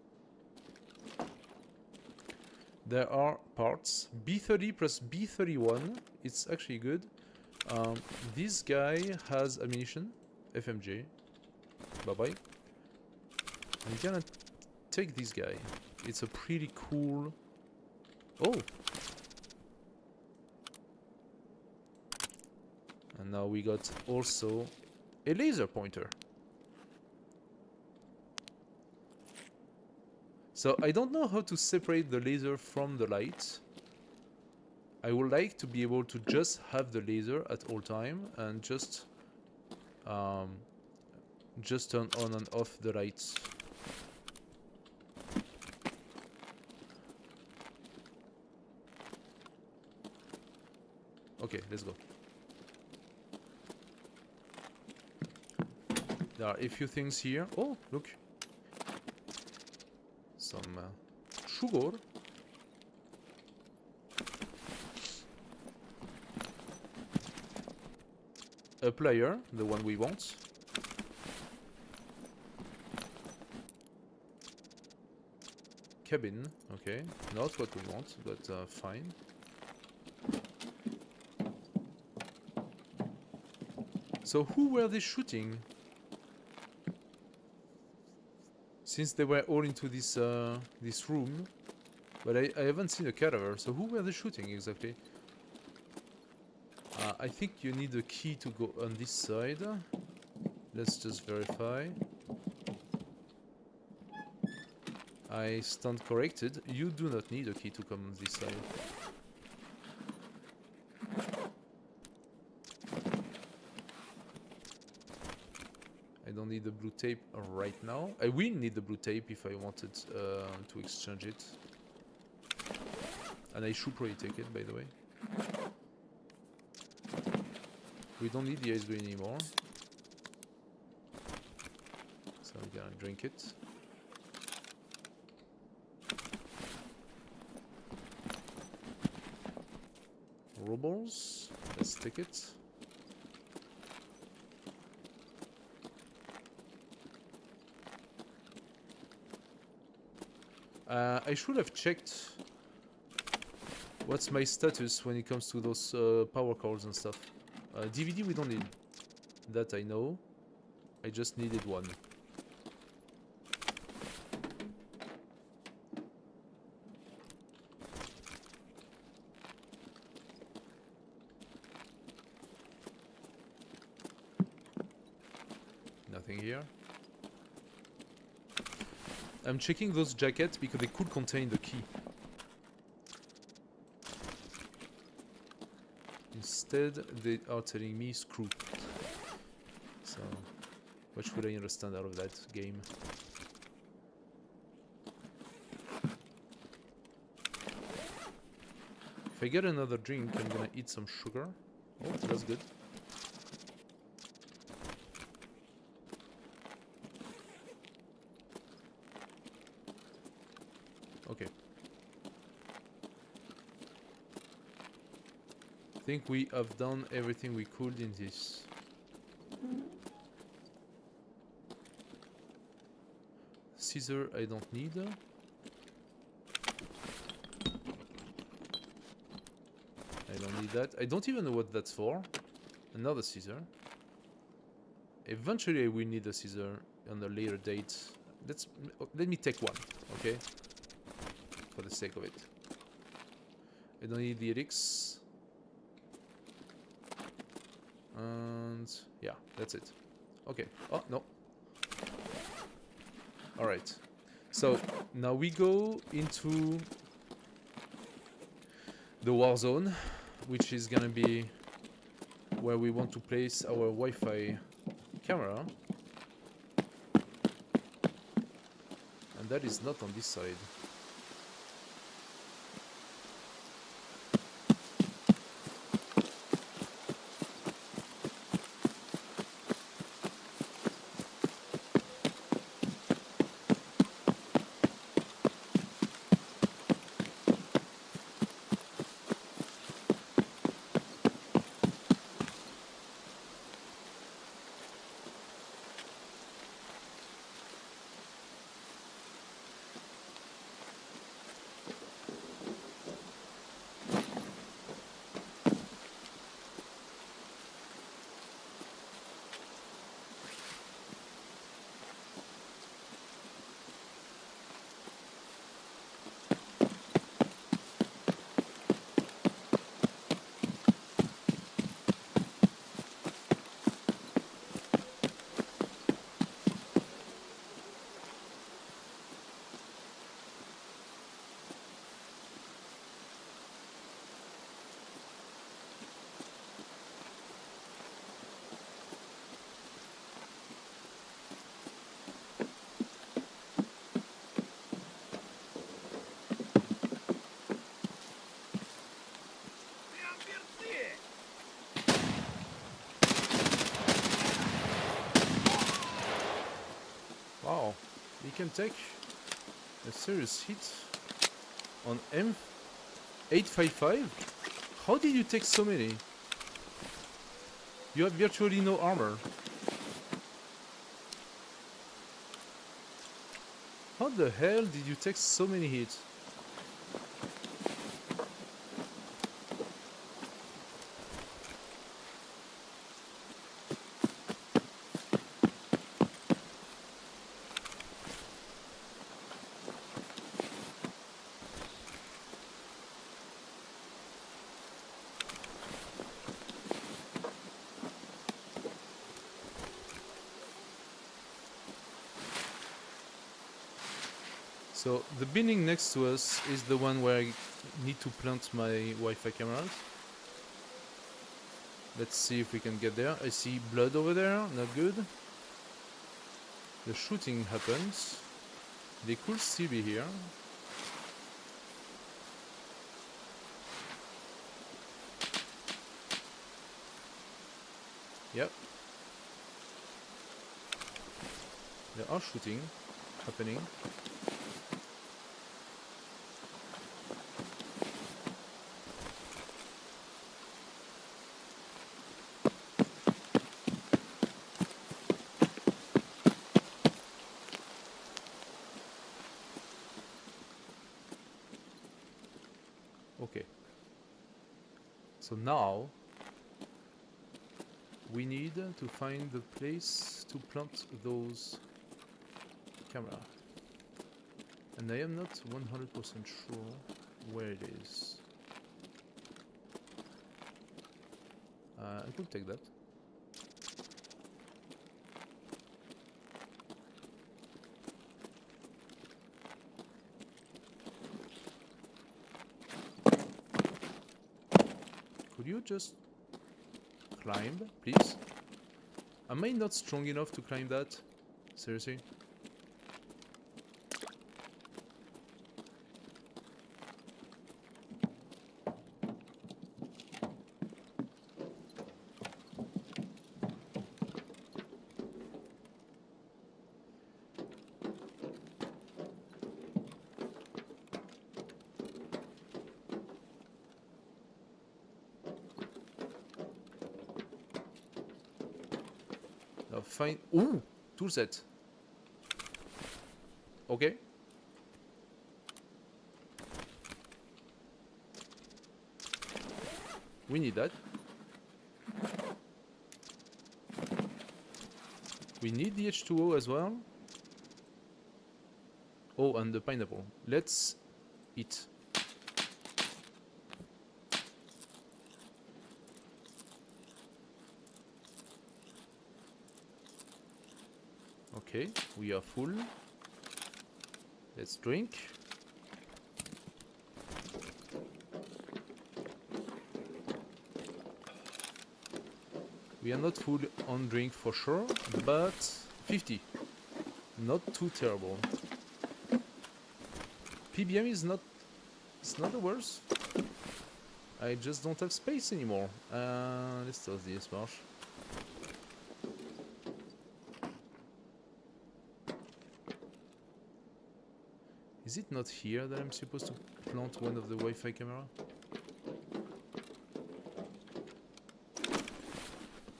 There are parts. B30 plus B31. It's actually good. This guy has ammunition. FMJ. Bye-bye. I'm gonna take this guy. It's a pretty cool... Oh! And now we got also a laser pointer. So I don't know how to separate the laser from the light. I would like to be able to just have the laser at all time and just turn on and off the lights. Okay, let's go. There are a few things here. Oh, look. Some sugar. A plier, the one we want. Cabin, okay. Not what we want, but fine. So who were they shooting? Since they were all into this this room, but I haven't seen a cadaver. So who were they shooting exactly? I think you need a key to go on this side. Let's just verify. I stand corrected. You do not need a key to come on this side. I don't need the blue tape right now. I will need the blue tape if I wanted to exchange it. And I should probably take it, by the way. We don't need the ice blue anymore. So I'm gonna drink it. Rubles. Let's take it. I should have checked what's my status when it comes to those power cords and stuff. DVD we don't need. That I know. I just needed one. Nothing here. I'm checking those jackets because they could contain the key. Instead, they are telling me screw. So, what should I understand out of that game? If I get another drink, I'm gonna eat some sugar. Oh, that's good. Okay. I think we have done everything we could in this. Scissor I don't need. I don't need that. I don't even know what that's for. Another scissor. Eventually I will need a scissor on a later date. Let me take one, okay? For the sake of it. I don't need the helix. And yeah, that's it. Okay. Oh, no. Alright. So now we go into the war zone, which is gonna be where we want to place our Wi-Fi camera. And that is not on this side. can take a serious hit on M855. How did you take so many? You have virtually no armor. How the hell did you take so many hits? So the building next to us is the one where I need to plant my Wi-Fi cameras. Let's see if we can get there. I see blood over there, not good. The shooting happens. They could still be here. Yep. There are shooting happening. Okay. So now we need to find the place to plant those camera. And I am not 100% sure where it is. I could take that. Could you just climb, please? Am I not strong enough to climb that? Seriously? Now find. Ooh! Toolset. Okay. We need that. We need the H2O as well. Oh, and the pineapple. Let's eat. Okay, we are full. Let's drink. We are not full on drink for sure, but 50. Not too terrible. PBM is not... It's not the worst. I just don't have space anymore. Let's toss this marsh. Is it not here that I'm supposed to plant one of the Wi-Fi camera?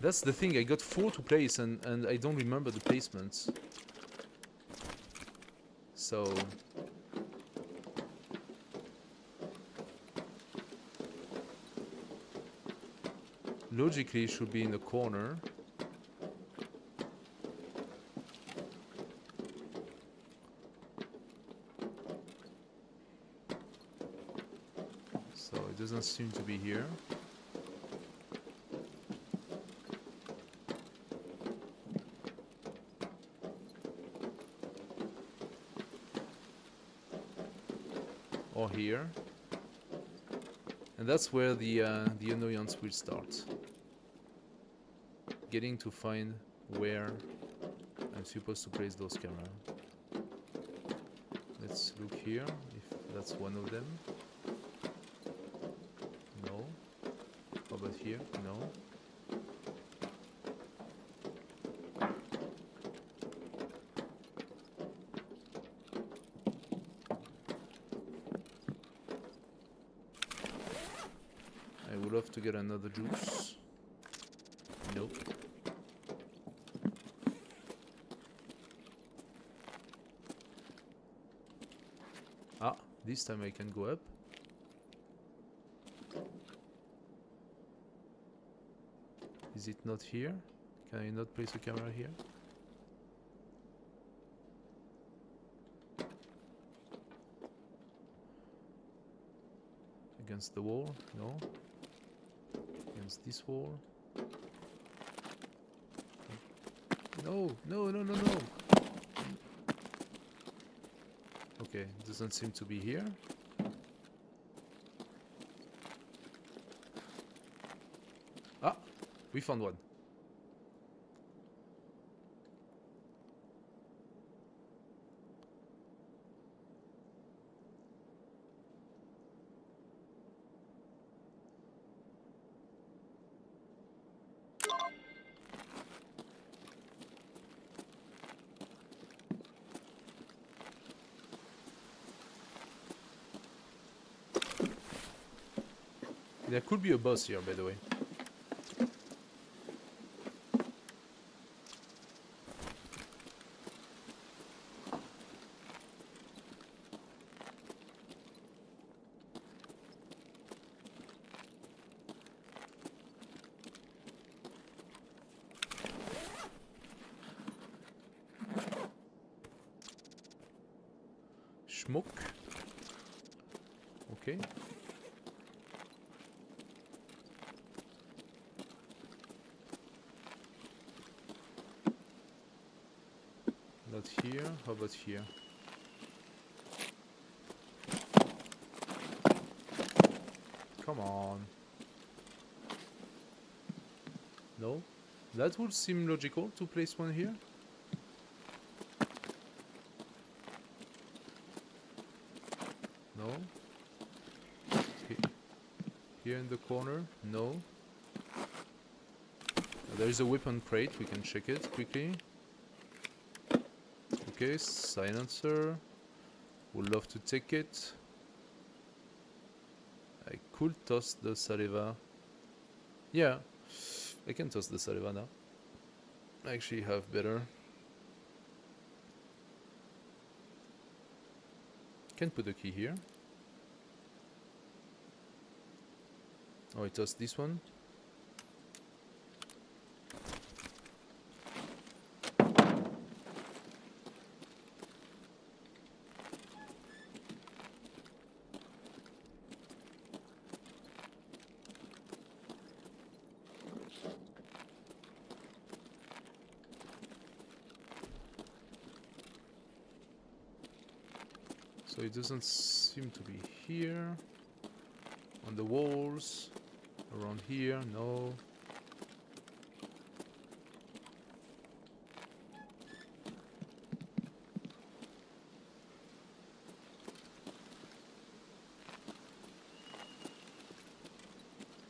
That's the thing, I got 4 to place and I don't remember the placements. So... logically it should be in the corner. So it doesn't seem to be here. Or here. And that's where the annoyance will start. Getting to find where I'm supposed to place those cameras. Let's look here, if that's one of them. No. How about here? No. love to get another juice. Nope. Ah, this time I can go up. Is it not here? Can I not place a camera here? Against the wall? No. Against this wall? No, no, no, no, no. Okay, doesn't seem to be here. Ah, we found one. There could be a boss here, by the way. Smoke. Okay. Not here. How about here? Come on. No? That would seem logical to place one here. No? Here in the corner? No. There is a weapon crate, we can check it quickly. Okay, silencer. Would love to take it. I could toss the saliva. Yeah, I can toss the saliva now. I actually have better. Can put the key here. Oh, I tossed this one. So it doesn't seem to be here. On the walls. Around here, no.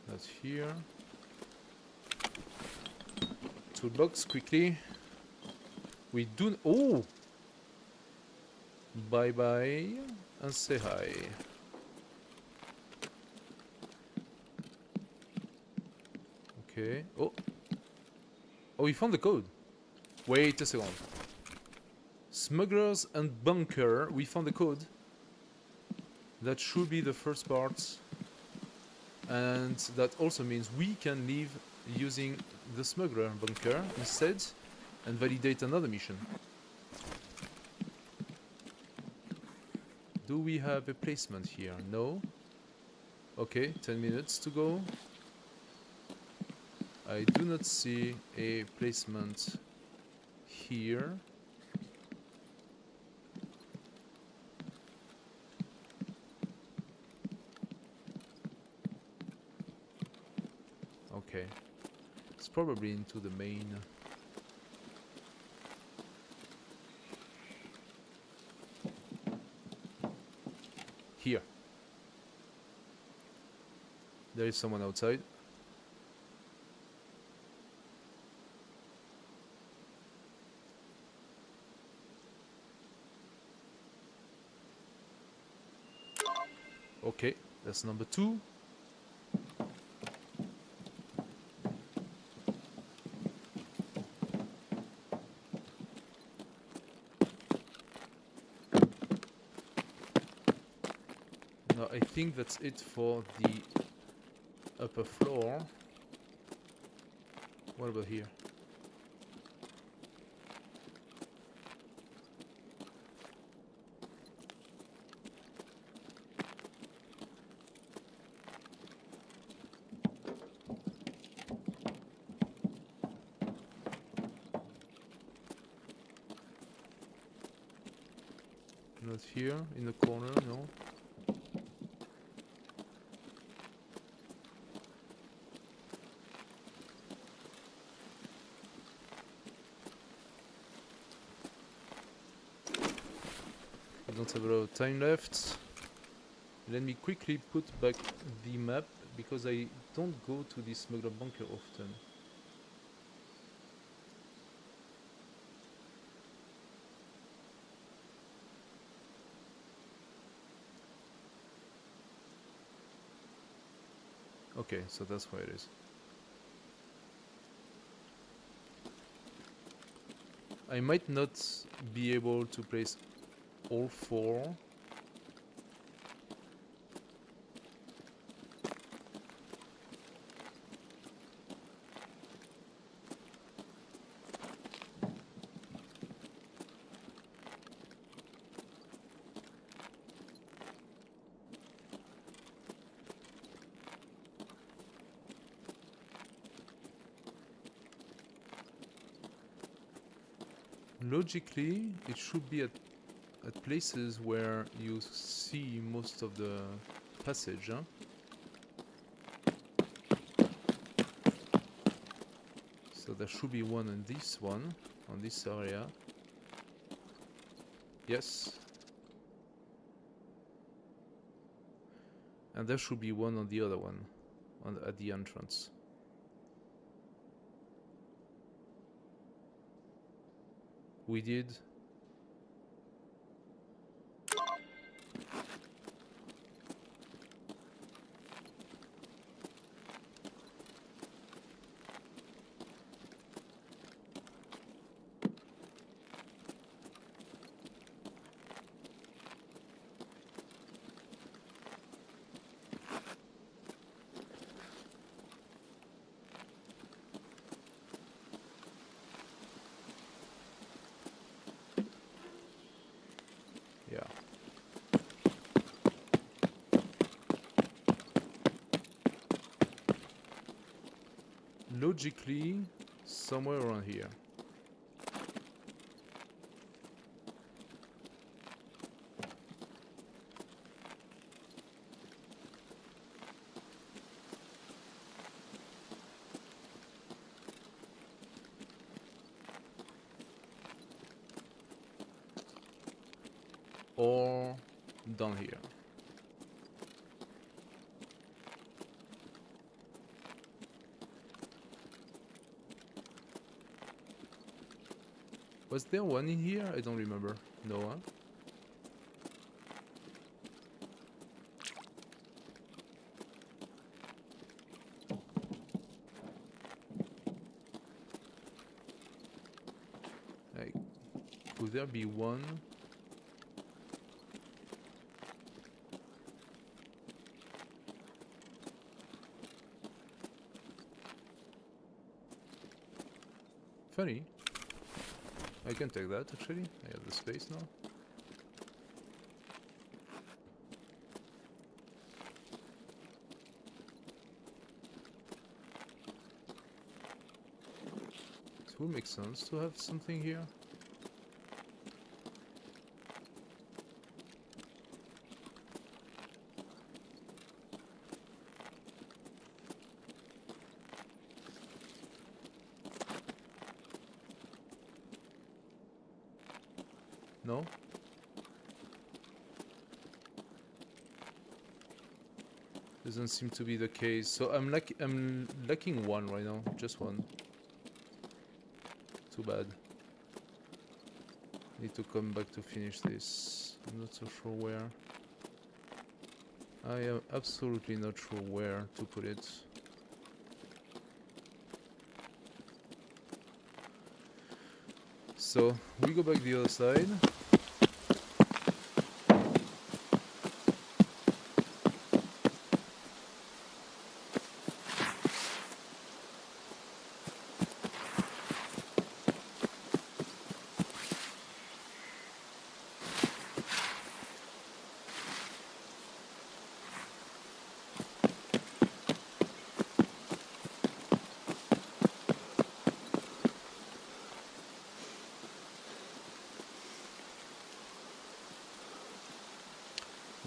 That's here. Toolbox quickly. We do. Oh! Bye bye and say hi. Okay. Oh. Oh, we found the code. Wait a second. Smugglers and bunker. We found the code. That should be the first part. And that also means we can leave using the smuggler bunker instead and validate another mission. Do we have a placement here? No. Okay, 10 minutes to go. I do not see a placement here. Okay. It's probably into the main. Here. There is someone outside. Okay, that's number 2. I think that's it for the upper floor. What about here? Not here, in the corner, no. We don't have a lot of time left. Let me quickly put back the map, because I don't go to the smuggler bunker often. Okay, so that's where it is. I might not be able to place all 4. Logically, it should be at places where you see most of the passage, huh? So there should be one on this one, on this area. Yes. And there should be one on the other one, at the entrance. We did. Yeah. Logically, somewhere around here. Or down here. Was there one in here? I don't remember. No, huh? Like, could there be one? Funny. I can take that actually. I have the space now. It would make sense to have something here. No? Doesn't seem to be the case. So I'm lacking one right now. Just one. Too bad. Need to come back to finish this. I'm not so sure where. I am absolutely not sure where to put it. So we go back the other side.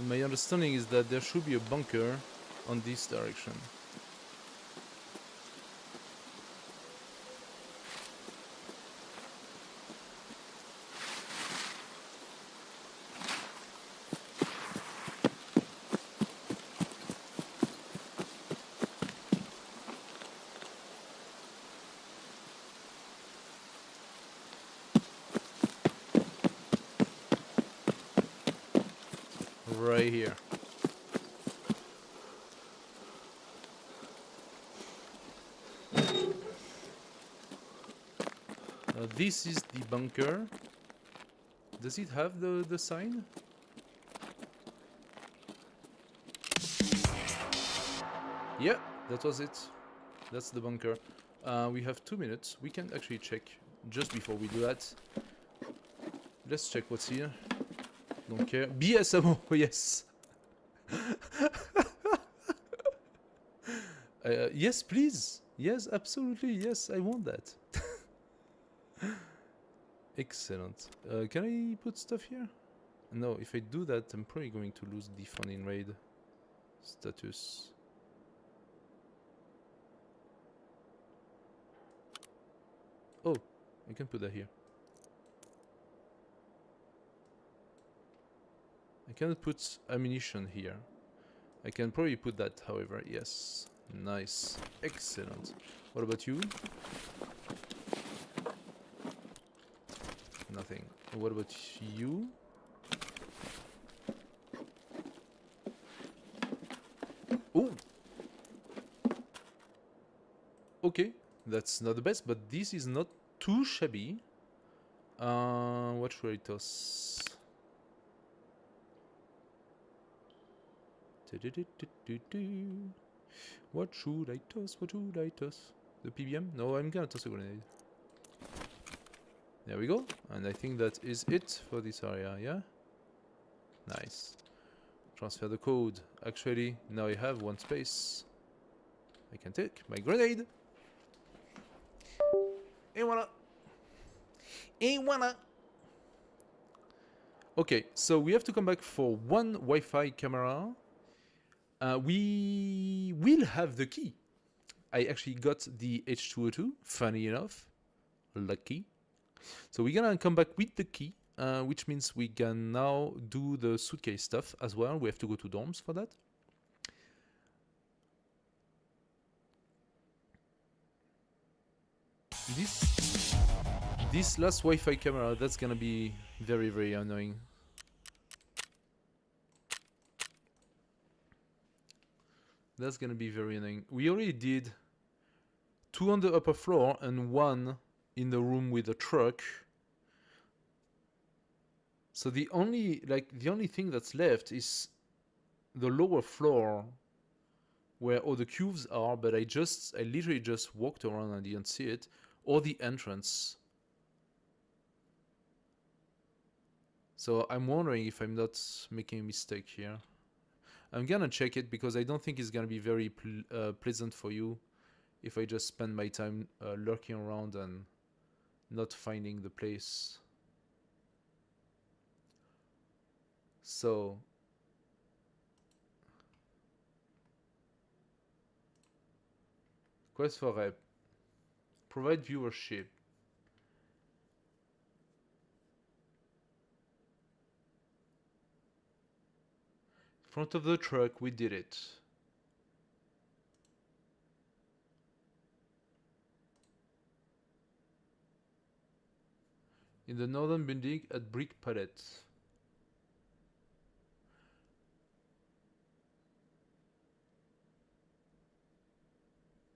My understanding is that there should be a bunker on this direction. Right here. This is the bunker. Does it have the sign? Yeah, that was it. That's the bunker. We have 2 minutes. We can actually check just before we do that. Let's check what's here. Don't care. BSMO, yes. Yes, please. Yes, absolutely. Yes, I want that. Excellent. Can I put stuff here? No, if I do that, I'm probably going to lose the fun in raid status. Oh, I can put that here. I cannot put ammunition here. I can probably put that, however, yes. Nice. Excellent. What about you? Nothing. What about you? Oh! Okay, that's not the best, but this is not too shabby. What should I toss? What should I toss? What should I toss? The PBM? No, I'm gonna toss a grenade. There we go. And I think that is it for this area, yeah? Nice. Transfer the code. Actually, now I have one space. I can take my grenade. And voila. And voila. Okay, so we have to come back for one Wi-Fi camera. We will have the key. I actually got the H202, funny enough. Lucky. So we're gonna come back with the key, which means we can now do the suitcase stuff as well. We have to go to dorms for that. This last Wi-Fi camera, that's gonna be very, very annoying. That's gonna be very annoying. We already did 2 on the upper floor and 1 in the room with the truck. So the only thing that's left is the lower floor where all the cubes are, but I literally just walked around and didn't see it, or the entrance. So I'm wondering if I'm not making a mistake here. I'm gonna check it because I don't think it's gonna be very pleasant for you if I just spend my time lurking around and not finding the place. So quest for rep. Provide viewership. Front of the truck, we did it. In the northern building at Brick Palette.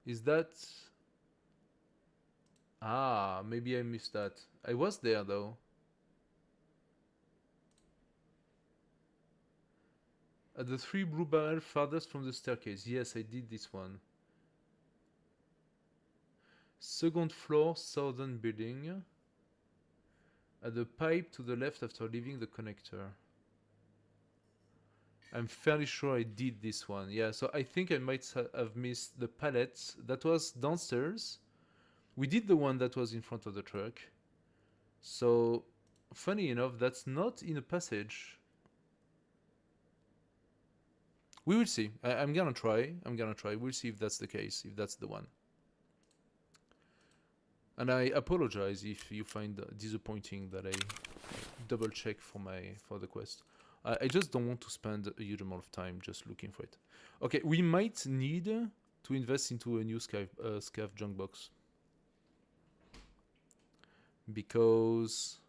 Is that... Ah, maybe I missed that. I was there though. At the 3 blue barrel farthest from the staircase. Yes, I did this one. Second floor, southern building. At the pipe to the left after leaving the connector. I'm fairly sure I did this one. Yeah, so I think I might have missed the pallet. That was downstairs. We did the one that was in front of the truck. So, funny enough, that's not in a passage. We will see. I'm gonna try. I'm gonna try. We'll see if that's the case, if that's the one. And I apologize if you find disappointing that I double check for the quest. I just don't want to spend a huge amount of time just looking for it. Okay, we might need to invest into a new scav junk box. Because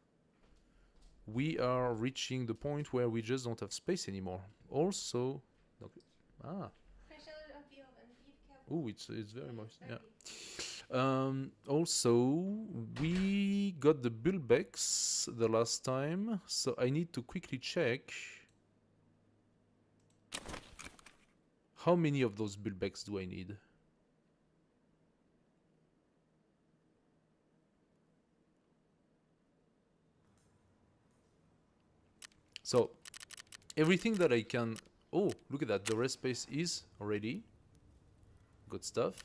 we are reaching the point where we just don't have space anymore. Also, okay. Oh, it's very moist. Yeah. Also, we got the Bulbex the last time, so I need to quickly check how many of those Bulbex do I need. So, everything that I can... Oh, look at that, the rest space is ready. Good stuff.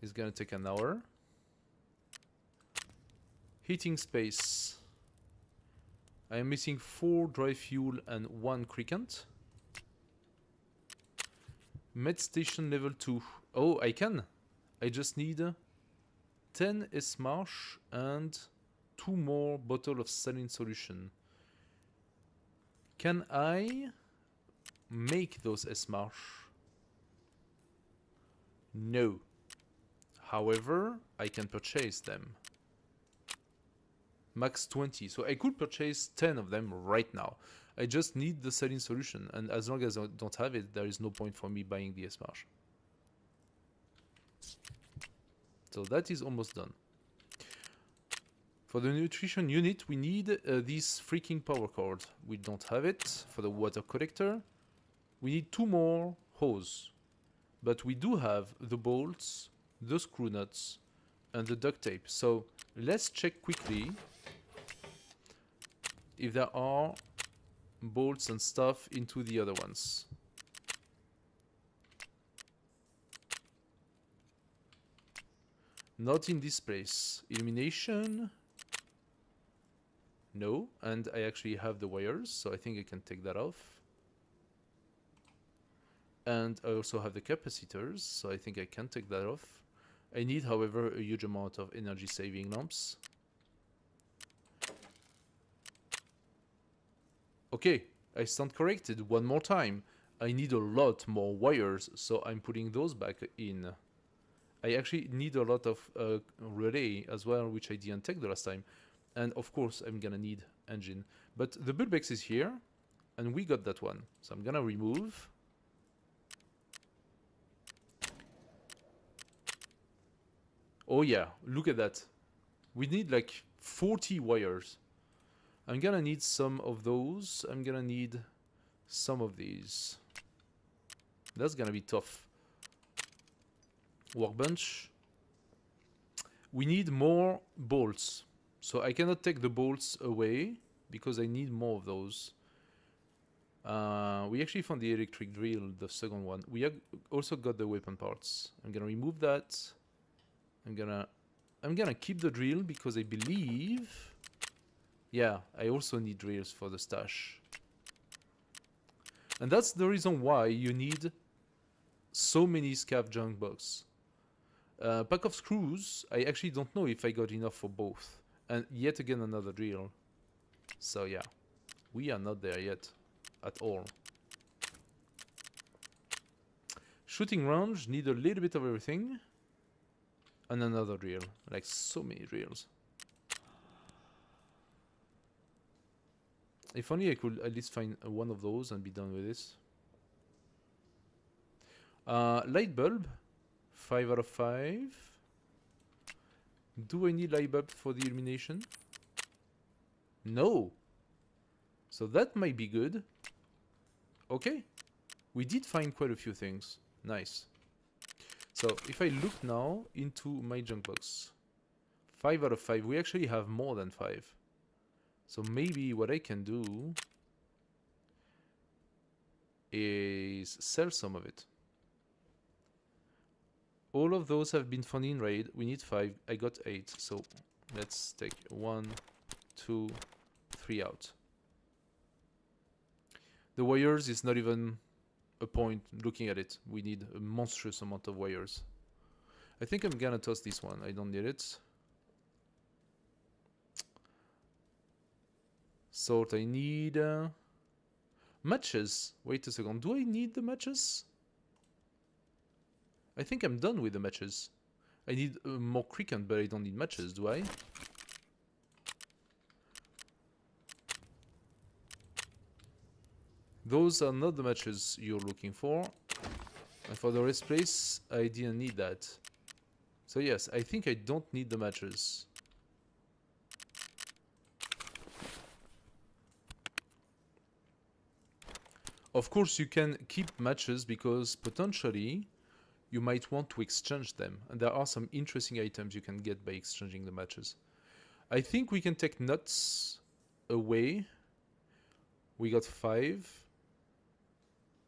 It's gonna take an hour. Heating space. I am missing 4 dry fuel and 1 crickant. Med station level 2. Oh, I can. I just need 10 S-marsh and 2 more bottle of saline solution. Can I make those S-marsh? No. However, I can purchase them. Max 20. So I could purchase 10 of them right now. I just need the saline solution. And as long as I don't have it, there is no point for me buying the S-marsh. So that is almost done. For the nutrition unit, we need this freaking power cord. We don't have it. For the water collector, we need 2 more hose. But we do have the bolts, the screw nuts, and the duct tape. So let's check quickly if there are bolts and stuff into the other ones. Not in this place. Illumination. No, and I actually have the wires, so I think I can take that off. And I also have the capacitors, so I think I can take that off. I need, however, a huge amount of energy saving lamps. Okay, I stand corrected one more time. I need a lot more wires, so I'm putting those back in. I actually need a lot of relay as well, which I didn't take the last time. And of course, I'm gonna need engine. But the Bulbex is here, and we got that one. So I'm gonna remove. Oh yeah, look at that. We need like 40 wires. I'm gonna need some of those. I'm gonna need some of these. That's gonna be tough. Workbench. We need more bolts. So I cannot take the bolts away because I need more of those. We actually found the electric drill, the second one. We also got the weapon parts. I'm gonna remove that. I'm gonna keep the drill because I believe... Yeah, I also need drills for the stash. And that's the reason why you need so many scav junk box. Pack of screws, I actually don't know if I got enough for both. And yet again another drill. So yeah, we are not there yet at all. Shooting range, need a little bit of everything. And another drill, like so many drills. If only I could at least find one of those and be done with this. Light bulb, 5 out of 5. Do I need light bulb for the illumination? No. So that might be good. Okay. We did find quite a few things. Nice. So if I look now into my junk box, 5 out of 5. We actually have more than 5. So maybe what I can do is sell some of it. All of those have been found in raid. We need 5. I got 8. So let's take 1, 2, 3 out. The wires is not even a point looking at it. We need a monstrous amount of wires. I think I'm gonna toss this one. I don't need it. Salt, I need matches. Wait a second. Do I need the matches? I think I'm done with the matches. I need more cricket, but I don't need matches, do I? Those are not the matches you're looking for. And for the rest place, I didn't need that. So yes, I think I don't need the matches. Of course, you can keep matches because potentially you might want to exchange them. And there are some interesting items you can get by exchanging the matches. I think we can take nuts away. We got 5.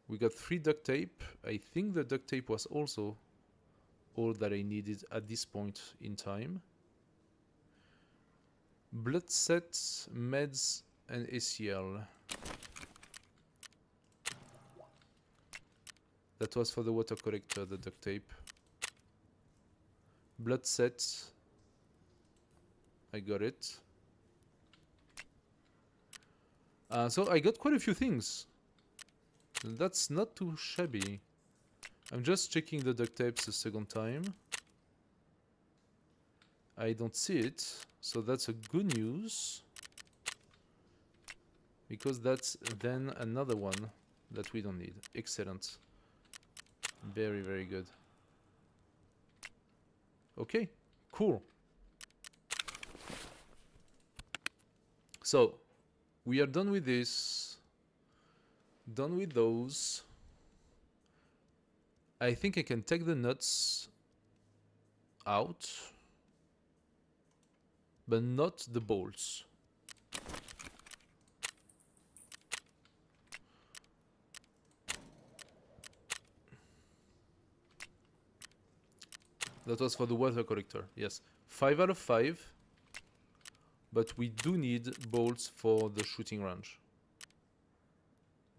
We got 3 duct tape. I think the duct tape was also all that I needed at this point in time. Blood sets, meds, and ACL. That was for the water collector, the duct tape. Blood sets. I got it. So I got quite a few things. That's not too shabby. I'm just checking the duct tapes a second time. I don't see it, so that's a good news. Because that's then another one that we don't need. Excellent. Very, very good. Okay, cool. So, we are done with this. Done with those. I think I can take the nuts out, but not the bolts. That was for the water collector, yes. 5 out of 5. But we do need bolts for the shooting range.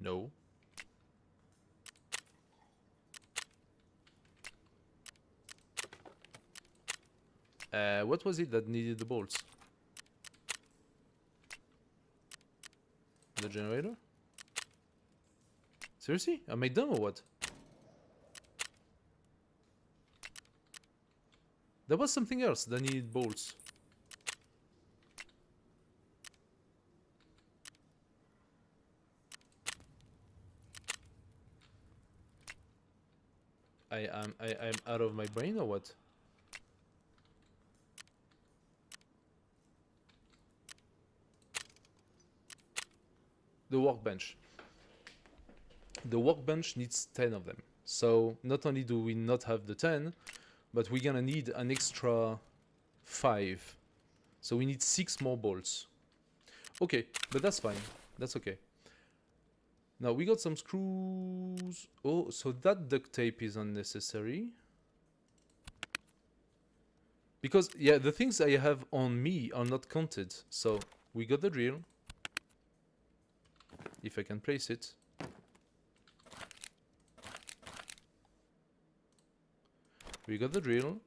No. What was it that needed the bolts? The generator? Seriously? Am I dumb or what? There was something else that needed bolts. I'm out of my brain or what? The workbench. The workbench needs 10 of them. So not only do we not have the 10, but we're gonna need an extra 5. So we need 6 more bolts. Okay, but that's fine. That's okay. Now we got some screws. Oh, so that duct tape is unnecessary. Because, yeah, the things I have on me are not counted. So we got the drill. If I can place it. We got the drill.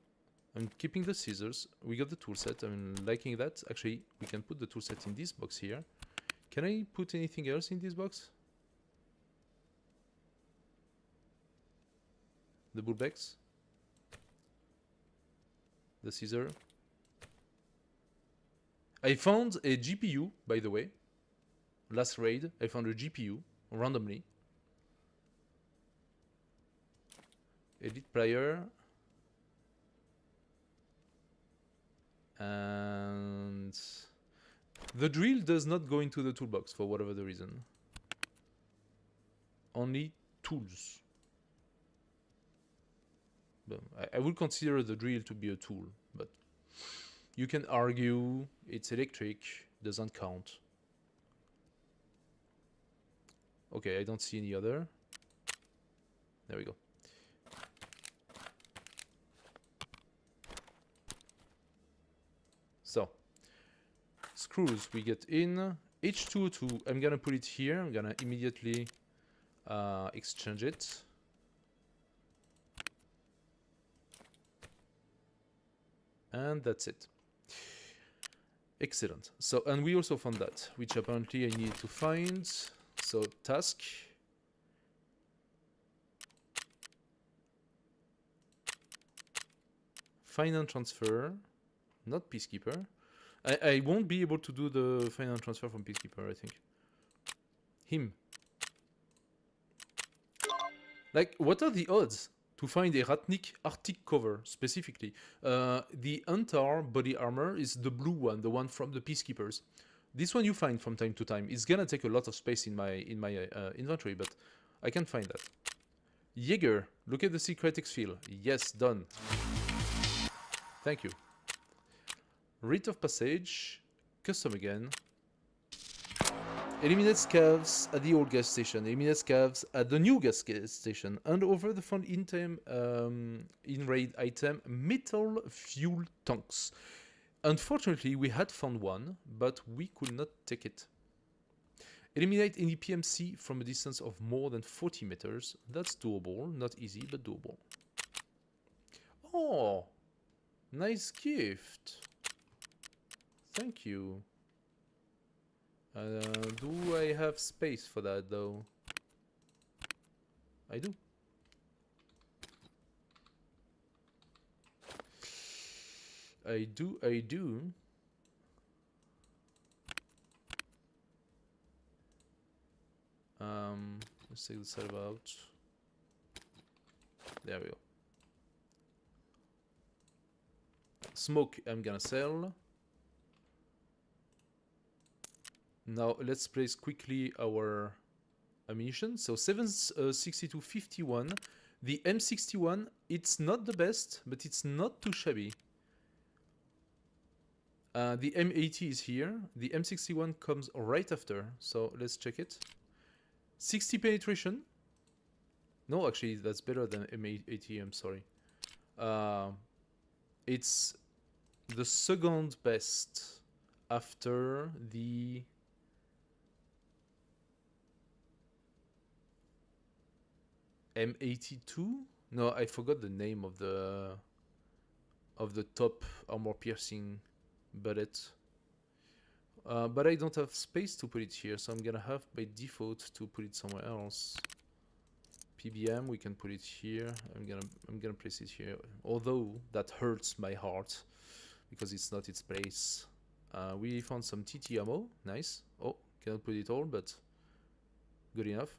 I'm keeping the scissors. We got the tool set. I'm liking that. Actually, we can put the tool set in this box here. Can I put anything else in this box? The bullbacks. The scissor. I found a GPU, by the way. Last raid, I found a GPU randomly. Edit player. And the drill does not go into the toolbox for whatever the reason. Only tools. I would consider the drill to be a tool, but you can argue it's electric, doesn't count. Okay, I don't see any other. There we go. So, screws we get in, H2O2, I'm gonna put it here. I'm gonna immediately exchange it. And that's it. Excellent. So, and we also found that, which apparently I needed to find. So, task. Find and transfer. Not Peacekeeper. I won't be able to do the find and transfer from Peacekeeper, I think. Him. Like, what are the odds to find a Ratnik Arctic cover, specifically? The Antar body armor is the blue one, the one from the Peacekeepers. This one you find from time to time. It's gonna take a lot of space in my inventory, but I can find that. Jaeger, look at the secret exfil. Yes, done. Thank you. Rite of Passage, custom again. Eliminate scavs at the old gas station. Eliminate scavs at the new gas station. Hand over the found in raid item metal fuel tanks. Unfortunately, we had found one, but we could not take it. Eliminate any PMC from a distance of more than 40 meters. That's doable. Not easy, but doable. Oh, nice gift. Thank you. Do I have space for that, though? I do. I do. Let's take the server out. There we go. Smoke, I'm gonna sell. Now let's place quickly our ammunition. So 762.51. The M61, it's not the best, but it's not too shabby. The M80 is here. The M61 comes right after. So let's check it. 60 penetration. No, actually, that's better than M80. I'm sorry. It's the second best after the M82. No, I forgot the name of the top armor piercing bullet. But I don't have space to put it here, so I'm gonna have by default to put it somewhere else. PBM, we can put it here. I'm gonna place it here. Although that hurts my heart because it's not its place. We found some TT ammo. Nice. Oh, cannot put it all, but good enough.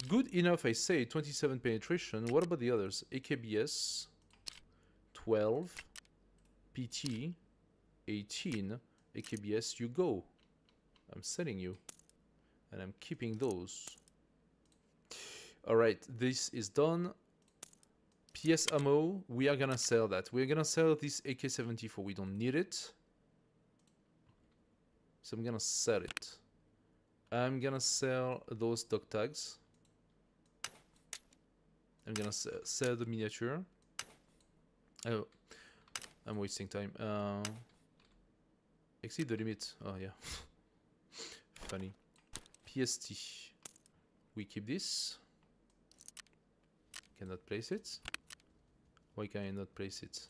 Good enough, I say. 27 penetration. What about the others? AKBS 12, PT 18. AKBS, you go. I'm selling you, and I'm keeping those. Alright, this is done. PS ammo, we are gonna sell that. We're gonna sell this AK-74. We don't need it, so I'm gonna sell it. I'm gonna sell those dog tags. I'm gonna sell the miniature. Oh, I'm wasting time. Exceed the limit. Oh yeah. Funny. PST. We keep this. Cannot place it. Why can I not place it?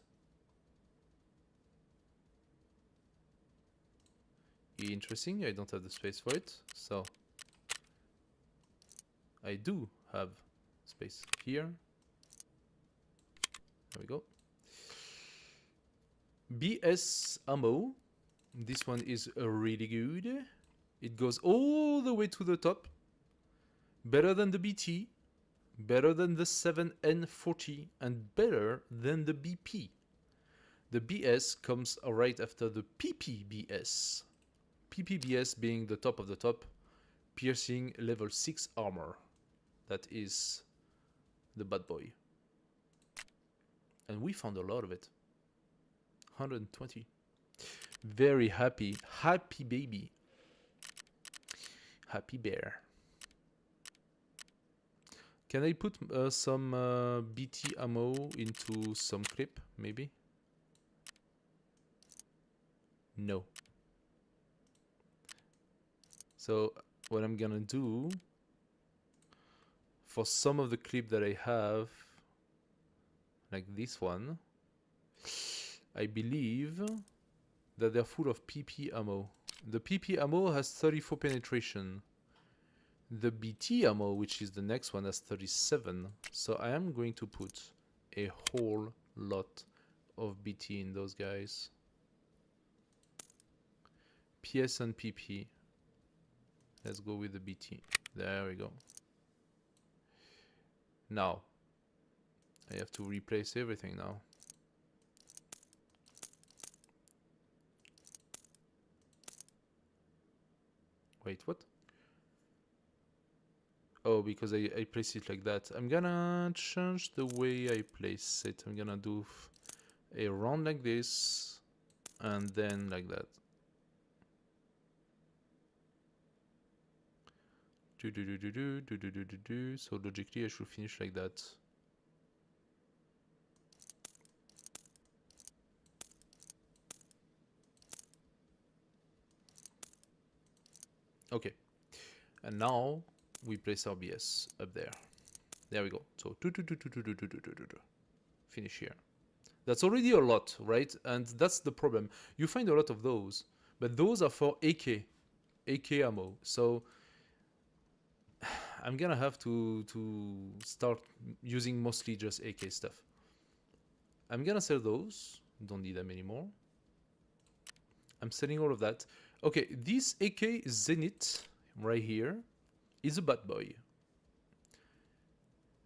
Interesting. I don't have the space for it. So I do have space here. There we go. BS ammo. This one is really good. It goes all the way to the top. Better than the BT. Better than the 7N40. And better than the BP. The BS comes right after the PPBS. PPBS being the top of the top. Piercing level 6 armor. That is the bad boy. And we found a lot of it. 120. Very happy. Happy baby. Happy bear. Can I put some BT ammo into some clip, maybe? No. So what I'm gonna do, for some of the clip that I have, like this one, I believe that they're full of PP ammo. The PP ammo has 34 penetration. The BT ammo, which is the next one, has 37. So I am going to put a whole lot of BT in those guys. PS and PP. Let's go with the BT. There we go. Now, I have to replace everything now. Wait, what? Oh, because I place it like that. I'm gonna change the way I place it. I'm gonna do a round like this, and then like that. So logically I should finish like that. Okay, and now we place our BS up there. There we go. So finish here. That's already a lot, right? And that's the problem. You find a lot of those, but those are for AK ammo. So I'm gonna have to start using mostly just AK stuff. I'm gonna sell those. Don't need them anymore. I'm selling all of that. Okay, this AK Zenith right here is a bad boy.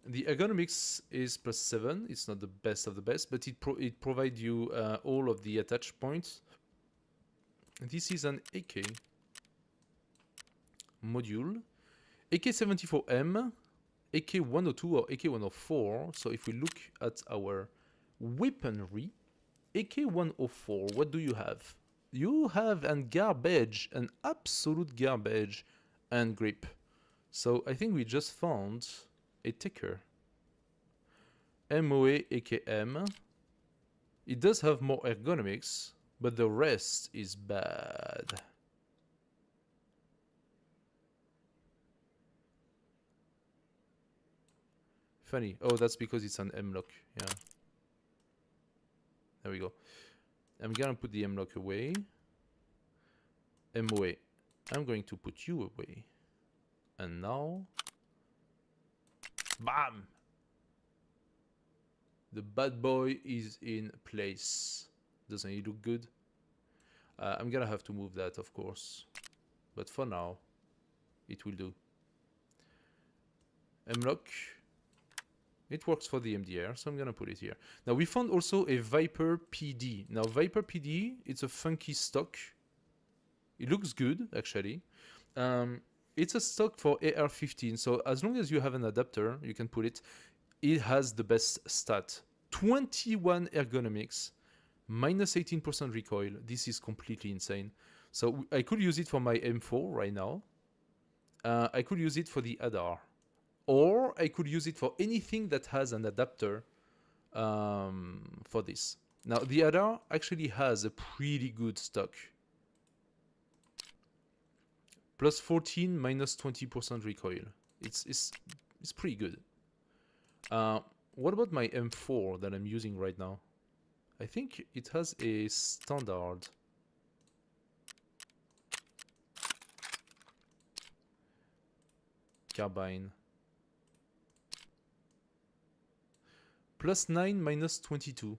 The ergonomics is +7. It's not the best of the best, but it provides you all of the attach points. This is an AK module. AK-74M, AK-102 or AK-104. So if we look at our weaponry, AK-104, what do you have? You have an garbage, an absolute garbage and grip. So I think we just found a ticker. MOA AKM. It does have more ergonomics, but the rest is bad. Funny. Oh, that's because it's an M-lock. Yeah. There we go. I'm gonna put the M-lock away. MOA. I'm going to put you away. And now... BAM! The bad boy is in place. Doesn't he look good? I'm gonna have to move that, of course. But for now, it will do. M-lock. It works for the MDR, so I'm gonna put it here. Now we found also a Viper PD. Now Viper PD, it's a funky stock. It looks good, actually. It's a stock for AR-15, so as long as you have an adapter, you can put it. It has the best stat. 21 ergonomics, minus 18% recoil. This is completely insane. So I could use it for my M4 right now. I could use it for the ADAR. Or I could use it for anything that has an adapter for this. Now, the ADAR actually has a pretty good stock. Plus 14, minus 20% recoil. It's pretty good. What about my M4 that I'm using right now? I think it has a standard. Carbine. Plus 9, minus 22.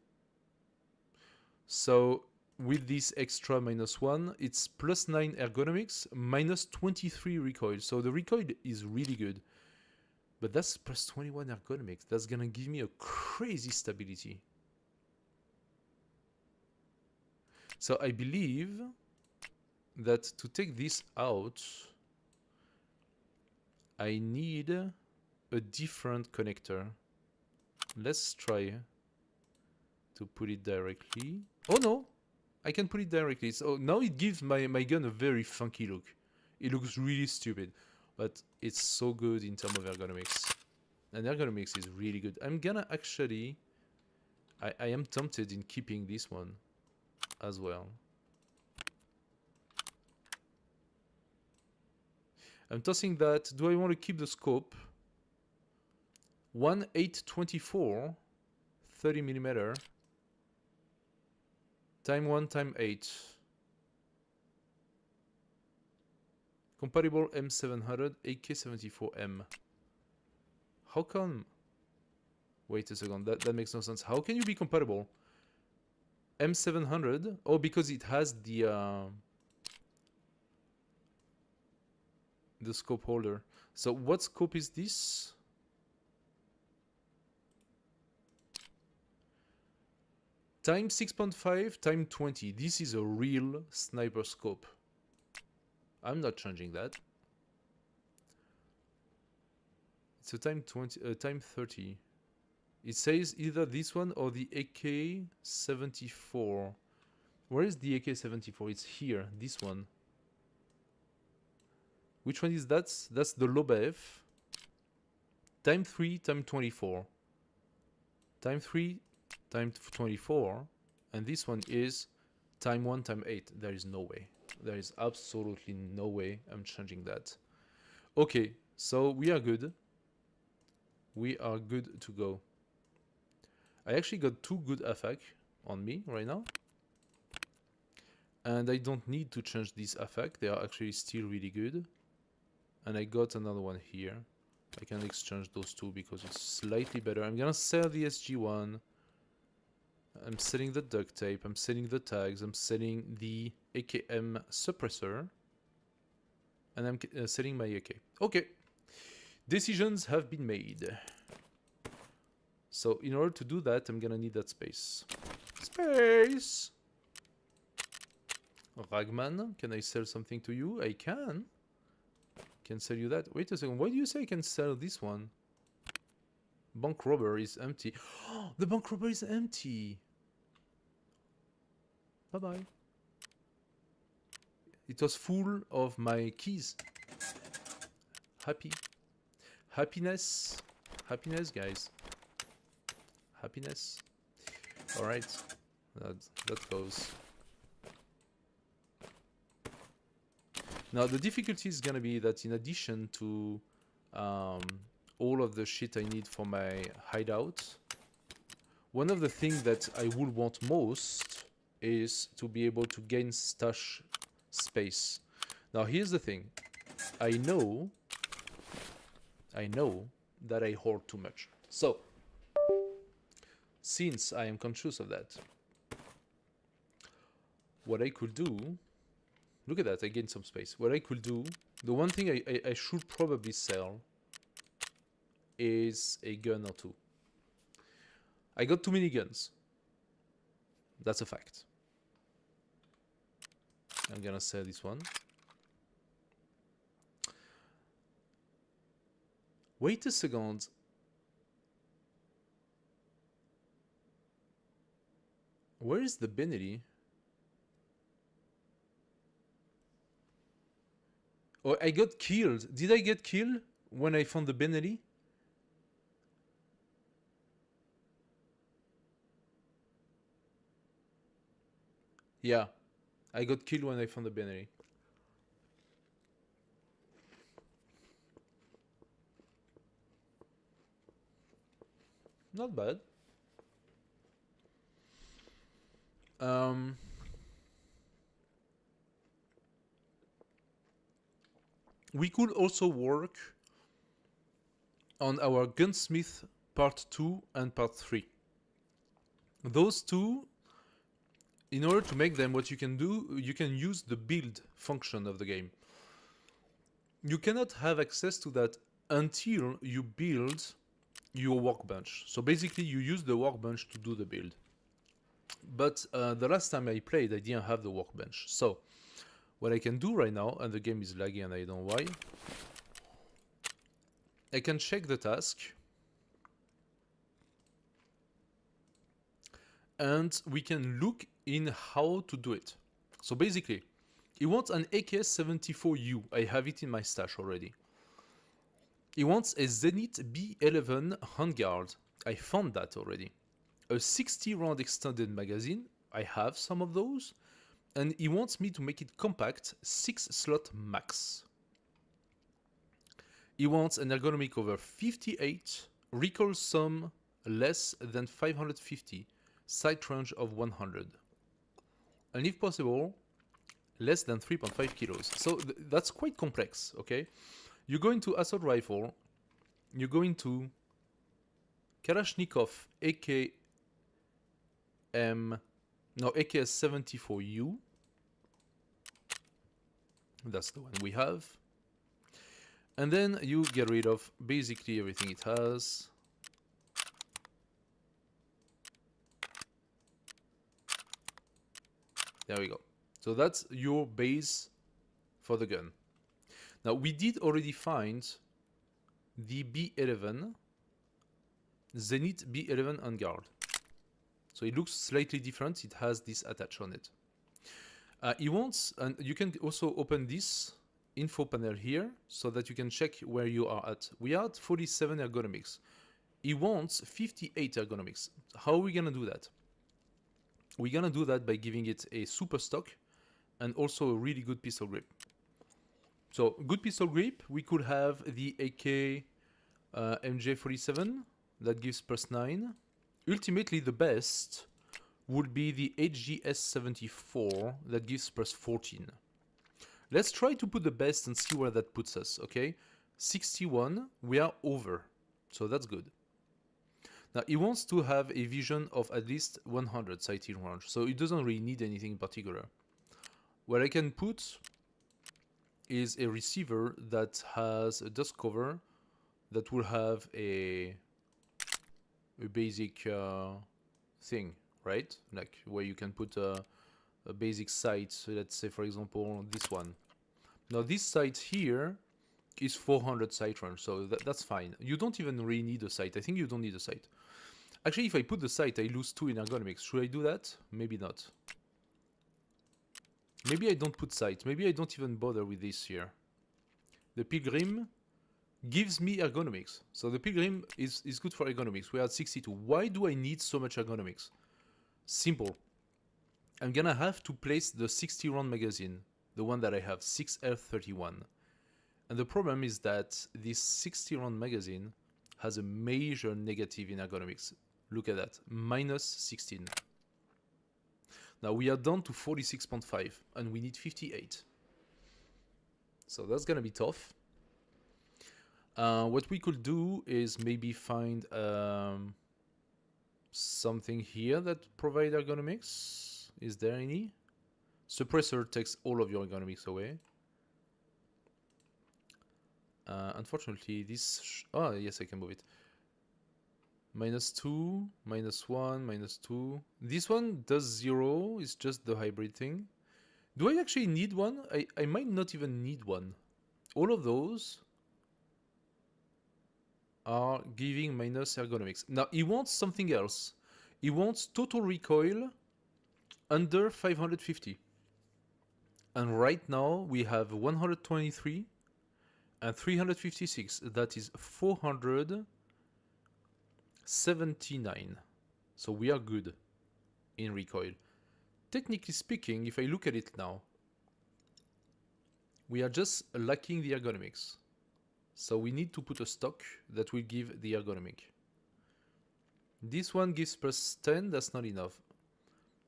So with this extra minus 1, it's plus 9 ergonomics, minus 23 recoil. So the recoil is really good. But that's plus 21 ergonomics. That's gonna give me a crazy stability. So I believe that to take this out, I need a different connector. Let's try to put it directly. Oh no, I can put it directly. So now it gives my gun a very funky look. It looks really stupid, but it's so good in terms of ergonomics. And ergonomics is really good. I'm gonna actually... I am tempted in keeping this one as well. I'm tossing that. Do I want to keep the scope? 1.824, 30 millimeter. Time 1, time 8. Compatible M700, AK74M. How come? Wait a second, that makes no sense. How can you be compatible? M700? Oh, because it has the scope holder. So what scope is this? Time 6.5, time 20. This is a real sniper scope. I'm not changing that. It's a time 20, time 30. It says either this one or the AK-74. Where is the AK-74? It's here, this one. Which one is that? That's the Lobaev. Time 3, time 24. Time 3, time 24. And this one is time 1, time 8. There is no way. There is absolutely no way I'm changing that. Okay, so we are good. We are good to go. I actually got 2 good AFAC on me right now. And I don't need to change these AFAC. They are actually still really good. And I got another one here. I can exchange those 2 because it's slightly better. I'm gonna sell the SG1. I'm selling the duct tape. I'm selling the tags. I'm selling the AKM suppressor. And I'm selling my AK. Okay. Decisions have been made. So in order to do that, I'm gonna need that space. Space! Ragman, can I sell something to you? I can. Can sell you that. Wait a second, why do you say I can sell this one? Bank robber is empty. The bank robber is empty. Bye-bye. It was full of my keys. Happy. Happiness. Happiness, guys. Happiness. Alright. That goes. Now the difficulty is gonna be that in addition to all of the shit I need for my hideout, one of the things that I would want most is to be able to gain stash space. Now here's the thing. I know that I hoard too much. So, since I am conscious of that, what I could do... Look at that, I gained some space. What I could do, the one thing I should probably sell is a gun or 2. I got too many guns. That's a fact. I'm gonna sell this one. Wait a second. Where is the Benelli? Oh, I got killed. Did I get killed when I found the Benelli? Yeah. I got killed when I found the Benelli. Not bad. We could also work on our gunsmith part 2 and part 3. Those 2, in order to make them, what you can do, you can use the build function of the game. You cannot have access to that until you build your workbench. So basically you use the workbench to do the build. But the last time I played, I didn't have the workbench. So what I can do right now, and the game is laggy and I don't know why, I can check the task and we can look in how to do it. So basically, he wants an AK-74U. I have it in my stash already. He wants a Zenith B11 handguard. I found that already. A 60 round extended magazine. I have some of those. And he wants me to make it compact, 6 slot max. He wants an ergonomic over 58, recoil sum less than 550, sight range of 100. And if possible, less than 3.5 kilos. So that's quite complex, okay? You go into assault rifle, you go into Kalashnikov AKS-74U. That's the one we have. And then you get rid of basically everything it has. There we go. So that's your base for the gun. Now we did already find the B11, Zenith B11 on guard. So it looks slightly different. It has this attached on it. He wants, and you can also open this info panel here so that you can check where you are at. We are at 47 ergonomics. He wants 58 ergonomics. How are we gonna do that? We're gonna do that by giving it a super stock and also a really good pistol grip. So good pistol grip, we could have the AK MJ47 that gives +9. Ultimately, the best would be the HGS74 that gives +14. Let's try to put the best and see where that puts us, okay? 61, we are over, so that's good. Now, he wants to have a vision of at least 100 sighting range, so it doesn't really need anything in particular. What I can put is a receiver that has a dust cover that will have a basic thing, right? Like where you can put a basic sight. So let's say, for example, this one. Now this sight here is 400 sight range, so that's fine. You don't even really need a sight. I think you don't need a sight. Actually, if I put the sight, I lose 2 in ergonomics. Should I do that? Maybe not. Maybe I don't put sight. Maybe I don't even bother with this here. The Pilgrim gives me ergonomics. So the Pilgrim is good for ergonomics. We are at 62. Why do I need so much ergonomics? Simple. I'm gonna have to place the 60 round magazine, the one that I have, 6L31. And the problem is that this 60 round magazine has a major negative in ergonomics. Look at that, -16. Now we are down to 46.5 and we need 58. So that's gonna be tough. What we could do is maybe find something here that provide ergonomics. Is there any? Suppressor takes all of your ergonomics away. Unfortunately, this... oh, yes, I can move it. -2, -1, -2. This one does 0. It's just the hybrid thing. Do I actually need one? I might not even need one. All of those are giving minus ergonomics. Now, he wants something else. He wants total recoil under 550. And right now, we have 123 and 356. That is 479. So we are good in recoil. Technically speaking, if I look at it now, we are just lacking the ergonomics. So we need to put a stock that will give the ergonomic. This one gives +10, that's not enough.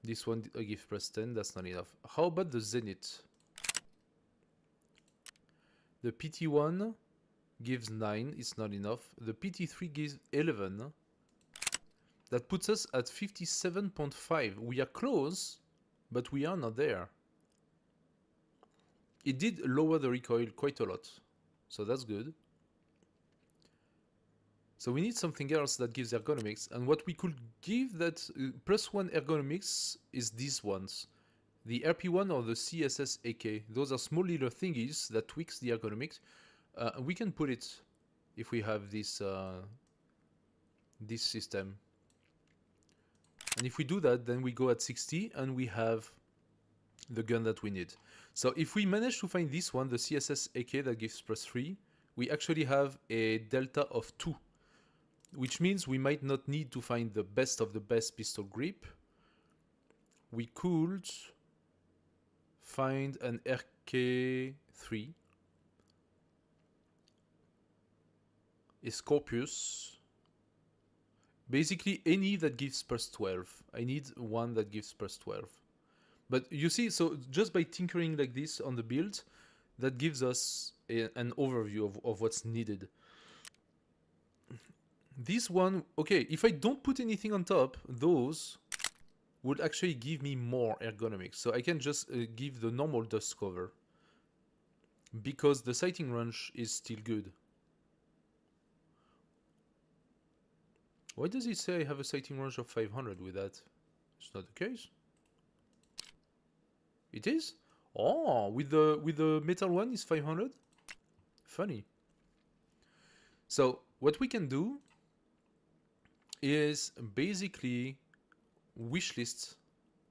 This one gives +10, that's not enough. How about the Zenith? The PT1 gives 9, it's not enough. The PT3 gives 11. That puts us at 57.5. We are close, but we are not there. It did lower the recoil quite a lot, so that's good. So we need something else that gives ergonomics, and what we could give that +1 ergonomics is these ones. The RP1 or the CSS AK. Those are small little thingies that tweaks the ergonomics. We can put it if we have this this system. And if we do that, then we go at 60 and we have the gun that we need. So if we manage to find this one, the CSS AK that gives +3, we actually have a delta of 2. Which means we might not need to find the best of the best pistol grip. We could find an RK3 Scorpius. Basically, any that gives plus 12. I need one that gives plus 12. But you see, so just by tinkering like this on the build, that gives us an overview of what's needed. This one, okay, if I don't put anything on top, those would actually give me more ergonomics. So I can just give the normal dust cover, because the sighting range is still good. Why does it say I have a sighting range of 500 with that? It's not the case. It is? Oh, with the metal one is 500? Funny. So what we can do is basically wishlist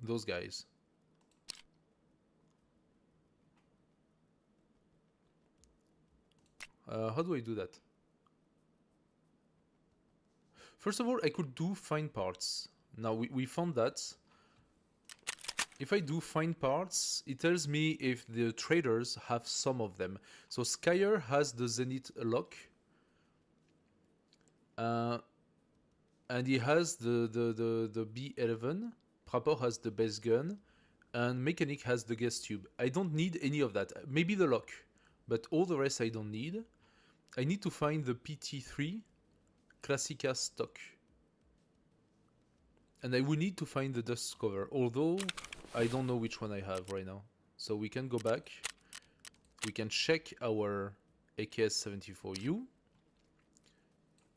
those guys. How do I do that? First of all, I could do find parts. Now we found that. If I do find parts, it tells me if the traders have some of them. So Skyer has the Zenith lock. And he has the B11. Prapor has the base gun. And Mechanic has the gas tube. I don't need any of that. Maybe the lock. But all the rest I don't need. I need to find the PT3 Classica stock. And I will need to find the dust cover. Although I don't know which one I have right now. So we can go back. We can check our AKS-74U.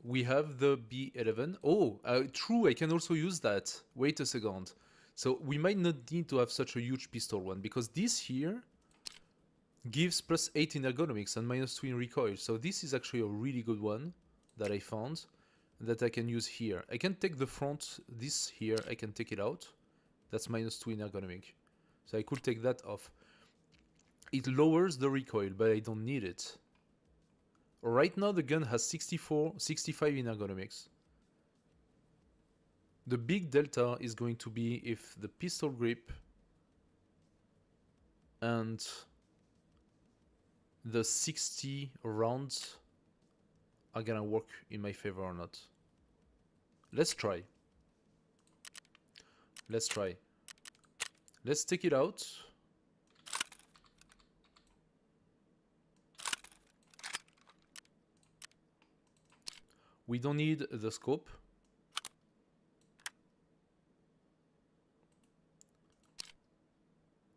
We have the B11. Oh, true, I can also use that. Wait a second. So we might not need to have such a huge pistol one, because this here gives plus 8 in ergonomics and minus 2 in recoil. So this is actually a really good one that I found that I can use here. I can take the front, this here, I can take it out. That's minus 2 in ergonomic. So I could take that off. It lowers the recoil, but I don't need it. Right now the gun has 65 in ergonomics. The big delta is going to be if the pistol grip and the 60 rounds are gonna work in my favor or not. Let's try. Let's try. Let's take it out. We don't need the scope.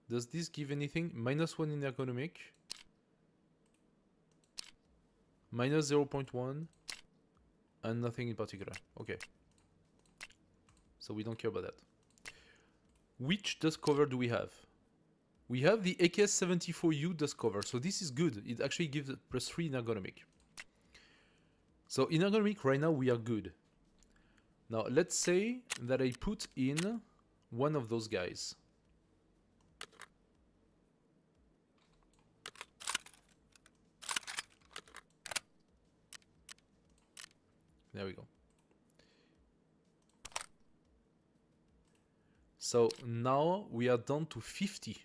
Does this give anything? Minus 1 in ergonomic. Minus 0.1. And nothing in particular. Okay. So we don't care about that. Which dust cover do we have? We have the AKS-74U dust cover. So this is good. It actually gives plus 3 in ergonomic. So in ergonomic right now we are good. Now let's say that I put in one of those guys. There we go. So now we are down to 50.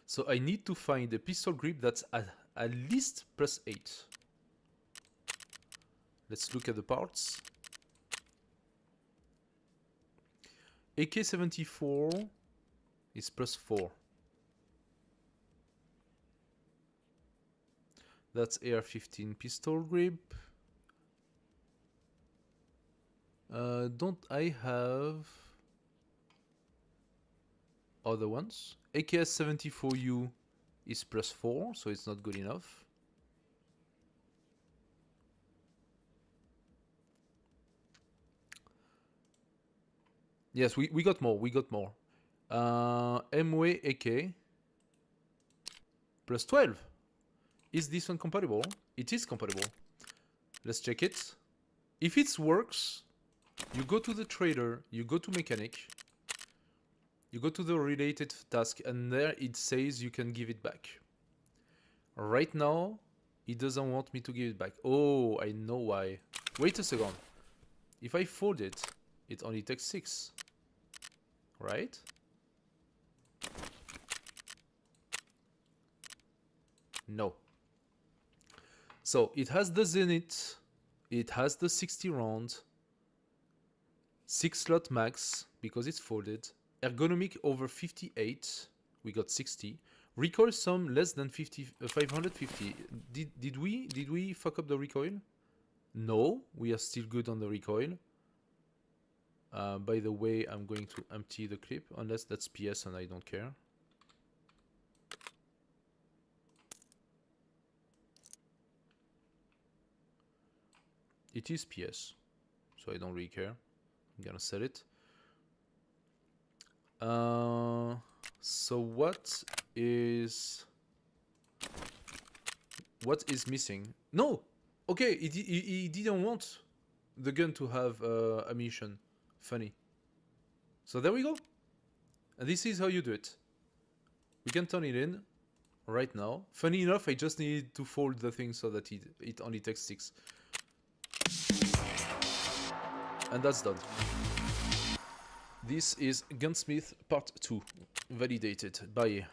So I need to find a pistol grip that's at least plus 8. Let's look at the parts. AK-74 is plus 4. That's AR-15 pistol grip. Don't I have other ones? AKS-74U is plus 4, so it's not good enough. Yes, we got more, we got more. MW AK plus 12. Is this one compatible? It is compatible. Let's check it. If it works, you go to the trader, you go to mechanic, you go to the related task, and there it says you can give it back. Right now, it doesn't want me to give it back. Oh, I know why. Wait a second. If I fold it, it only takes 6. Right? No. So it has the Zenith It has the 60 round, 6 slot max because it's folded. Ergonomic over 58. We got 60. Recoil some less than 50, 550. Did we fuck up the recoil? No, we are still good on the recoil. By the way, I'm going to empty the clip unless that's PS and I don't care. It is PS, so I don't really care. I'm gonna sell it. So what is missing? No. Okay, he didn't want the gun to have ammunition. Funny. So there we go. And this is how you do it. We can turn it in right now. Funny enough, I just need to fold the thing so that it only takes 6. And that's done. This is Gunsmith Part 2, validated by...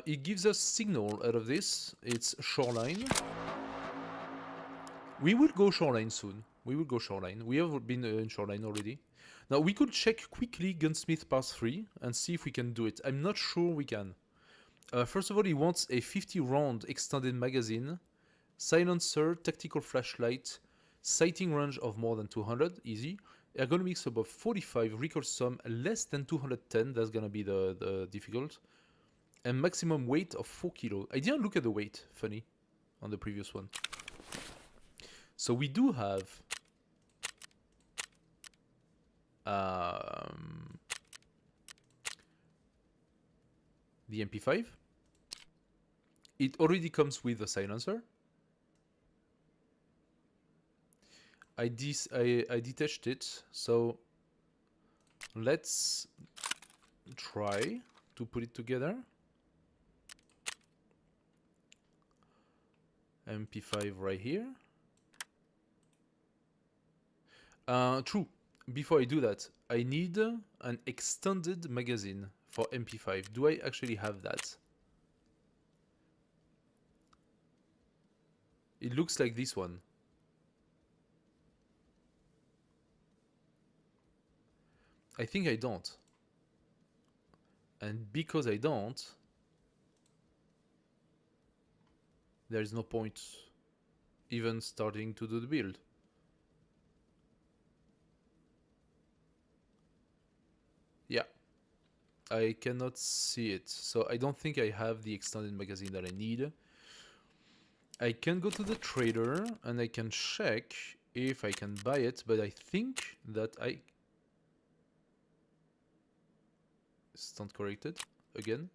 it gives us signal out of this. It's shoreline. We will go shoreline soon. We will go shoreline. We have been in shoreline already. Now we could check quickly Gunsmith Part 3 and see if we can do it. I'm not sure we can. First of all, he wants a 50 round extended magazine, silencer, tactical flashlight, sighting range of more than 200, easy. Ergonomics above 45, recoil sum less than 210, that's gonna be the difficult. And maximum weight of 4 kilo. I didn't look at the weight, funny, on the previous one. So we do have the MP5. It already comes with a silencer. I detached it, so let's try to put it together. MP5 right here. True. Before I do that, I need an extended magazine for MP5. Do I actually have that? It looks like this one. I think I don't. And because I don't, there is no point even starting to do the build. Yeah, I cannot see it, so I don't think I have the extended magazine that I need. I can go to the trader and I can check if I can buy it, but I think that I... Stand corrected again.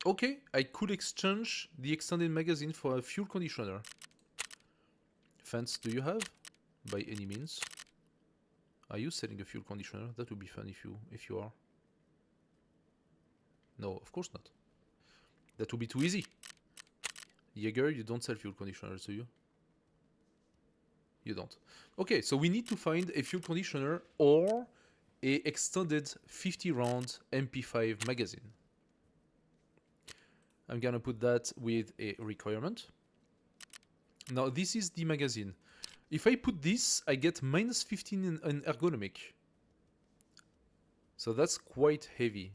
Okay, I could exchange the extended magazine for a fuel conditioner. Fence, do you have? By any means. Are you selling a fuel conditioner? That would be fun if you are. No, of course not. That would be too easy. Jaeger, you don't sell fuel conditioners, do you? You don't. Okay, so we need to find a fuel conditioner or a extended 50 round MP5 magazine. I'm gonna put that with a requirement. Now this is the magazine. If I put this, I get minus 15 in ergonomic. So that's quite heavy.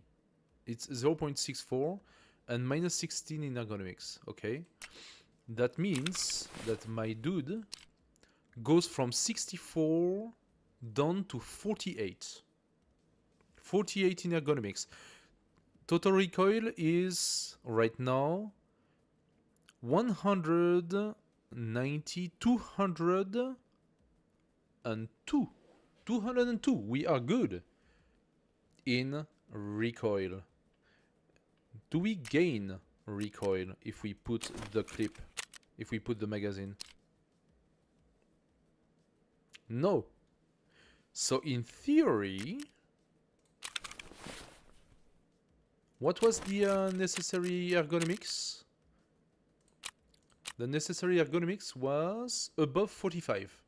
It's 0.64 and minus 16 in ergonomics, okay? That means that my dude goes from 64 down to 48. 48 in ergonomics. Total recoil is right now 190, 202. 202. We are good in recoil. Do we gain recoil if we put the clip, if we put the magazine? No. So in theory, what was the necessary ergonomics? The necessary ergonomics was above 45.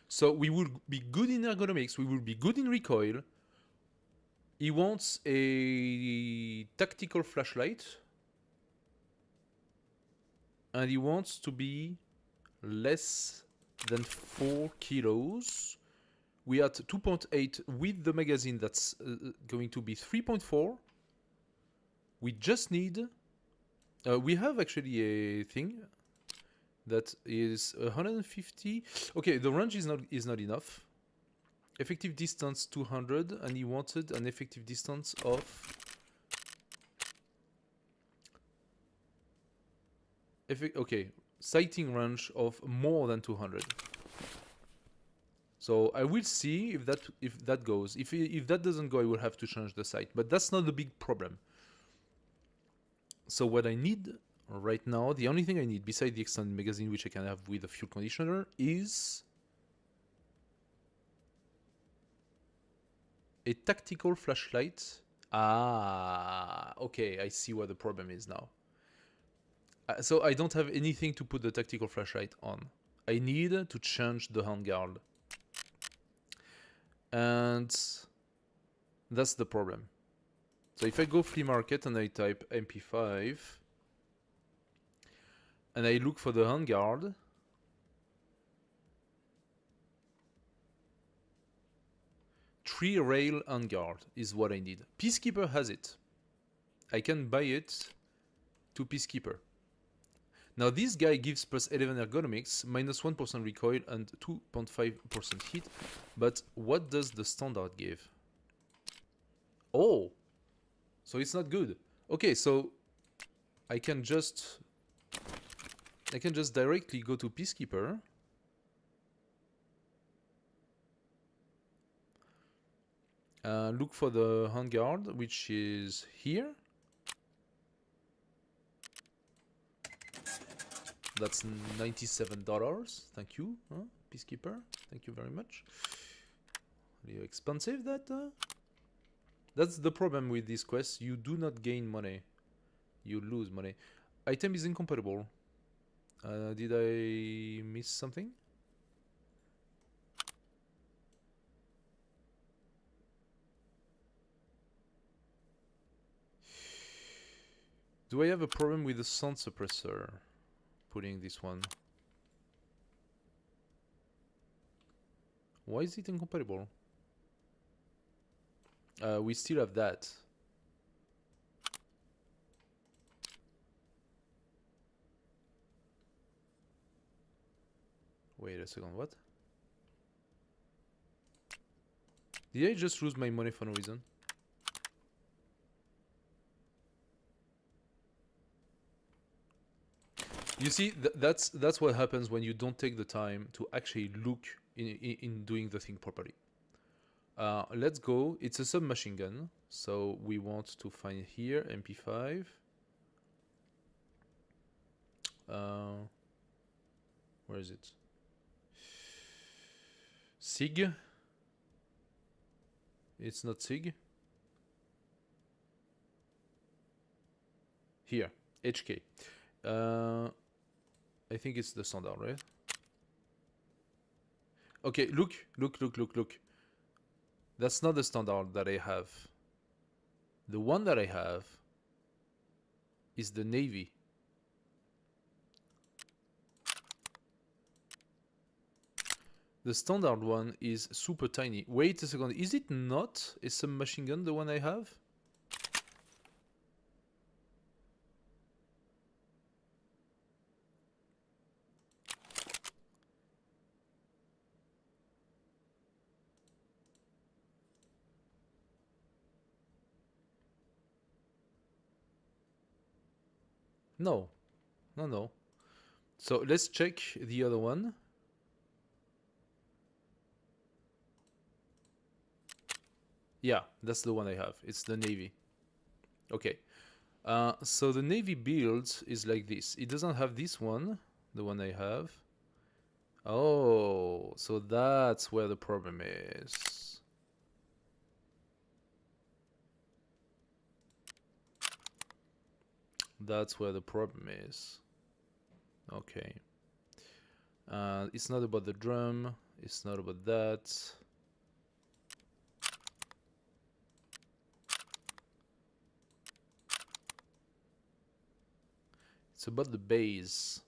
So we will be good in ergonomics, we will be good in recoil. He wants a tactical flashlight. and he wants to be less than 4 kilos. We are at 2.8 with the magazine that's going to be 3.4. We just need... we have actually a thing that is 150. Okay, the range is not enough. Effective distance 200, and he wanted an effective distance of... okay, sighting range of more than 200. So I will see if that goes. If that doesn't go, I will have to change the sight. But that's not the big problem. So what I need right now, the only thing I need beside the extended magazine, which I can have with a fuel conditioner, is a tactical flashlight. Ah, okay, I see what the problem is now. So I don't have anything to put the tactical flashlight on. I need to change the handguard. And that's the problem. So if I go flea market and I type MP5 and I look for the handguard, tree rail handguard is what I need. Peacekeeper has it. I can buy it to Peacekeeper. Now this guy gives plus 11 ergonomics, minus 1% recoil and 2.5% hit. But what does the standard give? Oh! So it's not good. Okay, so I can just directly go to Peacekeeper. Look for the handguard, which is here. That's $97. Thank you, Peacekeeper. Thank you very much. Really expensive, that? That's the problem with this quest. You do not gain money. You lose money. Item is incompatible. Did I miss something? Do I have a problem with the sound suppressor? Putting this one. Why is it incompatible? We still have that. Wait a second, what? Did I just lose my money for no reason? You see, that's what happens when you don't take the time to actually look in doing the thing properly. Let's go. It's a submachine gun, so we want to find here MP5. Where is it? SIG. It's not SIG. Here, HK. I think it's the standard, right? Okay, look. That's not the standard that I have. The one that I have is the Navy. The standard one is super tiny. Wait a second, is it not a submachine gun, the one I have? No. So let's check the other one. Yeah, that's the one I have. It's the Navy. Okay. So the Navy build is like this. It doesn't have this one, the one I have. Oh, so that's where the problem is. That's where the problem is. Okay. It's not about the drum. It's not about that. It's about the base.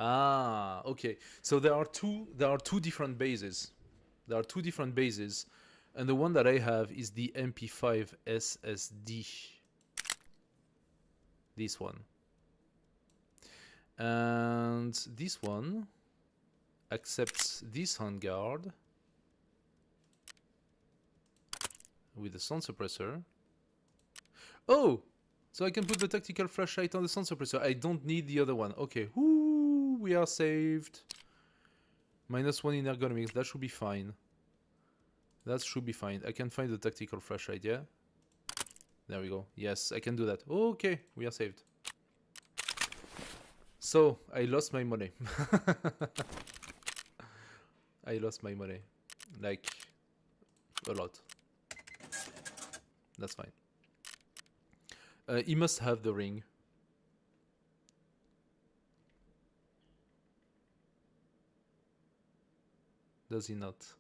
Ah, okay. So there are two different bases. There are two different bases, and the one that I have is the MP5 SSD. This one. And this one accepts this handguard with the sound suppressor. Oh! So I can put the tactical flashlight on the sound suppressor. I don't need the other one. Okay. Whoo! We are saved. -1 in ergonomics. That should be fine. That should be fine. I can find the tactical flashlight, yeah? There we go. Yes, I can do that. Okay, we are saved. So, I lost my money. I lost my money. Like, a lot. That's fine. He must have the ring. Does he not?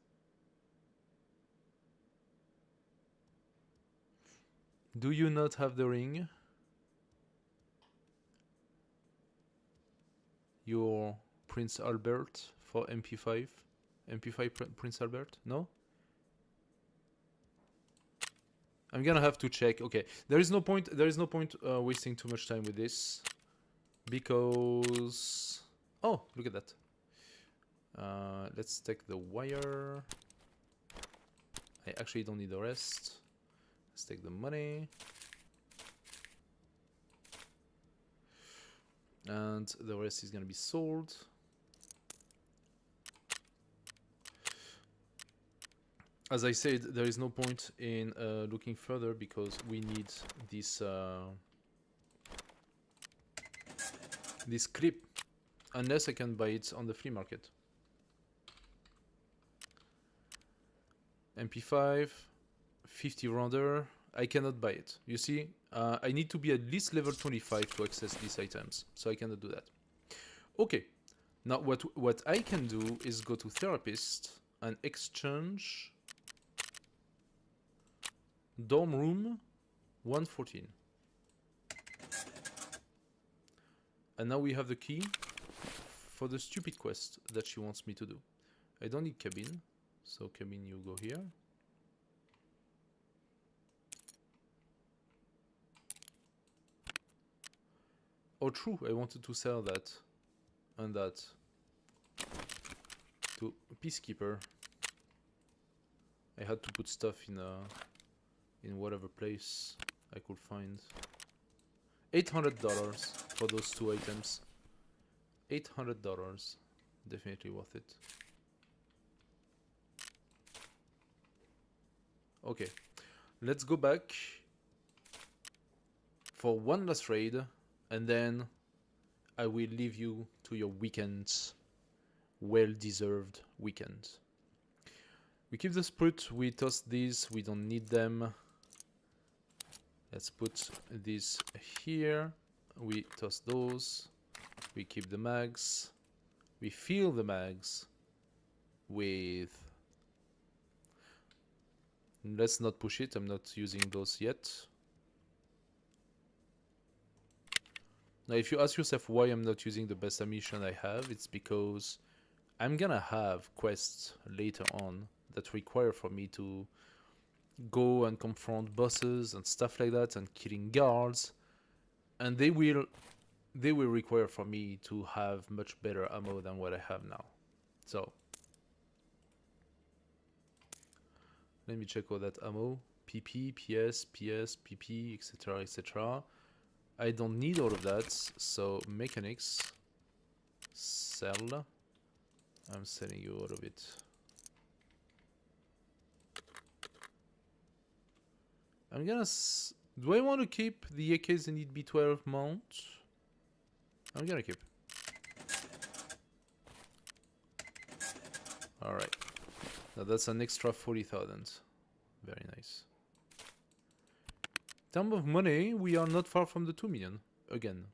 Do you not have the ring? Your Prince Albert for MP5? MP5 Prince Albert? No? I'm gonna have to check. Okay, there is no point wasting too much time with this, because oh, look at that. Let's take the wire. I actually don't need the rest. Let's take the money. And the rest is gonna be sold. As I said, there is no point in looking further because we need this this clip, unless I can buy it on the flea market. MP5, 50 rounder. I cannot buy it. You see, I need to be at least level 25 to access these items, so I cannot do that. Okay, now what I can do is go to therapist and exchange dorm room 114. And now we have the key for the stupid quest that she wants me to do. I don't need cabin, so cabin, you go here. Oh, true, I wanted to sell that and that to Peacekeeper. I had to put stuff in whatever place I could find. $800 for those two items. $800, definitely worth it. Okay, let's go back for one last raid, and then I will leave you to your weekend, well-deserved weekend. We keep the sprut, we toss these, we don't need them. Let's put this here, we toss those, we keep the mags, we fill the mags with... Let's not push it, I'm not using those yet. Now if you ask yourself why I'm not using the best ammunition I have, it's because I'm gonna have quests later on that require for me to go and confront bosses and stuff like that and killing guards, and they will require for me to have much better ammo than what I have now. So let me check all that ammo. PP, PS, PS, PP, etc, etc. I don't need all of that, so mechanics, sell. I'm selling you all of it. I'm gonna... Do I want to keep the AKs and need B12 mount? I'm gonna keep. Alright. Now that's an extra 40,000. Very nice. In terms of money, we are not far from the 2 million. Again.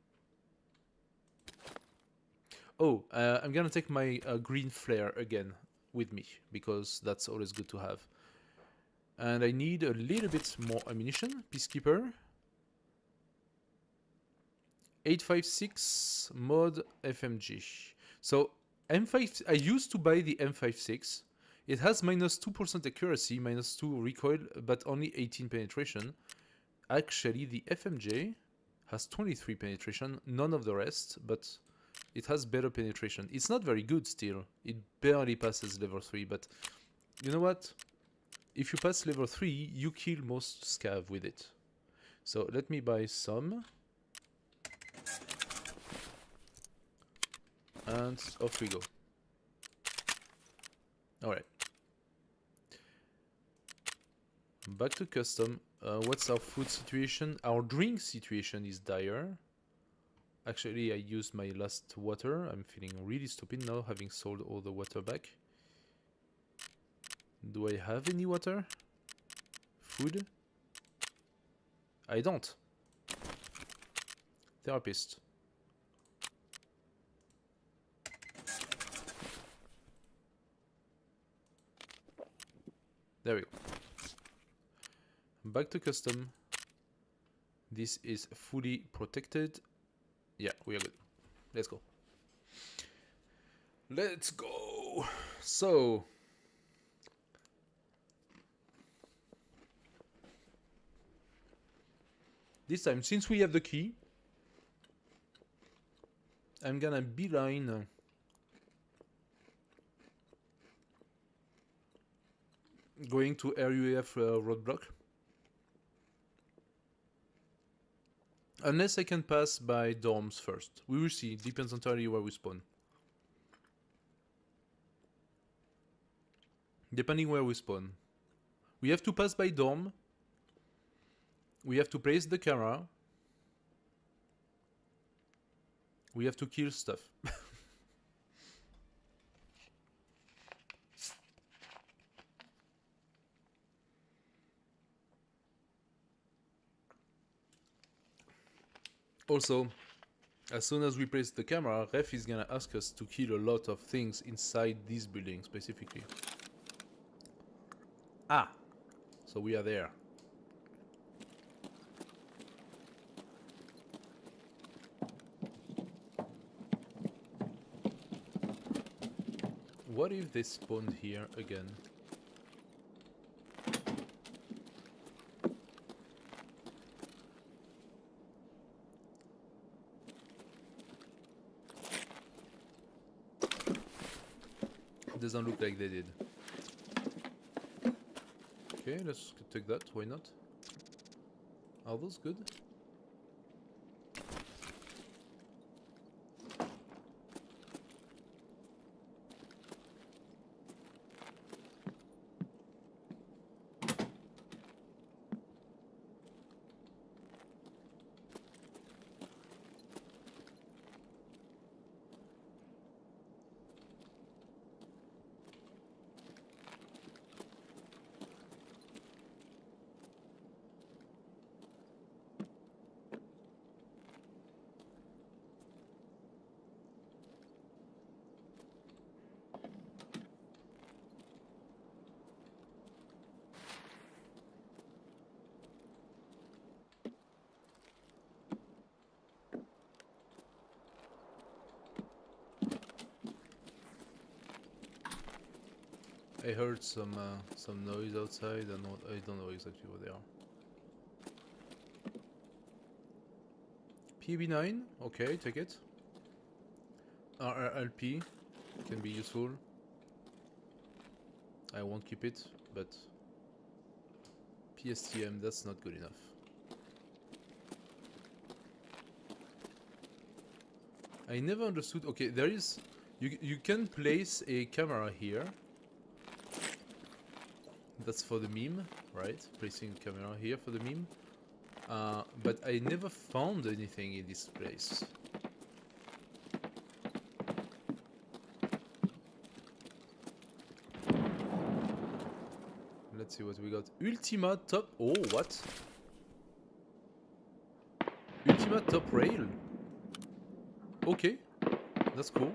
Oh, I'm gonna take my green flare again with me, because that's always good to have. And I need a little bit more ammunition. Peacekeeper. 856 mod FMG. So M5, I used to buy the M56. It has minus 2% accuracy, minus 2 recoil, but only 18 penetration. Actually, the FMJ has 23 penetration, none of the rest, but it has better penetration. It's not very good still. It barely passes level 3, but you know what? If you pass level 3, you kill most scav with it. So let me buy some. And off we go. Alright. Back to custom. What's our food situation? Our drink situation is dire. Actually, I used my last water. I'm feeling really stupid now, having sold all the water back. Do I have any water? Food? I don't. Therapist. There we go. Back to custom. This is fully protected. Yeah, we are good. Let's go. Let's go. So, this time, since we have the key, I'm gonna beeline going to RUAF roadblock. Unless I can pass by dorms first. We will see. Depends entirely where we spawn. Depending where we spawn. We have to pass by dorm. We have to place the camera. We have to kill stuff. Also, as soon as we place the camera, Ref is gonna ask us to kill a lot of things inside this building specifically. Ah! So we are there. What if they spawned here again? Doesn't look like they did. Okay, let's take that. Why not? Are those good? I heard some noise outside, and I don't know exactly what they are. PB9, okay, take it. RRLP can be useful. I won't keep it, but PSTM, that's not good enough. I never understood. Okay, there is. You can place a camera here. That's for the meme, right? Placing a camera here for the meme. But I never found anything in this place. Let's see what we got. Ultima top. Oh, what? Ultima top rail. Okay, that's cool.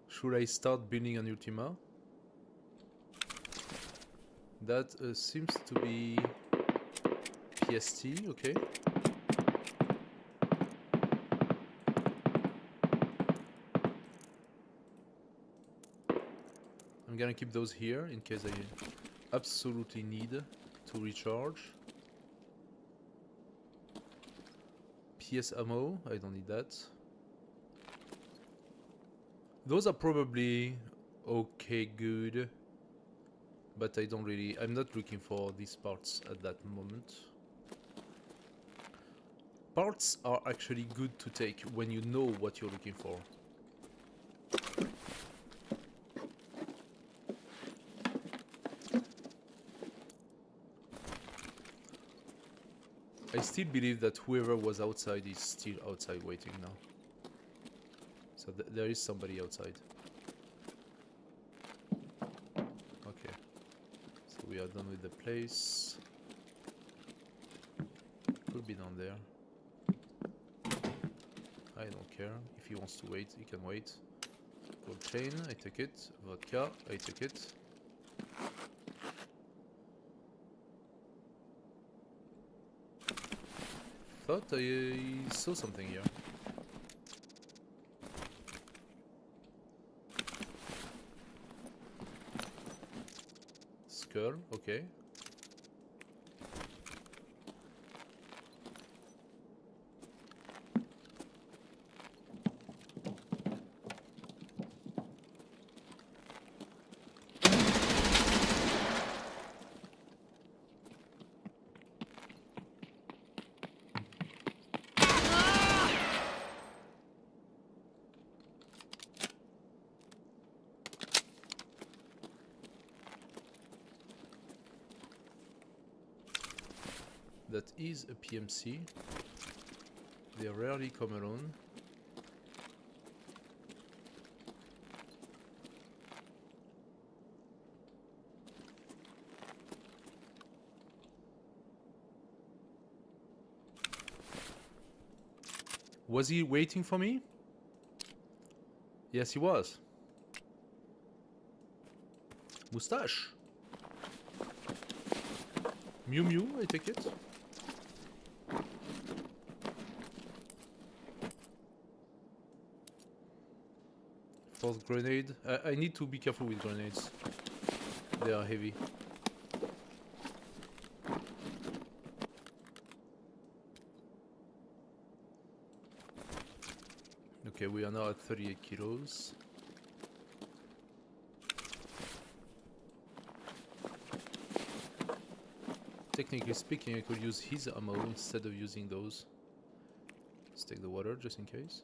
Should I start building an Ultima? That seems to be PST, okay. I'm gonna keep those here in case I absolutely need to recharge. PS ammo, I don't need that. Those are probably okay, good, but I'm not looking for these parts at that moment. Parts are actually good to take when you know what you're looking for. I still believe that whoever was outside is still outside waiting now. So there is somebody outside. Okay. So we are done with the place. Could be down there. I don't care. If he wants to wait, he can wait. Gold chain, I take it. Vodka, I take it. Thought I saw something here. Skull, okay. That is a PMC. They rarely come alone. Was he waiting for me? Yes, he was. Moustache. Mew Mew, I take it. Fourth grenade. I need to be careful with grenades. They are heavy. Okay, we are now at 38 kilos. Technically speaking, I could use his ammo instead of using those. Let's take the water just in case.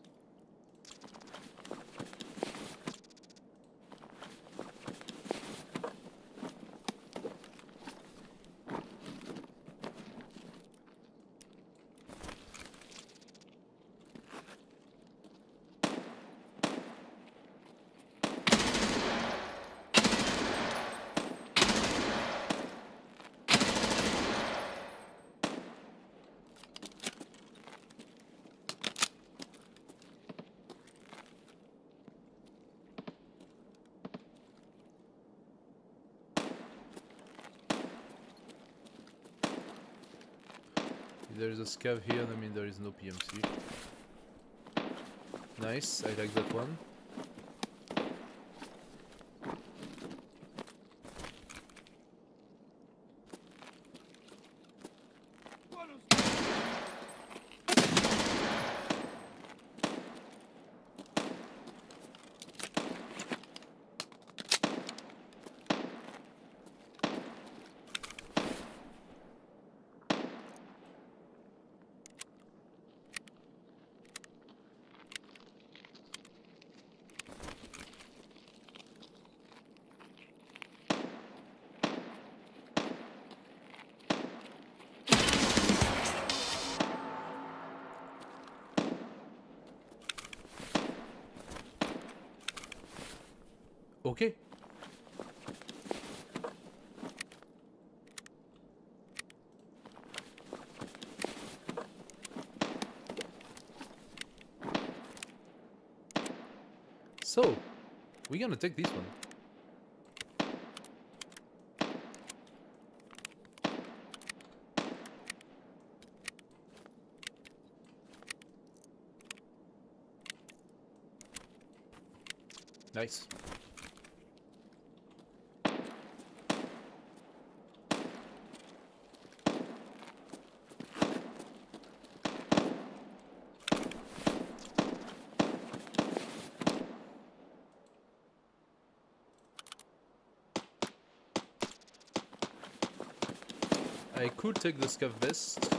If there is a scav here, I mean there is no PMC. Nice, I like that one. Okay. So, we're gonna take this one. Nice. I could take the scav vest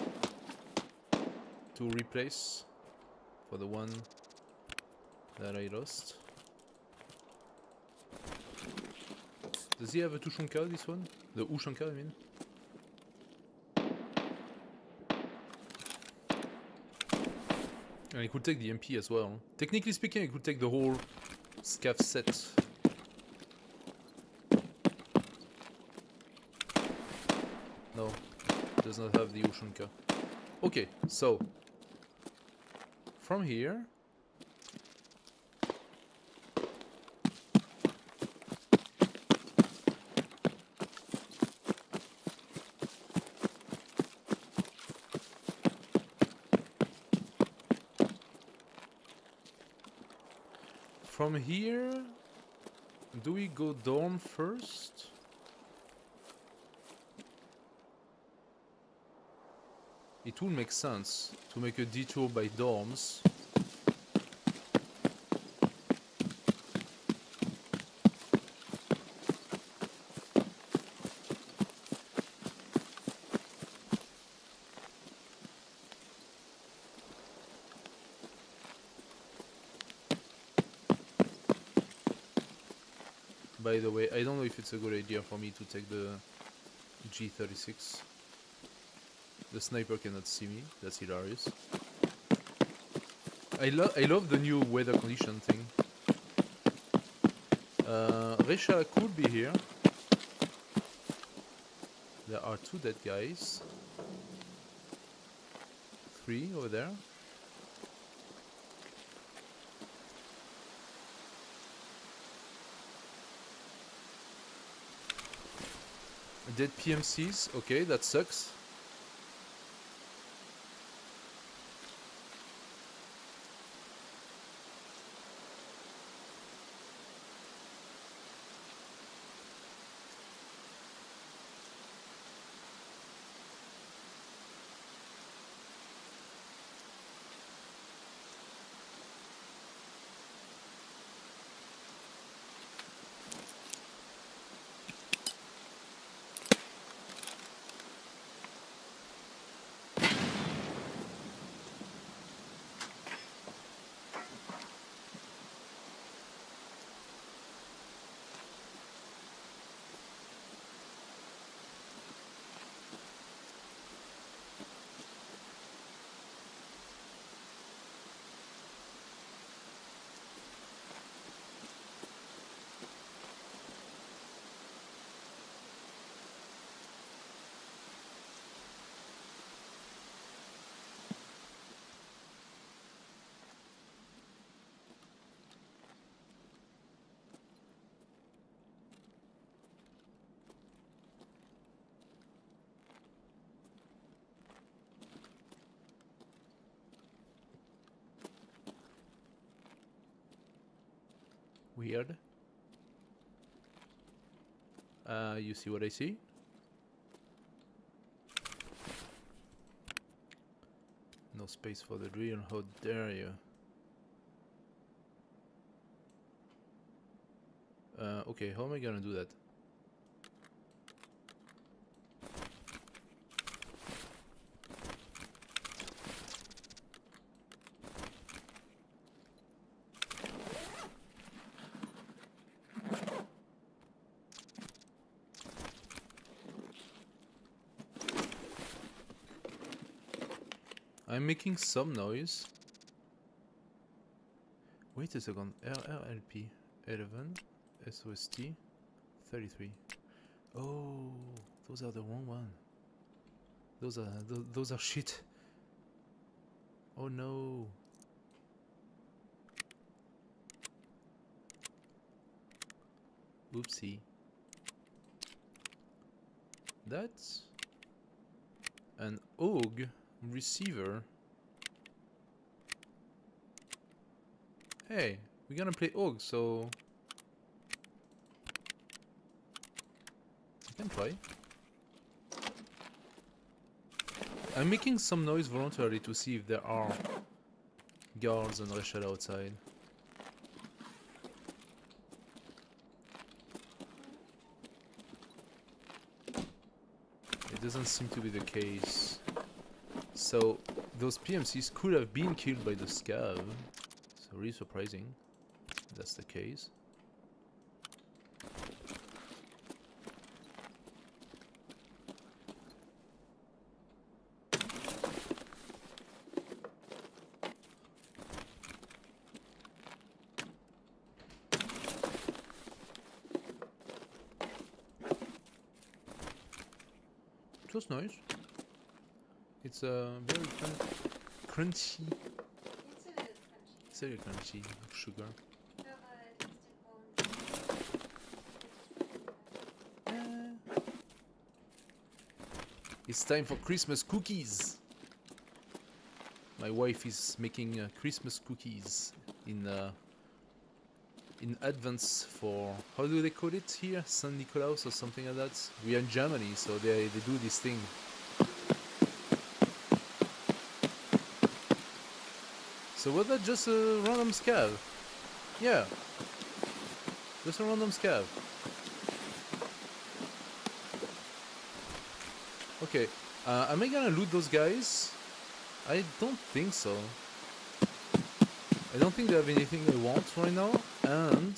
to replace for the one that I lost. Does he have a Tushonka, this one? The Ushanka, I mean? And I could take the MP as well. Technically speaking, I could take the whole scav set. No, it does not have the Ushanka. Okay, so from here, do we go dorm first? It will make sense to make a detour by dorms. By the way, I don't know if it's a good idea for me to take the G36. The sniper cannot see me. That's hilarious. I love the new weather condition thing. Resha could be here. There are 2 dead guys. 3 over there. Dead PMCs. Okay, that sucks. Weird. You see what I see? No space for the drill, how dare you? Okay, how am I gonna do that? I'm making some noise. Wait a second. RRLP 11 SOST 33. Oh, those are the wrong one. Those are shit. Oh no. Oopsie. That's an AUG receiver. Hey, we're gonna play AUG, so I can try. I'm making some noise voluntarily to see if there are guards and Reshad outside. it doesn't seem to be the case. So those PMCs could have been killed by the scav. So really surprising. If that's the case. It was nice. It's very crunchy. It's a little crunchy of sugar. It's time for Christmas cookies. My wife is making Christmas cookies in advance for, how do they call it here? Saint Nicholas or something like that. We are in Germany, so they do this thing. So was that just a random scav? Yeah. Just a random scav. Okay. Am I gonna loot those guys? I don't think so. I don't think they have anything I want right now. And,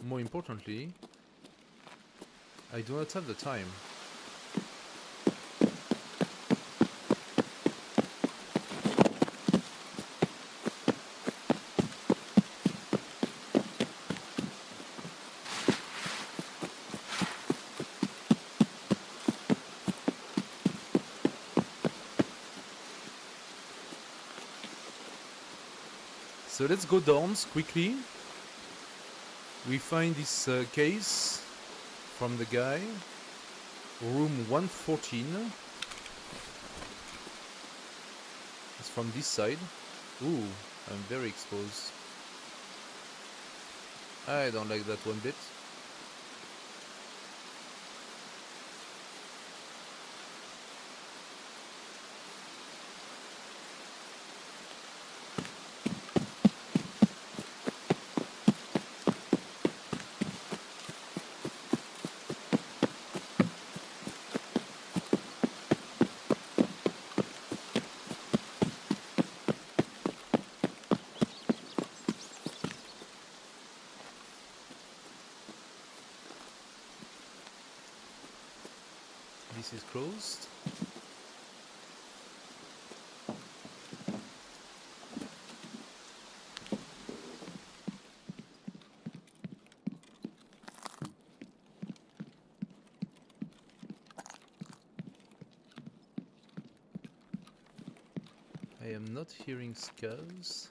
more importantly, I do not have the time. So let's go down quickly. We find this case from the guy. Room 114. It's from this side. Ooh, I'm very exposed. I don't like that one bit. This is closed. I am not hearing scavs.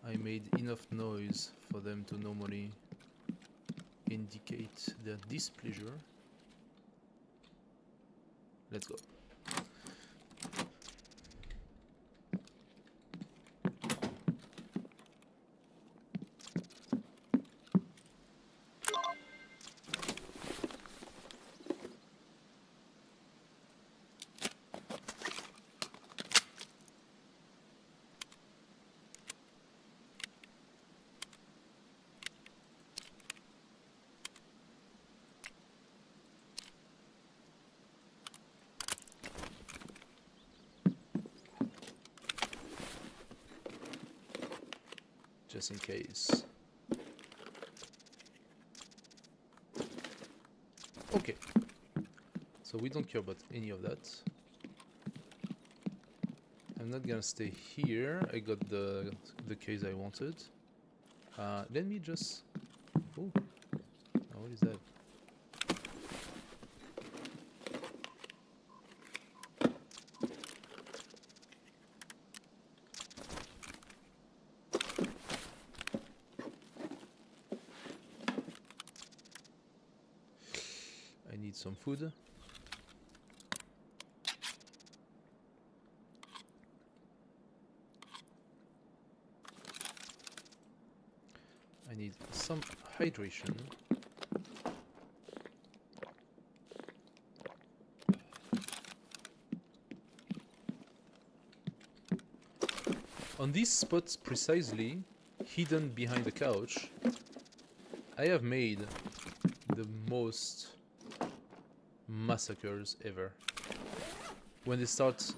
I made enough noise for them to normally indicate their displeasure. Let's go. Just in case. Okay. So we don't care about any of that. I'm not gonna stay here. I got the case I wanted. Let me just... Oh, what is that? I need some food. I need some hydration. On these spots precisely, hidden behind the couch, I have made the most massacres ever. When they start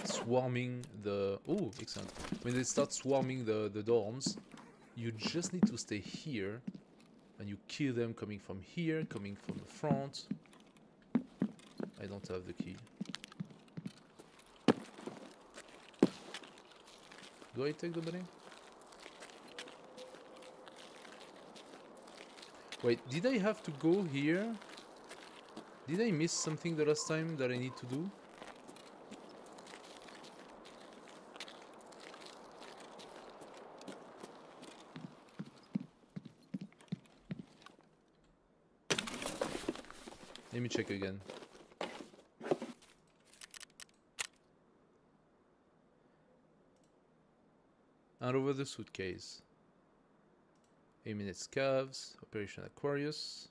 swarming the... Oh, excellent. When they start swarming the dorms, you just need to stay here and you kill them coming from here, coming from the front. I don't have the key. Do I take the body? Wait, did I have to go here? Did I miss something the last time that I need to do? Let me check again. And over the suitcase. Aiming at scavs, Operation Aquarius.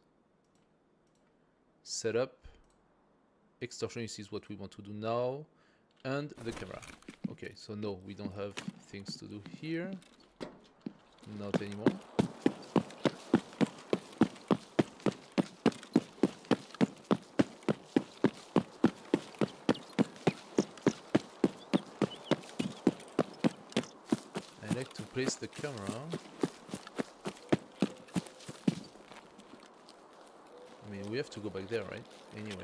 Setup. Extortionist is what we want to do now. And the camera. Okay, so no, we don't have things to do here. Not anymore. I like to place the camera. I mean, we have to go back there, right? Anyway.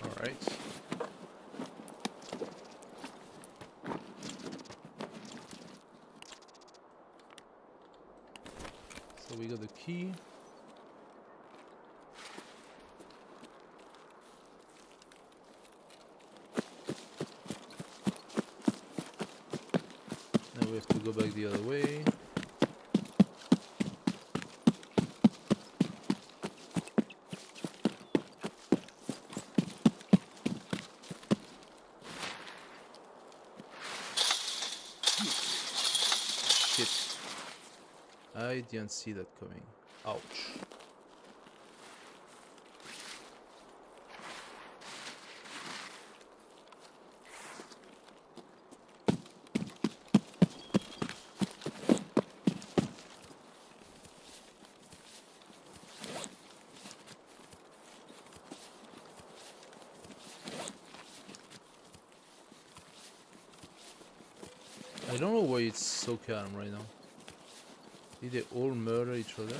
Alright. So we got the key. Now we have to go back the other way. Shit. I didn't see that coming. Ouch. I don't know why it's so calm right now. Did they all murder each other?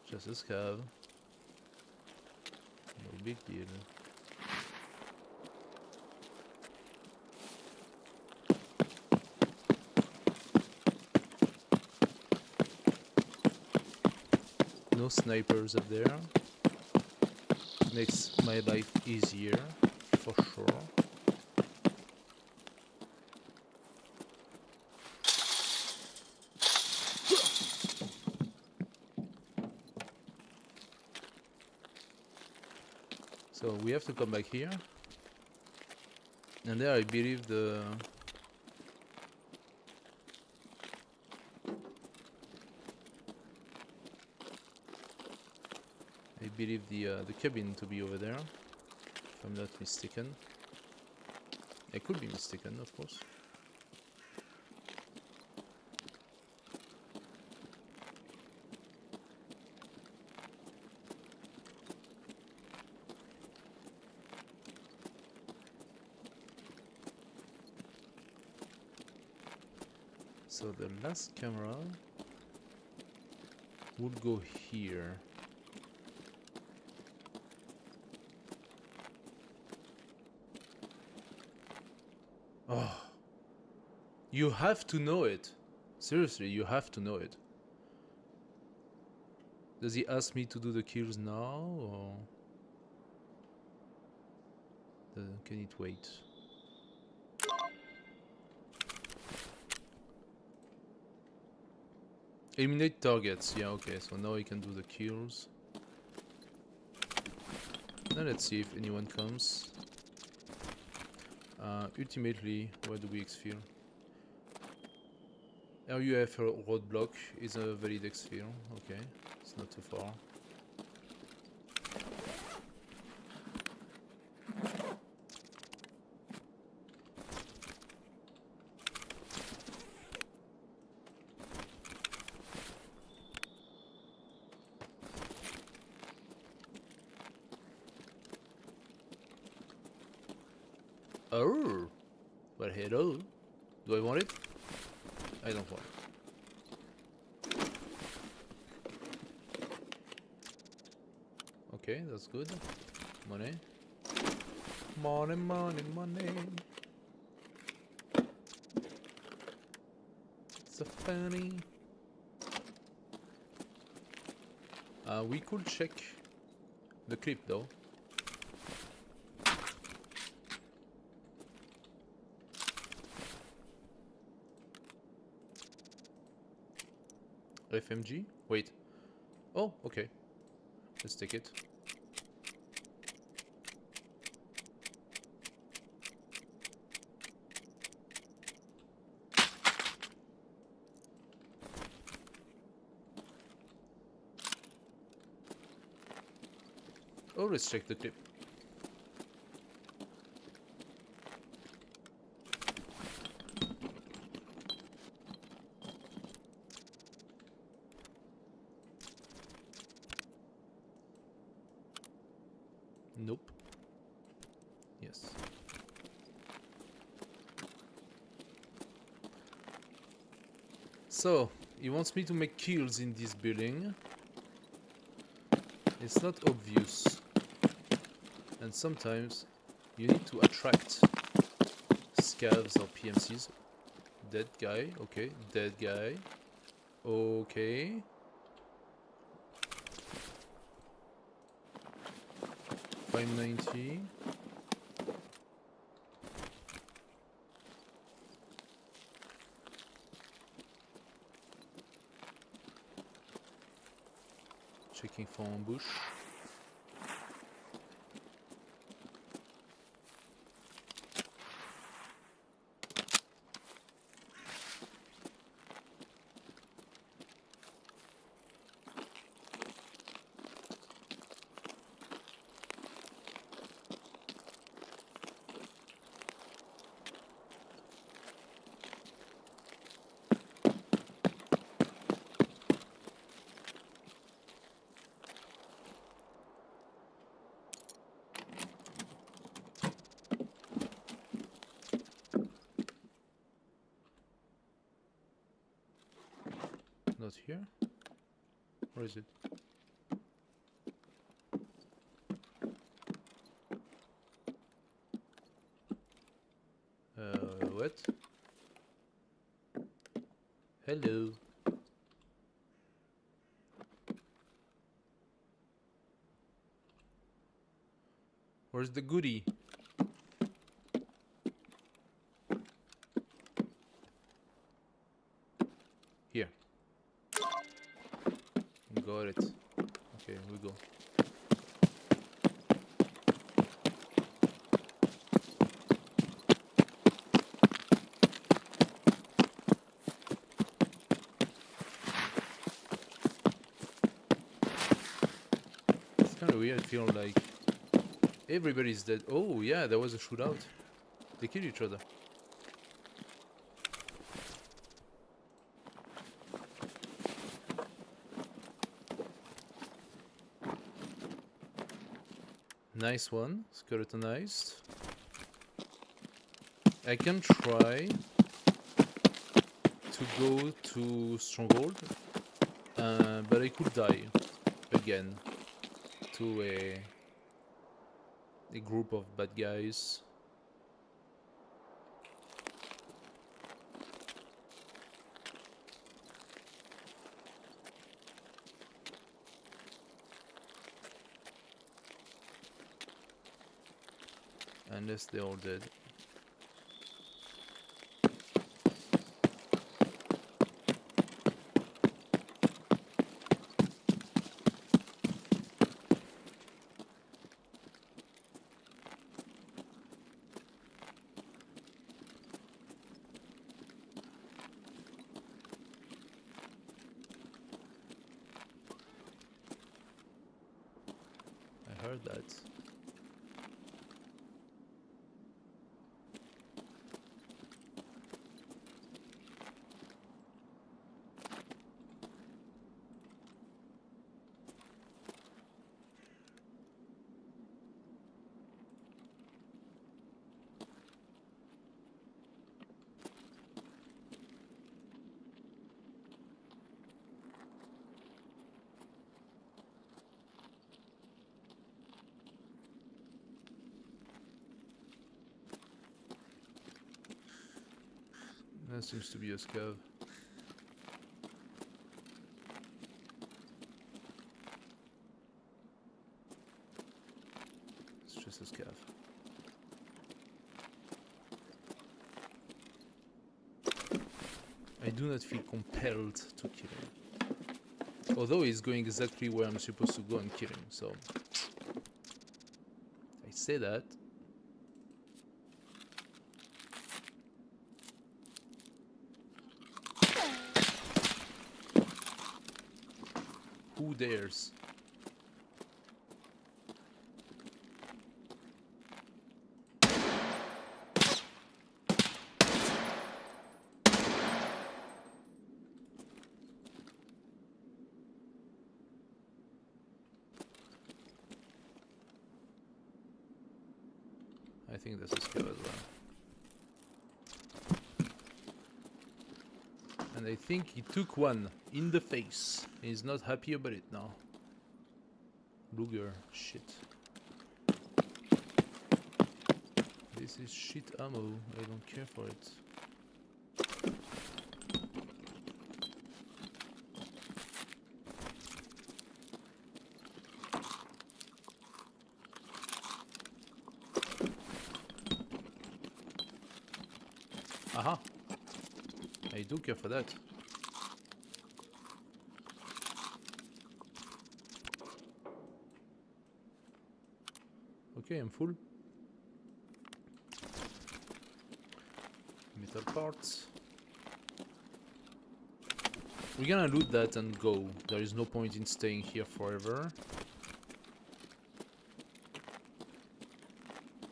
Just a scav. No big deal. no snipers up there. Makes my life easier, for sure. So we have to come back here. And there I believe the... I believe the cabin to be over there, if I'm not mistaken. I could be mistaken, of course. So the last camera would go here. Oh, you have to know it. Seriously, you have to know it. Does he ask me to do the kills now, or can it wait? Eliminate targets. Yeah, okay. So now I can do the kills. Now let's see if anyone comes. Ultimately, where do we exfil? RUF roadblock is a valid exfil. Okay, it's not too far. Oh, well, hello. Do I want it? I don't want it. Okay, that's good. Money. Money, money, money. So funny. We could check the clip though. FMG? Wait. Oh, okay. Let's take it. Oh, let's check the clip. Nope. Yes. So, he wants me to make kills in this building. It's not obvious. And sometimes you need to attract scavs or PMCs. Dead guy, okay. Dead guy. Okay. $590. Checking for ambush. Not here. Where is it? What? Hello. Where's the goodie? Here. Got it. Okay, we go. It's kind of weird. Feel like everybody's dead. Oh yeah, there was a shootout. They killed each other. Nice one, skeletonized. I can try to go to Stronghold, but I could die again to a group of bad guys. Unless they're all dead. I heard that. That seems to be a scav. It's just a scav. I do not feel compelled to kill him. Although he's going exactly where I'm supposed to go and kill him, so... I say that. Who dares? I think that's a skill as well. And I think he took one in the face. He's not happy about it now. Luger, shit. This is shit ammo. I don't care for it. Aha! I do care for that. Okay, I'm full. Metal parts. We're gonna loot that and go. There is no point in staying here forever.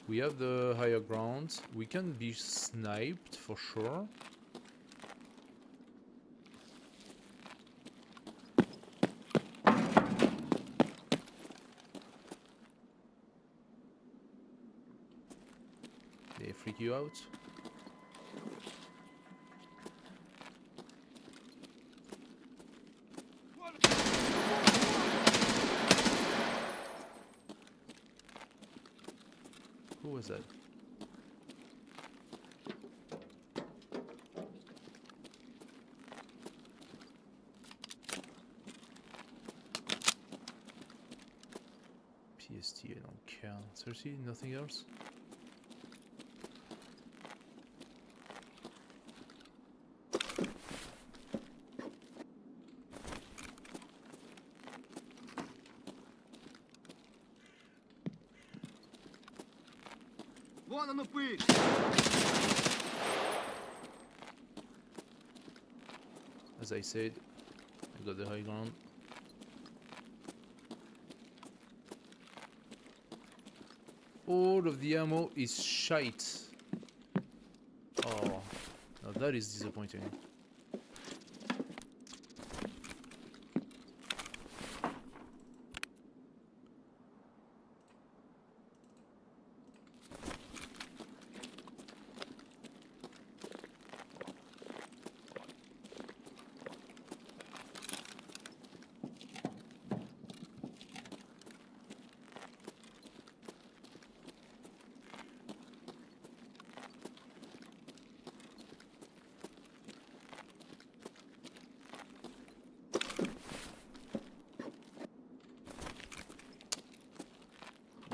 We have the higher ground. We can be sniped for sure. They freak you out. Who was that? PST, I don't care. Seriously, nothing else? Вон оно пыль! As I said, I got the high ground. All of the ammo is shite. Oh, now that is disappointing.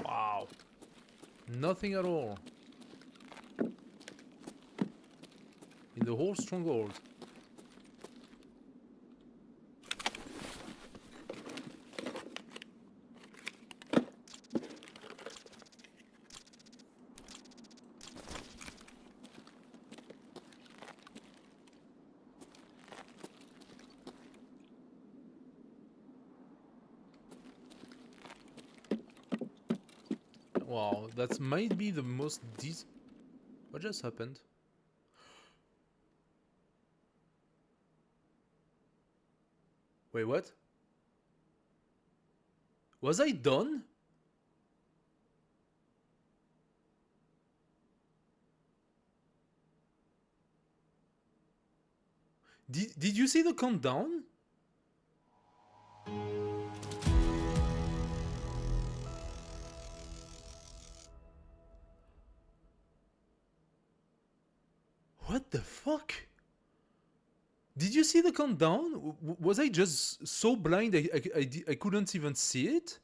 Wow. Nothing at all. In the whole stronghold. Wow, that might be the most What just happened? Wait, what? Was I done? Did you see the countdown? What the fuck? Did you see the countdown? Was I just so blind I couldn't even see it?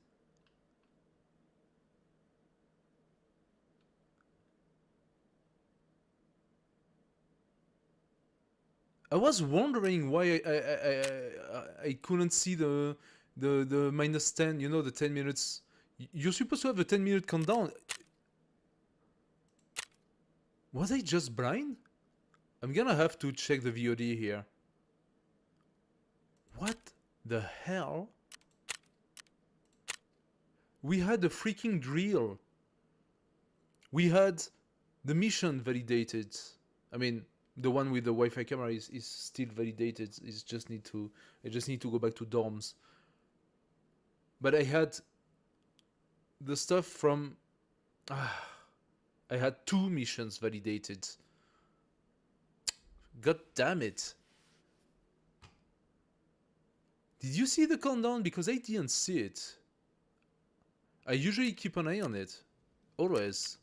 I was wondering why I couldn't see the minus 10, you know, the 10 minutes. You're supposed to have a 10-minute countdown. Was I just blind? I'm gonna have to check the VOD here. What the hell? We had a freaking drill. We had the mission validated. I mean, the one with the Wi-Fi camera is still validated. I just need to go back to dorms. But I had the stuff from I had 2 missions validated. God damn it. Did you see the countdown? Because I didn't see it. I usually keep an eye on it. Always.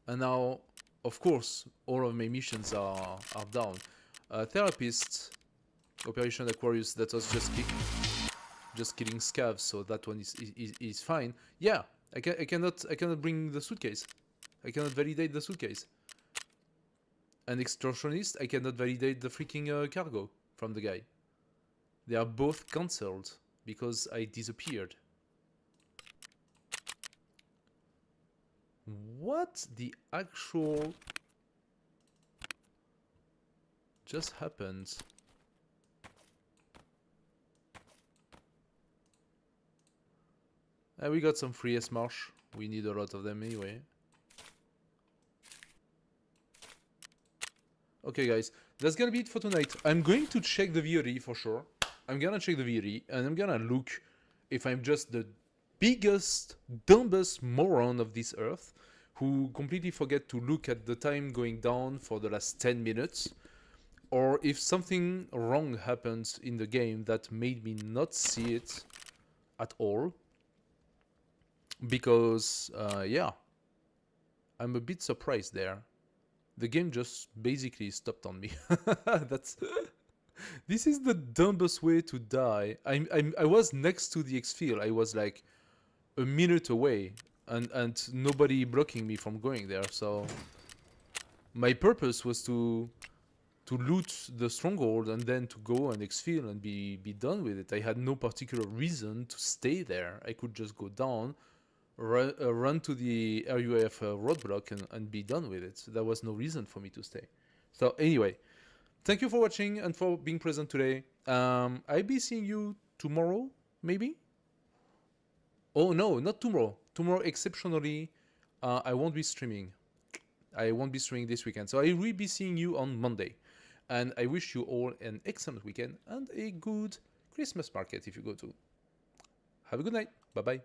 And now, of course, all of my missions are down. Therapist, Operation Aquarius, that was just killing scavs, so that one is fine. Yeah, I cannot bring the suitcase. I cannot validate the suitcase. An extortionist, I cannot validate the freaking cargo from the guy. They are both cancelled because I disappeared. What the actual just happened? We got some free S-Marsh. We need a lot of them anyway. Okay, guys, that's gonna be it for tonight. I'm going to check the VOD for sure. I'm gonna check the VOD and I'm gonna look if I'm just the biggest, dumbest moron of this earth who completely forget to look at the time going down for the last 10 minutes, or if something wrong happens in the game that made me not see it at all. Because, yeah, I'm a bit surprised there. The game just basically stopped on me. This is the dumbest way to die. I was next to the exfil. I was like a minute away, and nobody blocking me from going there. So my purpose was to loot the stronghold and then to go and exfil and be done with it. I had no particular reason to stay there. I could just go down, run to the RUF roadblock and be done with it. So there was no reason for me to stay. So anyway, thank you for watching and for being present today. I'll be seeing you tomorrow, maybe? Oh no, not tomorrow. Tomorrow, exceptionally, I won't be streaming. I won't be streaming this weekend. So I will be seeing you on Monday. And I wish you all an excellent weekend and a good Christmas market if you go to. Have a good night. Bye bye.